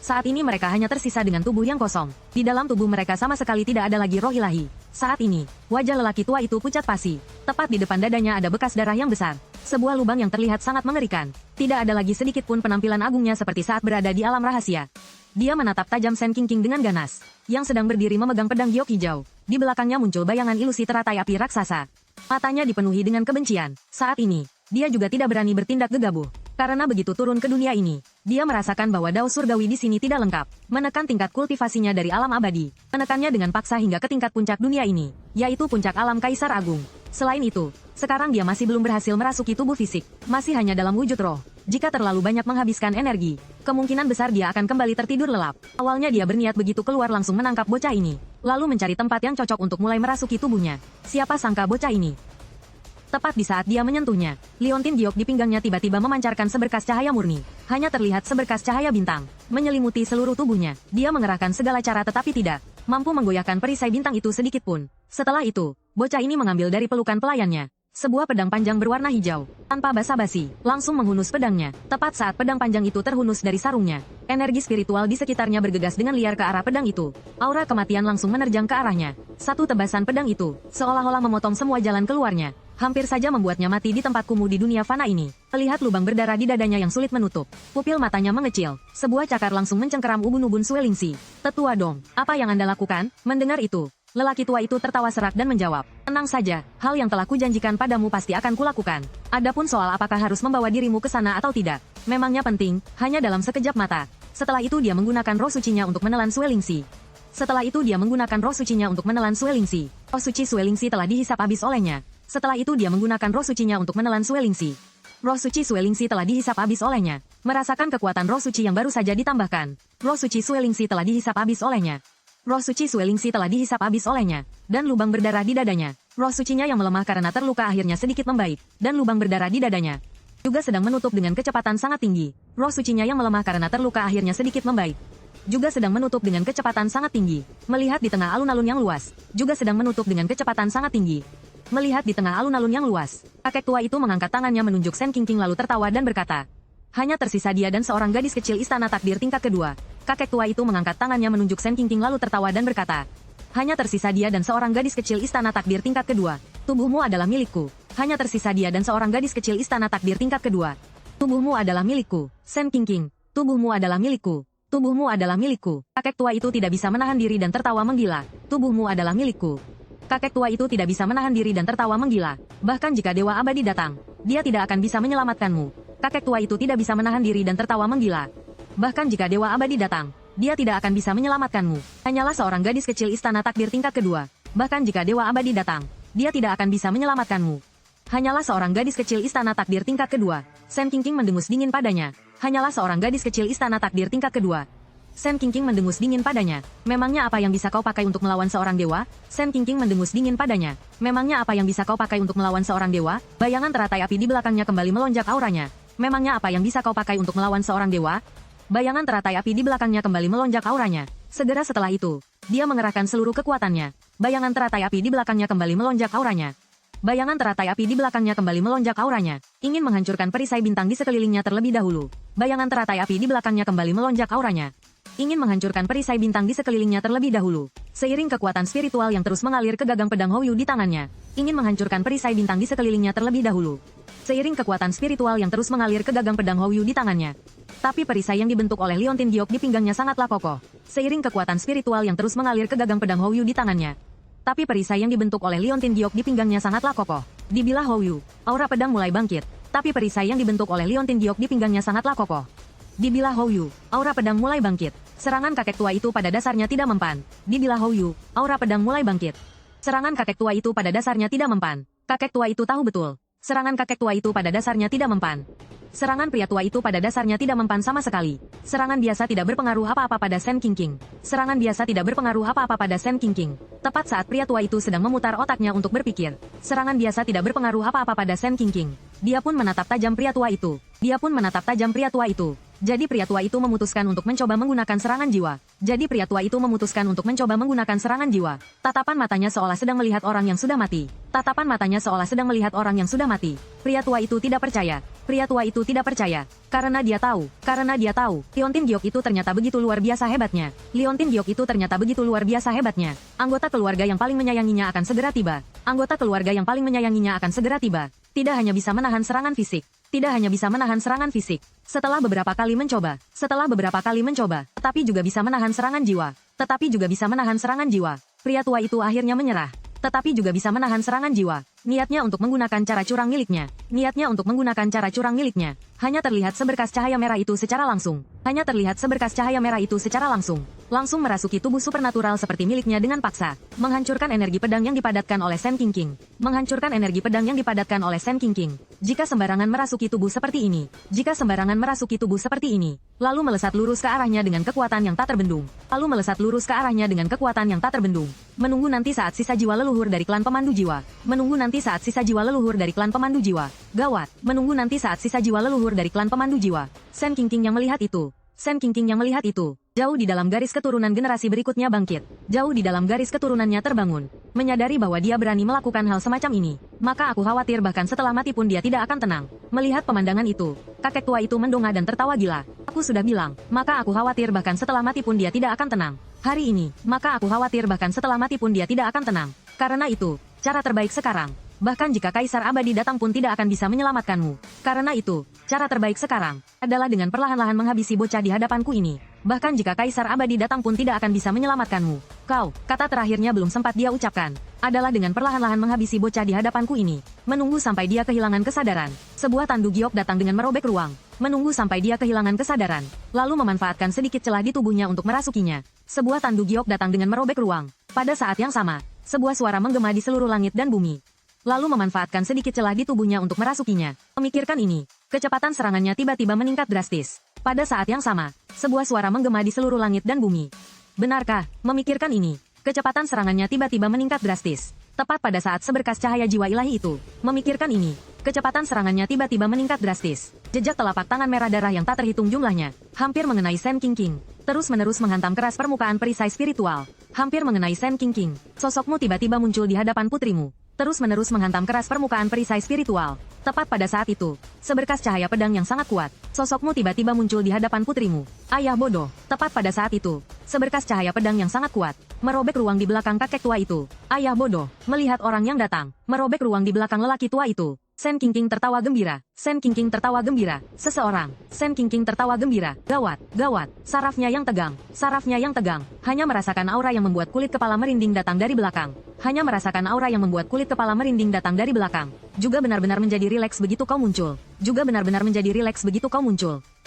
Speaker 1: Saat ini mereka hanya tersisa dengan tubuh yang kosong. Di dalam tubuh mereka sama sekali tidak ada lagi roh ilahi. Saat ini, wajah lelaki tua itu pucat pasi. Tepat di depan dadanya ada bekas darah yang besar. Sebuah lubang yang terlihat sangat mengerikan. Tidak ada lagi sedikit pun penampilan agungnya seperti saat berada di alam rahasia. Dia menatap tajam Sen Qingqing dengan ganas, yang sedang berdiri memegang pedang giok hijau. Di belakangnya muncul bayangan ilusi teratai api raksasa. Matanya dipenuhi dengan kebencian. Saat ini, dia juga tidak berani bertindak gegabah. Karena begitu turun ke dunia ini, dia merasakan bahwa dao surgawi di sini tidak lengkap. Menekan tingkat kultivasinya dari alam abadi, menekannya dengan paksa hingga ke tingkat puncak dunia ini, yaitu puncak alam Kaisar Agung. Selain itu, sekarang dia masih belum berhasil merasuki tubuh fisik, masih hanya dalam wujud roh. Jika terlalu banyak menghabiskan energi, kemungkinan besar dia akan kembali tertidur lelap. Awalnya dia berniat begitu keluar langsung menangkap bocah ini, lalu mencari tempat yang cocok untuk mulai merasuki tubuhnya. Siapa sangka bocah ini? Tepat di saat dia menyentuhnya, liontin giok di pinggangnya tiba-tiba memancarkan seberkas cahaya murni. Hanya terlihat seberkas cahaya bintang, menyelimuti seluruh tubuhnya. Dia mengerahkan segala cara tetapi tidak mampu menggoyahkan perisai bintang itu sedikit pun. Setelah itu, bocah ini mengambil dari pelukan pelayannya sebuah pedang panjang berwarna hijau. Tanpa basa-basi, langsung menghunus pedangnya. Tepat saat pedang panjang itu terhunus dari sarungnya, energi spiritual di sekitarnya bergegas dengan liar ke arah pedang itu. Aura kematian langsung menerjang ke arahnya. Satu tebasan pedang itu, seolah-olah memotong semua jalan keluarnya. Hampir saja membuatnya mati di tempat kumuh di dunia fana ini. Melihat lubang berdarah di dadanya yang sulit menutup, pupil matanya mengecil. Sebuah cakar langsung mencengkeram ubun-ubun Suelingsi. Tetua Dong, apa yang Anda lakukan? Mendengar itu, lelaki tua itu tertawa serak dan menjawab, tenang saja, hal yang telah kujanjikan padamu pasti akan kulakukan. Adapun soal apakah harus membawa dirimu ke sana atau tidak, memangnya penting, hanya dalam sekejap mata. Setelah itu dia menggunakan roh sucinya untuk menelan Suelingsi. Roh suci Suelingsi telah dihisap habis olehnya. Setelah itu dia menggunakan roh sucinya untuk menelan Suelingsi. Roh suci Suelingsi telah dihisap habis olehnya. Merasakan kekuatan roh suci yang baru saja ditambahkan. Roh suci Suelingsi telah dihisap habis olehnya. Roh suci Suelingsi telah dihisap habis olehnya. Dan lubang berdarah di dadanya. Roh sucinya yang melemah karena terluka akhirnya sedikit membaik. Dan lubang berdarah di dadanya juga sedang menutup dengan kecepatan sangat tinggi. Roh sucinya yang melemah karena terluka akhirnya sedikit membaik. Juga sedang menutup dengan kecepatan sangat tinggi. Melihat di tengah alun-alun yang luas. Juga sedang menutup dengan kecepatan sangat tinggi. Melihat di tengah alun-alun yang luas, kakek tua itu mengangkat tangannya menunjuk Sen Qingqing lalu tertawa dan berkata, hanya tersisa dia dan seorang gadis kecil istana takdir tingkat kedua. Kakek tua itu mengangkat tangannya menunjuk Sen Qingqing lalu tertawa dan berkata, hanya tersisa dia dan seorang gadis kecil istana takdir tingkat kedua. Tubuhmu adalah milikku. Hanya tersisa dia dan seorang gadis kecil istana takdir tingkat kedua. Tubuhmu adalah milikku. Sen Qingqing, tubuhmu adalah milikku. Tubuhmu adalah milikku. Kakek tua itu tidak bisa menahan diri dan tertawa menggila. Tubuhmu adalah milikku. Kakek tua itu tidak bisa menahan diri dan tertawa menggila. Bahkan jika Dewa Abadi datang, dia tidak akan bisa menyelamatkanmu. Kakek tua itu tidak bisa menahan diri dan tertawa menggila. Bahkan jika Dewa Abadi datang, dia tidak akan bisa menyelamatkanmu. Hanyalah seorang gadis kecil istana takdir tingkat kedua. Bahkan jika Dewa Abadi datang, dia tidak akan bisa menyelamatkanmu. Hanyalah seorang gadis kecil istana takdir tingkat kedua. Sen Qingqing mendengus dingin padanya. Hanyalah seorang gadis kecil istana takdir tingkat kedua. Sen Qingqing mendengus dingin padanya. Memangnya apa yang bisa kau pakai untuk melawan seorang dewa? Sen Qingqing mendengus dingin padanya. Memangnya apa yang bisa kau pakai untuk melawan seorang dewa? Bayangan teratai api di belakangnya kembali melonjak auranya. Memangnya apa yang bisa kau pakai untuk melawan seorang dewa? Bayangan teratai api di belakangnya kembali melonjak auranya. Segera setelah itu, dia mengerahkan seluruh kekuatannya. Bayangan teratai api di belakangnya kembali melonjak auranya. Bayangan teratai api di belakangnya kembali melonjak auranya. Ingin menghancurkan perisai bintang di sekelilingnya terlebih dahulu. Bayangan teratai api di belakangnya kembali melonjak auranya. ingin menghancurkan perisai bintang di sekelilingnya terlebih dahulu. Seiring kekuatan spiritual yang terus mengalir ke gagang pedang Houyu di tangannya, ingin menghancurkan perisai bintang di sekelilingnya terlebih dahulu. Seiring kekuatan spiritual yang terus mengalir ke gagang pedang Houyu di tangannya. Tapi perisai yang dibentuk oleh Liontin Giok di pinggangnya sangatlah kokoh. Seiring kekuatan spiritual yang terus mengalir ke gagang pedang Houyu di tangannya. Tapi perisai yang dibentuk oleh Liontin Giok di pinggangnya sangatlah kokoh. Dibilah Houyu, aura pedang mulai bangkit. Tapi perisai yang dibentuk oleh Liontin Giok di pinggangnya sangatlah kokoh. Dibilah Houyu, aura pedang mulai bangkit. Serangan kakek tua itu pada dasarnya tidak mempan. Dibilah Houyu, aura pedang mulai bangkit. Serangan kakek tua itu pada dasarnya tidak mempan. Kakek tua itu tahu betul. Serangan kakek tua itu pada dasarnya tidak mempan. Serangan pria tua itu pada dasarnya tidak mempan sama sekali. Serangan biasa tidak berpengaruh apa-apa pada Sen Qingqing. Serangan biasa tidak berpengaruh apa-apa pada Sen Qingqing. Tepat saat pria tua itu sedang memutar otaknya untuk berpikir, serangan biasa tidak berpengaruh apa-apa pada Sen Qingqing. Dia pun menatap tajam pria tua itu. Dia pun menatap tajam pria tua itu. Jadi pria tua itu memutuskan untuk mencoba menggunakan serangan jiwa. Jadi pria tua itu memutuskan untuk mencoba menggunakan serangan jiwa. Tatapan matanya seolah sedang melihat orang yang sudah mati. Tatapan matanya seolah sedang melihat orang yang sudah mati. Pria tua itu tidak percaya. Pria tua itu tidak percaya. Karena dia tahu. Liontin Giok itu ternyata begitu luar biasa hebatnya. Liontin Giok itu ternyata begitu luar biasa hebatnya. Anggota keluarga yang paling menyayanginya akan segera tiba. Anggota keluarga yang paling menyayanginya akan segera tiba. Tidak hanya bisa menahan serangan fisik. Tidak hanya bisa menahan serangan fisik. Setelah beberapa kali mencoba, tetapi juga bisa menahan serangan jiwa. Pria tua itu akhirnya menyerah. Tetapi juga bisa menahan serangan jiwa. Niatnya untuk menggunakan cara curang miliknya. Hanya terlihat seberkas cahaya merah itu secara langsung. Langsung merasuki tubuh supernatural seperti miliknya dengan paksa. Menghancurkan energi pedang yang dipadatkan oleh Sen Qingqing. Jika sembarangan merasuki tubuh seperti ini, lalu melesat lurus ke arahnya dengan kekuatan yang tak terbendung. Menunggu nanti saat sisa jiwa leluhur dari klan pemandu jiwa. Gawat. Menunggu nanti saat sisa jiwa leluhur dari klan pemandu jiwa. Sen Qingqing yang melihat itu. Jauh di dalam garis keturunan generasi berikutnya bangkit. Jauh di dalam garis keturunannya terbangun. Menyadari bahwa dia berani melakukan hal semacam ini. Maka aku khawatir bahkan setelah mati pun dia tidak akan tenang. Melihat pemandangan itu, kakek tua itu mendongak dan tertawa gila. Aku sudah bilang, maka aku khawatir bahkan setelah mati pun dia tidak akan tenang. Hari ini, maka aku khawatir bahkan setelah mati pun dia tidak akan tenang. Karena itu, cara terbaik sekarang. Bahkan jika Kaisar Abadi datang pun tidak akan bisa menyelamatkanmu. Karena itu, cara terbaik sekarang adalah dengan perlahan-lahan menghabisi bocah di hadapanku ini. Bahkan jika Kaisar Abadi datang pun tidak akan bisa menyelamatkanmu. Kata terakhirnya belum sempat dia ucapkan. Adalah dengan perlahan-lahan menghabisi bocah di hadapanku ini. Menunggu sampai dia kehilangan kesadaran. Sebuah tandu giok datang dengan merobek ruang. Menunggu sampai dia kehilangan kesadaran. Lalu memanfaatkan sedikit celah di tubuhnya untuk merasukinya. Sebuah tandu giok datang dengan merobek ruang. Pada saat yang sama, sebuah suara menggema di seluruh langit dan bumi. Lalu memanfaatkan sedikit celah di tubuhnya untuk merasukinya. Memikirkan ini, kecepatan serangannya tiba-tiba meningkat drastis. Pada saat yang sama, sebuah suara menggema di seluruh langit dan bumi. Benarkah? Memikirkan ini, kecepatan serangannya tiba-tiba meningkat drastis. Tepat pada saat seberkas cahaya jiwa ilahi itu. Memikirkan ini, kecepatan serangannya tiba-tiba meningkat drastis. Jejak telapak tangan merah darah yang tak terhitung jumlahnya, hampir mengenai Sen Qingqing. Terus-menerus menghantam keras permukaan perisai spiritual. Hampir mengenai Sen Qingqing. Sosokmu tiba-tiba muncul di hadapan putrimu. Terus-menerus menghantam keras permukaan perisai spiritual. Tepat pada saat itu, seberkas cahaya pedang yang sangat kuat, sosokmu tiba-tiba muncul di hadapan putrimu. Ayah bodoh. Tepat pada saat itu, seberkas cahaya pedang yang sangat kuat, merobek ruang di belakang kakek tua itu. Ayah bodoh. Melihat orang yang datang, merobek ruang di belakang lelaki tua itu. Sen Qingqing tertawa gembira. Seseorang. Sen Qingqing tertawa gembira. Gawat. Sarafnya yang tegang. Hanya merasakan aura yang membuat kulit kepala merinding datang dari belakang. Juga benar-benar menjadi rileks begitu kau muncul.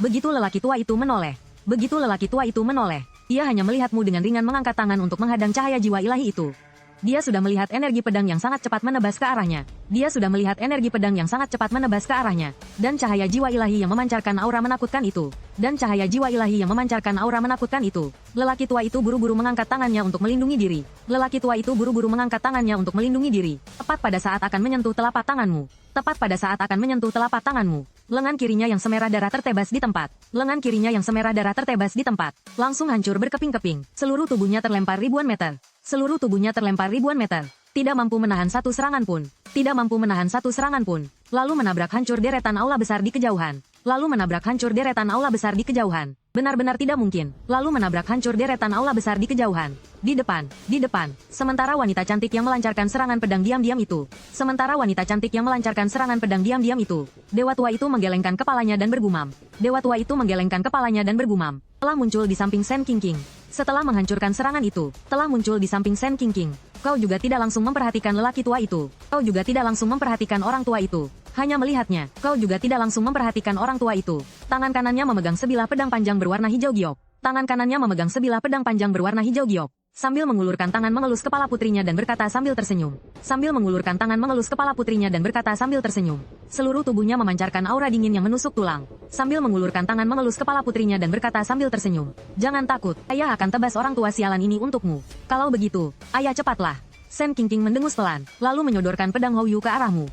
Speaker 1: Begitu lelaki tua itu menoleh. Ia hanya melihatmu dengan ringan mengangkat tangan untuk menghadang cahaya jiwa ilahi itu. Dia sudah melihat energi pedang yang sangat cepat menebas ke arahnya. Dan cahaya jiwa ilahi yang memancarkan aura menakutkan itu. Lelaki tua itu buru-buru mengangkat tangannya untuk melindungi diri. Tepat pada saat akan menyentuh telapak tanganmu. Lengan kirinya yang semerah darah tertebas di tempat. Langsung hancur berkeping-keping. Seluruh tubuhnya terlempar ribuan meter. Tidak mampu menahan satu serangan pun. Lalu menabrak hancur deretan aula besar di kejauhan. Benar-benar tidak mungkin. Lalu menabrak hancur deretan aula besar di kejauhan. Di depan. Sementara wanita cantik yang melancarkan serangan pedang diam-diam itu. Dewa tua itu menggelengkan kepalanya dan bergumam. Telah muncul di samping Sen King. Setelah menghancurkan serangan itu, Kau juga tidak langsung memperhatikan lelaki tua itu. Kau juga tidak langsung memperhatikan orang tua itu. Hanya melihatnya, kau juga tidak langsung memperhatikan orang tua itu. Tangan kanannya memegang sebilah pedang panjang berwarna hijau giok. Sambil mengulurkan tangan mengelus kepala putrinya dan berkata sambil tersenyum. Seluruh tubuhnya memancarkan aura dingin yang menusuk tulang. Jangan takut, ayah akan tebas orang tua sialan ini untukmu. Kalau begitu, ayah cepatlah. Sen King mendengus pelan, lalu menyodorkan pedang Hou Yu ke arahmu.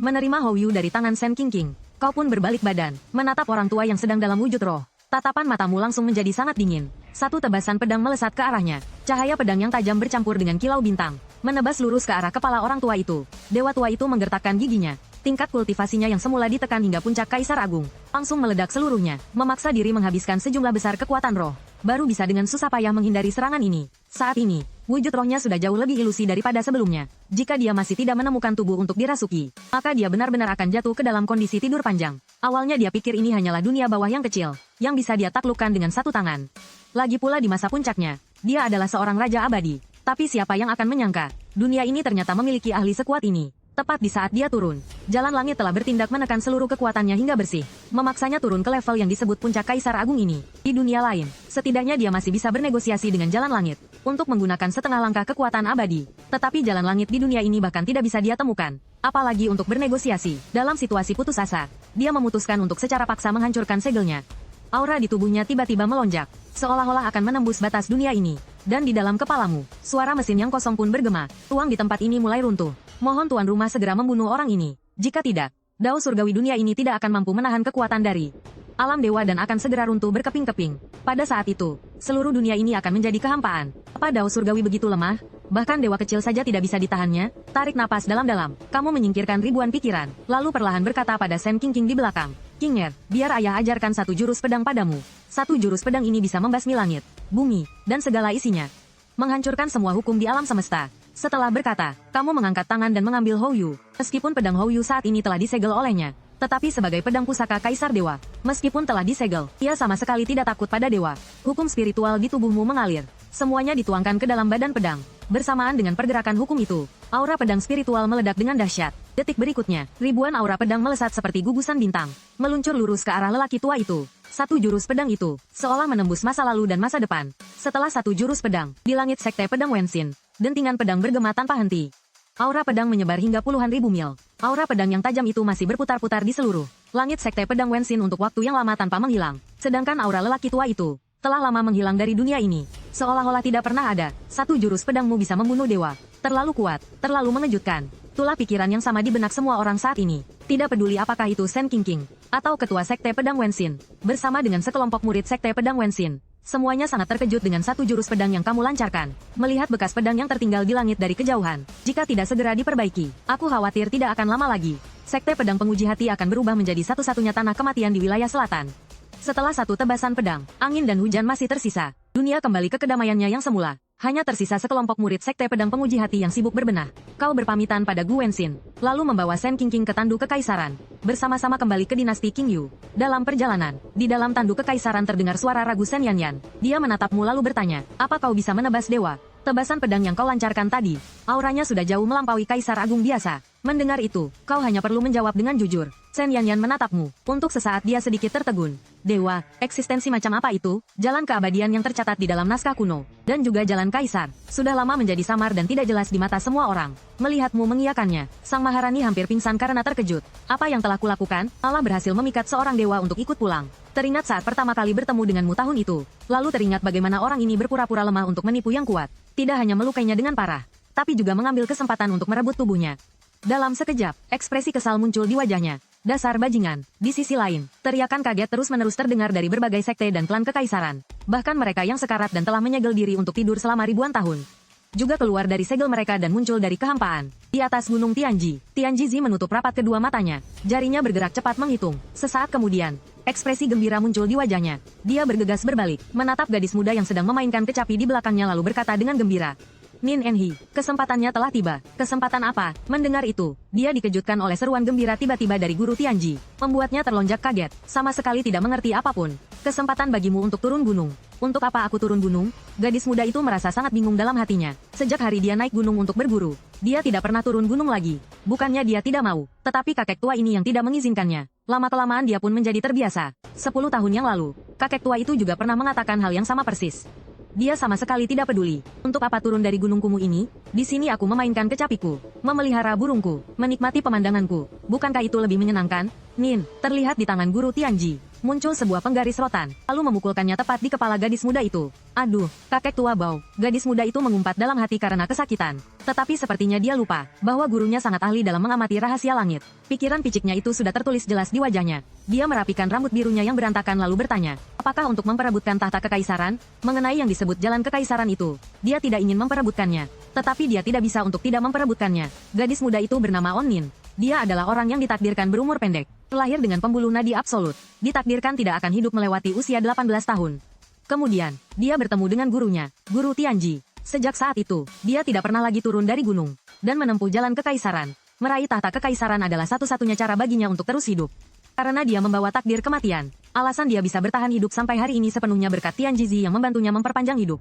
Speaker 1: Menerima Hou Yu dari tangan Sen King, kau pun berbalik badan, menatap orang tua yang sedang dalam wujud roh. Tatapan matamu langsung menjadi sangat dingin. Satu tebasan pedang melesat ke arahnya. Cahaya pedang yang tajam bercampur dengan kilau bintang, menebas lurus ke arah kepala orang tua itu. Dewa tua itu menggertakkan giginya. Tingkat kultivasinya yang semula ditekan hingga puncak Kaisar Agung, langsung meledak seluruhnya, memaksa diri menghabiskan sejumlah besar kekuatan roh. Baru bisa dengan susah payah menghindari serangan ini. Saat ini, wujud rohnya sudah jauh lebih ilusi daripada sebelumnya. Jika dia masih tidak menemukan tubuh untuk dirasuki, maka dia benar-benar akan jatuh ke dalam kondisi tidur panjang. Awalnya dia pikir ini hanyalah dunia bawah yang kecil, yang bisa dia taklukkan dengan satu tangan. Lagi pula di masa puncaknya, dia adalah seorang raja abadi. Tapi siapa yang akan menyangka, dunia ini ternyata memiliki ahli sekuat ini. Tepat di saat dia turun, jalan langit telah bertindak menekan seluruh kekuatannya hingga bersih, memaksanya turun ke level yang disebut puncak Kaisar Agung ini. Di dunia lain, setidaknya dia masih bisa bernegosiasi dengan jalan langit, untuk menggunakan setengah langkah kekuatan abadi. Tetapi jalan langit di dunia ini bahkan tidak bisa dia temukan. Apalagi untuk bernegosiasi. Dalam situasi putus asa, dia memutuskan untuk secara paksa menghancurkan segelnya. Aura di tubuhnya tiba-tiba melonjak, seolah-olah akan menembus batas dunia ini. Dan di dalam kepalamu, suara mesin yang kosong pun bergema, tuang di tempat ini mulai runtuh. Mohon tuan rumah segera membunuh orang ini. Jika tidak, dao surgawi dunia ini tidak akan mampu menahan kekuatan dari alam dewa dan akan segera runtuh berkeping-keping. Pada saat itu, seluruh dunia ini akan menjadi kehampaan. Apa dao surgawi begitu lemah? Bahkan dewa kecil saja tidak bisa ditahannya. Tarik napas dalam-dalam. Kamu menyingkirkan ribuan pikiran, lalu perlahan berkata pada Sen King di belakang. Kinger, biar ayah ajarkan satu jurus pedang padamu. Satu jurus pedang ini bisa membasmi langit, bumi, dan segala isinya. Menghancurkan semua hukum di alam semesta. Setelah berkata, kamu mengangkat tangan dan mengambil Hou Yu. Meskipun pedang Hou Yu saat ini telah disegel olehnya, tetapi sebagai pedang pusaka Kaisar Dewa, meskipun telah disegel, ia sama sekali tidak takut pada dewa. Hukum spiritual di tubuhmu mengalir. Semuanya dituangkan ke dalam badan pedang. Bersamaan dengan pergerakan hukum itu, aura pedang spiritual meledak dengan dahsyat. Detik berikutnya, ribuan aura pedang melesat seperti gugusan bintang, meluncur lurus ke arah lelaki tua itu. Satu jurus pedang itu, seolah menembus masa lalu dan masa depan. Setelah satu jurus pedang, di langit sekte pedang Wenshin, dentingan pedang bergema tanpa henti. Aura pedang menyebar hingga puluhan ribu mil. Aura pedang yang tajam itu masih berputar-putar di seluruh langit sekte pedang Wenshin untuk waktu yang lama tanpa menghilang. Sedangkan aura lelaki tua itu, telah lama menghilang dari dunia ini. Seolah-olah tidak pernah ada, satu jurus pedangmu bisa membunuh dewa. Terlalu kuat, terlalu mengejutkan. Itulah pikiran yang sama di benak semua orang saat ini. Tidak peduli apakah itu Sen King, atau ketua sekte pedang Wenshin, bersama dengan sekelompok murid sekte pedang Wenshin. Semuanya sangat terkejut dengan satu jurus pedang yang kamu lancarkan. Melihat bekas pedang yang tertinggal di langit dari kejauhan. Jika tidak segera diperbaiki, aku khawatir tidak akan lama lagi. Sekte pedang penguji hati akan berubah menjadi satu-satunya tanah kematian di wilayah selatan. Setelah satu tebasan pedang, angin dan hujan masih tersisa. Dunia kembali ke kedamaiannya yang semula. Hanya tersisa sekelompok murid sekte pedang penguji hati yang sibuk berbenah. Kau berpamitan pada Gu Wenshin, lalu membawa Sen King ke tandu kekaisaran. Bersama-sama kembali ke dinasti King Yu. Dalam perjalanan, di dalam tandu kekaisaran terdengar suara ragu Sen Yanyan. Dia menatapmu lalu bertanya, apa kau bisa menebas dewa? Tebasan pedang yang kau lancarkan tadi, auranya sudah jauh melampaui Kaisar Agung biasa. Mendengar itu, kau hanya perlu menjawab dengan jujur. Sen Yanyan menatapmu. Untuk sesaat dia sedikit tertegun. Dewa, eksistensi macam apa itu? Jalan keabadian yang tercatat di dalam naskah kuno, dan juga jalan Kaisar, sudah lama menjadi samar dan tidak jelas di mata semua orang. Melihatmu mengiyakannya, Sang Maharani hampir pingsan karena terkejut. Apa yang telah kulakukan? Allah berhasil memikat seorang dewa untuk ikut pulang. Teringat saat pertama kali bertemu denganmu tahun itu. Lalu teringat bagaimana orang ini berpura-pura lemah untuk menipu yang kuat. Tidak hanya melukainya dengan parah, tapi juga mengambil kesempatan untuk merebut tubuhnya. Dalam sekejap, ekspresi kesal muncul di wajahnya. Dasar bajingan. Di sisi lain, teriakan kaget terus-menerus terdengar dari berbagai sekte dan klan kekaisaran. Bahkan mereka yang sekarat dan telah menyegel diri untuk tidur selama ribuan tahun juga keluar dari segel mereka dan muncul dari kehampaan. Di atas gunung Tianji, Tianji Zi menutup rapat kedua matanya. Jarinya bergerak cepat menghitung. Sesaat kemudian, Ekspresi gembira muncul di wajahnya. Dia bergegas berbalik, menatap gadis muda yang sedang memainkan kecapi di belakangnya lalu berkata dengan gembira. Nin Enhi, kesempatannya telah tiba. Kesempatan apa? Mendengar itu, dia dikejutkan oleh seruan gembira tiba-tiba dari guru Tianji. Membuatnya terlonjak kaget, sama sekali tidak mengerti apapun. Kesempatan bagimu untuk turun gunung. Untuk apa aku turun gunung? Gadis muda itu merasa sangat bingung dalam hatinya. Sejak hari dia naik gunung untuk berburu, dia tidak pernah turun gunung lagi. Bukannya dia tidak mau, tetapi kakek tua ini yang tidak mengizinkannya. Lama-kelamaan dia pun menjadi terbiasa. 10 tahun yang lalu, kakek tua itu juga pernah mengatakan hal yang sama persis. Dia sama sekali tidak peduli. Untuk apa turun dari gunung kumuh ini? Di sini aku memainkan kecapiku, memelihara burungku, menikmati pemandanganku. Bukankah itu lebih menyenangkan? Nin, terlihat di tangan guru Tianji. Muncul sebuah penggaris rotan, lalu memukulkannya tepat di kepala gadis muda itu. Aduh, kakek tua bau. Gadis muda itu mengumpat dalam hati karena kesakitan. Tetapi sepertinya dia lupa, bahwa gurunya sangat ahli dalam mengamati rahasia langit. Pikiran piciknya itu sudah tertulis jelas di wajahnya. Dia merapikan rambut birunya yang berantakan lalu bertanya, apakah untuk memperebutkan tahta kekaisaran? Mengenai yang disebut jalan kekaisaran itu, dia tidak ingin memperebutkannya. Tetapi dia tidak bisa untuk tidak memperebutkannya. Gadis muda itu bernama On Nin. Dia adalah orang yang ditakdirkan berumur pendek. Terlahir dengan pembuluh nadi absolut. Ditakdirkan tidak akan hidup melewati usia 18 tahun. Kemudian, dia bertemu dengan gurunya, Guru Tianji. Sejak saat itu, dia tidak pernah lagi turun dari gunung. Dan menempuh jalan kekaisaran. Meraih tahta kekaisaran adalah satu-satunya cara baginya untuk terus hidup. Karena dia membawa takdir kematian. Alasan dia bisa bertahan hidup sampai hari ini sepenuhnya berkat Tianjizi yang membantunya memperpanjang hidup.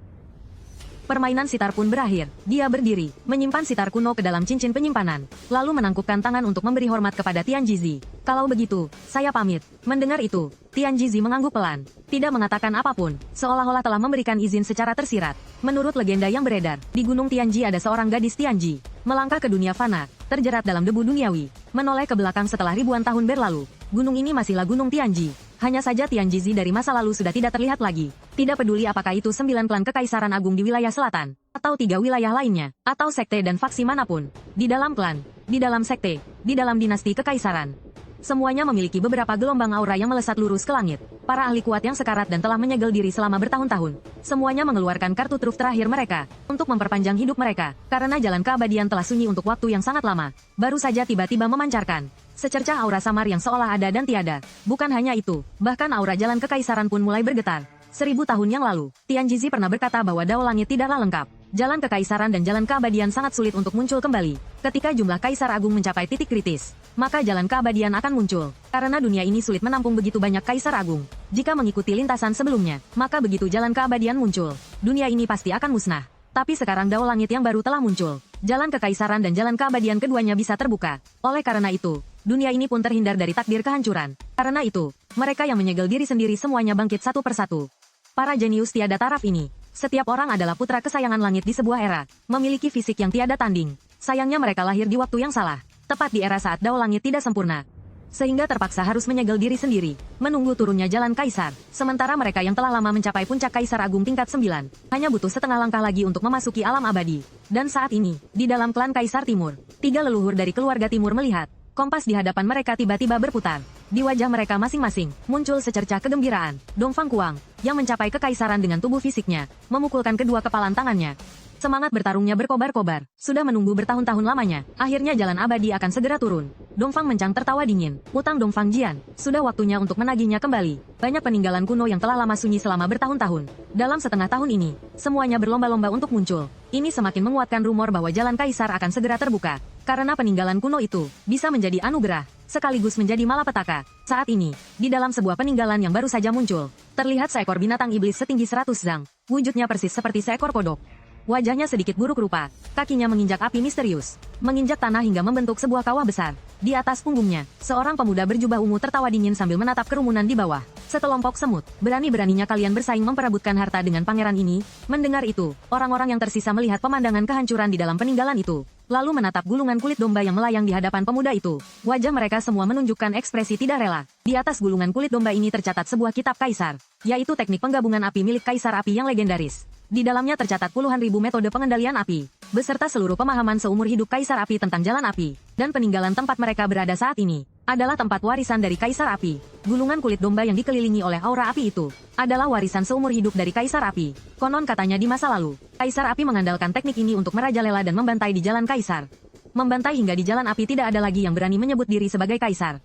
Speaker 1: Permainan sitar pun berakhir. Dia berdiri, menyimpan sitar kuno ke dalam cincin penyimpanan, lalu menangkupkan tangan untuk memberi hormat kepada Tianjizi. Kalau begitu, saya pamit. Mendengar itu, Tianjizi mengangguk pelan, tidak mengatakan apapun, seolah-olah telah memberikan izin secara tersirat. Menurut legenda yang beredar, di Gunung Tianji ada seorang gadis Tianji, melangkah ke dunia fana, terjerat dalam debu duniawi, menoleh ke belakang setelah ribuan tahun berlalu. Gunung ini masihlah Gunung Tianji. Hanya saja Tianjizi dari masa lalu sudah tidak terlihat lagi. Tidak peduli apakah itu 9 klan kekaisaran agung di wilayah selatan, atau 3 wilayah lainnya, atau sekte dan faksi manapun. Di dalam klan, di dalam sekte, di dalam dinasti kekaisaran. Semuanya memiliki beberapa gelombang aura yang melesat lurus ke langit. Para ahli kuat yang sekarat dan telah menyegel diri selama bertahun-tahun. Semuanya mengeluarkan kartu truf terakhir mereka, untuk memperpanjang hidup mereka, karena jalan keabadian telah sunyi untuk waktu yang sangat lama. Baru saja tiba-tiba memancarkan secercah aura samar yang seolah ada dan tiada. Bukan hanya itu, bahkan aura jalan kekaisaran pun mulai bergetar. 1000 tahun yang lalu, Tianjizi pernah berkata bahwa Dao Langit tidaklah lengkap. Jalan kekaisaran dan jalan keabadian sangat sulit untuk muncul kembali. Ketika jumlah kaisar agung mencapai titik kritis, maka jalan keabadian akan muncul. Karena dunia ini sulit menampung begitu banyak kaisar agung. Jika mengikuti lintasan sebelumnya, maka begitu jalan keabadian muncul, dunia ini pasti akan musnah. Tapi sekarang Dao Langit yang baru telah muncul. Jalan kekaisaran dan jalan keabadian keduanya bisa terbuka. Oleh karena itu, dunia ini pun terhindar dari takdir kehancuran. Karena itu, mereka yang menyegel diri sendiri semuanya bangkit satu persatu. Para jenius tiada taraf ini. Setiap orang adalah putra kesayangan langit di sebuah era. Memiliki fisik yang tiada tanding. Sayangnya mereka lahir di waktu yang salah. Tepat di era saat Dao Langit tidak sempurna. Sehingga terpaksa harus menyegel diri sendiri, menunggu turunnya jalan kaisar. Sementara mereka yang telah lama mencapai puncak kaisar agung tingkat 9, hanya butuh setengah langkah lagi untuk memasuki alam abadi. Dan saat ini, di dalam klan Kaisar Timur, 3 leluhur dari keluarga Timur melihat, kompas di hadapan mereka tiba-tiba berputar. Di wajah mereka masing-masing, muncul secercah kegembiraan. Dongfang Kuang, yang mencapai kekaisaran dengan tubuh fisiknya, memukulkan kedua kepalan tangannya. Semangat bertarungnya berkobar-kobar. Sudah menunggu bertahun-tahun lamanya. Akhirnya jalan abadi akan segera turun. Dongfang Mencang tertawa dingin. Utang Dongfang Jian. Sudah waktunya untuk menagihnya kembali. Banyak peninggalan kuno yang telah lama sunyi selama bertahun-tahun. Dalam setengah tahun ini, semuanya berlomba-lomba untuk muncul. Ini semakin menguatkan rumor bahwa jalan kaisar akan segera terbuka. Karena peninggalan kuno itu bisa menjadi anugerah, sekaligus menjadi malapetaka. Saat ini, di dalam sebuah peninggalan yang baru saja muncul, terlihat seekor binatang iblis setinggi 100 zang. Wujudnya persis seperti seekor kodok. Wajahnya sedikit buruk rupa, kakinya menginjak api misterius, menginjak tanah hingga membentuk sebuah kawah besar. Di atas punggungnya, seorang pemuda berjubah ungu tertawa dingin sambil menatap kerumunan di bawah. Setelompok semut, berani-beraninya kalian bersaing memperebutkan harta dengan pangeran ini. Mendengar itu, orang-orang yang tersisa melihat pemandangan kehancuran di dalam peninggalan itu, lalu menatap gulungan kulit domba yang melayang di hadapan pemuda itu. Wajah mereka semua menunjukkan ekspresi tidak rela. Di atas gulungan kulit domba ini tercatat sebuah kitab kaisar, yaitu teknik penggabungan api milik kaisar api yang legendaris. Di dalamnya tercatat puluhan ribu metode pengendalian api, beserta seluruh pemahaman seumur hidup kaisar api tentang jalan api, dan peninggalan tempat mereka berada saat ini adalah tempat warisan dari kaisar api. Gulungan kulit domba yang dikelilingi oleh aura api itu adalah warisan seumur hidup dari kaisar api. Konon katanya di masa lalu, kaisar api mengandalkan teknik ini untuk merajalela dan membantai di jalan kaisar. Membantai hingga di jalan api tidak ada lagi yang berani menyebut diri sebagai kaisar.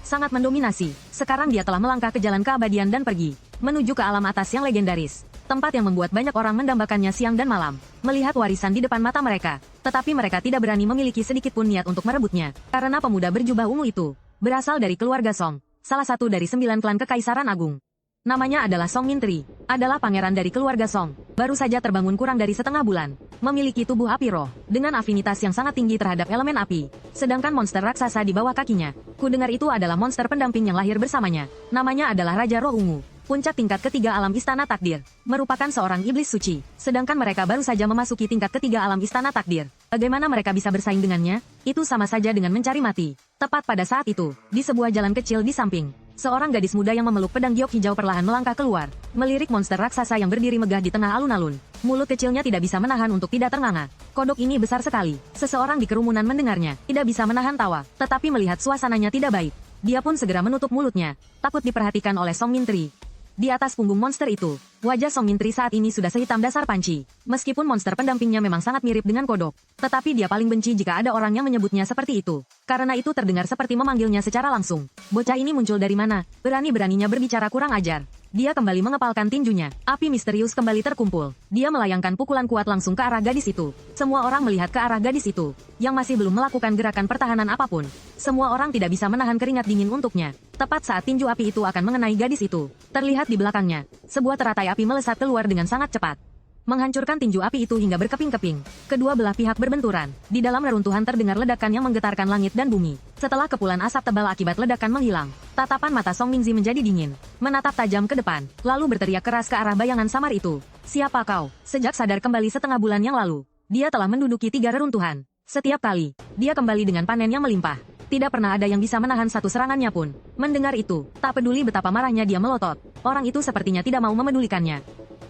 Speaker 1: sangat mendominasi. Sekarang dia telah melangkah ke jalan keabadian dan pergi menuju ke alam atas yang legendaris. Tempat yang membuat banyak orang mendambakannya siang dan malam. Melihat warisan di depan mata mereka. Tetapi mereka tidak berani memiliki sedikit pun niat untuk merebutnya. Karena pemuda berjubah ungu itu berasal dari keluarga Song. Salah satu dari 9 klan Kekaisaran Agung. Namanya adalah Song Mintri. Adalah pangeran dari keluarga Song. Baru saja terbangun kurang dari setengah bulan. Memiliki tubuh api roh. Dengan afinitas yang sangat tinggi terhadap elemen api. Sedangkan monster raksasa di bawah kakinya. Kudengar itu adalah monster pendamping yang lahir bersamanya. Namanya adalah Raja Roh Ungu. Puncak tingkat ketiga alam Istana Takdir, merupakan seorang iblis suci. Sedangkan mereka baru saja memasuki tingkat ketiga alam Istana Takdir. Bagaimana mereka bisa bersaing dengannya? Itu sama saja dengan mencari mati. Tepat pada saat itu, di sebuah jalan kecil di samping, seorang gadis muda yang memeluk pedang giok hijau perlahan melangkah keluar, melirik monster raksasa yang berdiri megah di tengah alun-alun. Mulut kecilnya tidak bisa menahan untuk tidak ternganga. Kodok ini besar sekali. Seseorang di kerumunan mendengarnya, tidak bisa menahan tawa, tetapi melihat suasananya tidak baik. Dia pun segera menutup mulutnya, takut diperhatikan oleh Song Mintri. Di atas punggung monster itu, wajah Song Mintri saat ini sudah sehitam dasar panci. Meskipun monster pendampingnya memang sangat mirip dengan kodok, tetapi dia paling benci jika ada orang yang menyebutnya seperti itu. Karena itu terdengar seperti memanggilnya secara langsung. Bocah ini muncul dari mana? Berani-beraninya berbicara kurang ajar. Dia kembali mengepalkan tinjunya. Api misterius kembali terkumpul. Dia melayangkan pukulan kuat langsung ke arah gadis itu. Semua orang melihat ke arah gadis itu, yang masih belum melakukan gerakan pertahanan apapun. Semua orang tidak bisa menahan keringat dingin untuknya. Tepat saat tinju api itu akan mengenai gadis itu, terlihat di belakangnya, sebuah teratai api melesat keluar dengan sangat cepat. Menghancurkan tinju api itu hingga berkeping-keping. Kedua belah pihak berbenturan. Di dalam reruntuhan terdengar ledakan yang menggetarkan langit dan bumi. Setelah kepulan asap tebal akibat ledakan menghilang, tatapan mata Song Mingzi menjadi dingin. Menatap tajam ke depan, lalu berteriak keras ke arah bayangan samar itu. Siapa kau? Sejak sadar kembali setengah bulan yang lalu, dia telah menduduki 3 reruntuhan. Setiap kali, dia kembali dengan panen yang melimpah. Tidak pernah ada yang bisa menahan satu serangannya pun. Mendengar itu, tak peduli betapa marahnya dia melotot. Orang itu sepertinya tidak mau memedulikannya.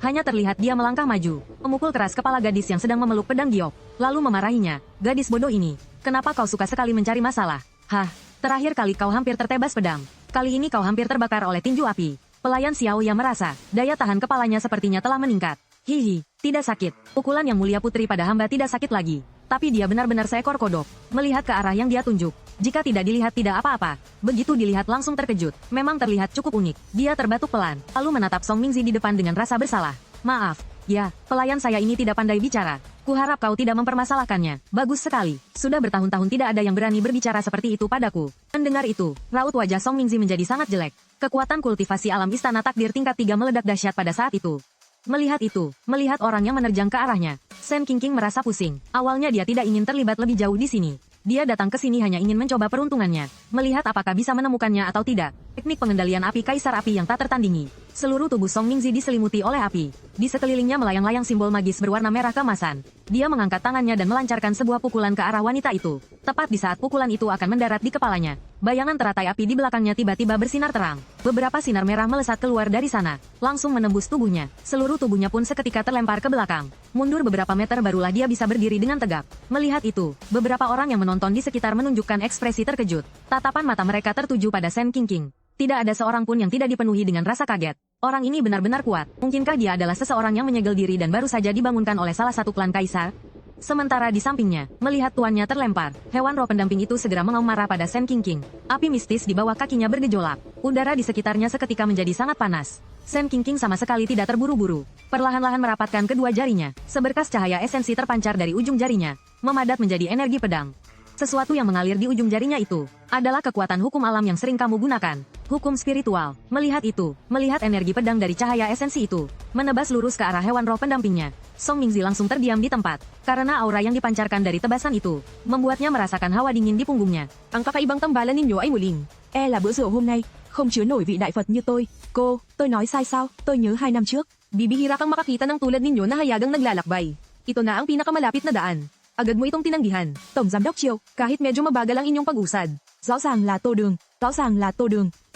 Speaker 1: Hanya terlihat dia melangkah maju, memukul keras kepala gadis yang sedang memeluk pedang giok, lalu memarahinya. Gadis bodoh ini, kenapa kau suka sekali mencari masalah? Hah, terakhir kali kau hampir tertebas pedang. Kali ini kau hampir terbakar oleh tinju api. Pelayan Xiao yang merasa, daya tahan kepalanya sepertinya telah meningkat. Hihi, tidak sakit. Pukulan yang mulia putri pada hamba tidak sakit lagi. Tapi dia benar-benar seekor kodok. Melihat ke arah yang dia tunjuk. Jika tidak dilihat tidak apa-apa. Begitu dilihat langsung terkejut. Memang terlihat cukup unik. Dia terbatuk pelan, lalu menatap Song Mingzi di depan dengan rasa bersalah. Maaf. Ya, pelayan saya ini tidak pandai bicara. Kuharap kau tidak mempermasalahkannya. Bagus sekali. Sudah bertahun-tahun tidak ada yang berani berbicara seperti itu padaku. Mendengar itu, raut wajah Song Mingzi menjadi sangat jelek. Kekuatan kultivasi alam Istana Takdir tingkat 3 meledak dahsyat pada saat itu. Melihat itu, melihat orang yang menerjang ke arahnya, Sen Qingqing merasa pusing. Awalnya dia tidak ingin terlibat lebih jauh di sini. Dia datang ke sini hanya ingin mencoba peruntungannya, melihat apakah bisa menemukannya atau tidak. Teknik pengendalian api kaisar api yang tak tertandingi. Seluruh tubuh Song Mingzi diselimuti oleh api. Di sekelilingnya melayang-layang simbol magis berwarna merah keemasan. Dia mengangkat tangannya dan melancarkan sebuah pukulan ke arah wanita itu. Tepat di saat pukulan itu akan mendarat di kepalanya, bayangan teratai api di belakangnya tiba-tiba bersinar terang. Beberapa sinar merah melesat keluar dari sana, langsung menembus tubuhnya. Seluruh tubuhnya pun seketika terlempar ke belakang. Mundur beberapa meter barulah dia bisa berdiri dengan tegak. Melihat itu, beberapa orang yang menonton di sekitar menunjukkan ekspresi terkejut. Tatapan mata mereka tertuju pada Sen Qingqing. Tidak ada seorang pun yang tidak dipenuhi dengan rasa kaget. Orang ini benar-benar kuat. Mungkinkah dia adalah seseorang yang menyegel diri dan baru saja dibangunkan oleh salah satu klan kaisar? Sementara di sampingnya, melihat tuannya terlempar, hewan roh pendamping itu segera mengaum marah pada Sen Qingqing. Api mistis di bawah kakinya bergejolak. Udara di sekitarnya seketika menjadi sangat panas. Sen Qingqing sama sekali tidak terburu-buru. Perlahan-lahan merapatkan kedua jarinya. Seberkas cahaya esensi terpancar dari ujung jarinya, memadat menjadi energi pedang. Sesuatu yang mengalir di ujung jarinya itu adalah kekuatan hukum alam yang sering kamu gunakan. Hukum spiritual. Melihat itu, melihat energi pedang dari cahaya esensi itu, menebas lurus ke arah hewan roh pendampingnya. Song Mingzi langsung terdiam di tempat, karena aura yang dipancarkan dari tebasan itu, membuatnya merasakan hawa dingin di punggungnya.
Speaker 2: Ang kakaibang tambalan ninyo ay muling. Là bữa rượu hôm nay, không chứa nổi vị đại Phật như tôi. Cô, tôi nói sai sao? Tôi nhớ 2 năm trước. Bibihira kang makakita ng tulad ninyo na hayagang naglalakbay. Ito na ang pinakamalapit na daan. Agad mo itong tinanggihan. Tổng Giám đốc Triệu, kahit medyo mabagal ang inyong pag-usad. Rõ ràng là Tô Đường.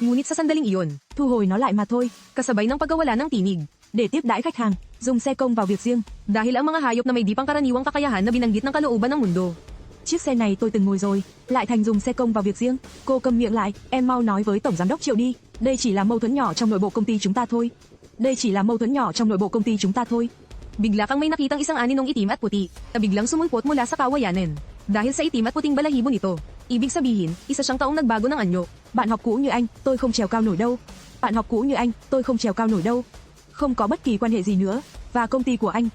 Speaker 2: Ngunit sa sandaling iyon, thu hồi nó lại mà thôi. Kasabay ng pagkawala ng tinig. Để tiếp đãi khách hàng, dùng xe công vào việc riêng. Dahil ang mga hayop na may di pangkaraniwang kakayahan na binanggit ng kalooban ng mundo. Chiếc xe này tôi từng ngồi rồi, lại thành dùng xe công vào việc riêng. Cô cầm miệng lại, em mau nói với Tổng Giám đốc Triệu đi. Đây chỉ là mâu thuẫn nhỏ trong nội bộ công ty chúng ta thôi. Bigla kang may nakitang isang aninong itim at puti, na biglang sumulpot mula sa kawayanan. Dahil sa itim at puting balahibo nito, ibig sabihin, isa siyang taong nagbago ng anyo. Bạn học cũ như anh, tôi không trèo cao nổi đâu. Bạn học cũ như anh, tôi không trèo cao nổi đâu. Không có bất kỳ quan hệ gì nữa. Và công ty của anh,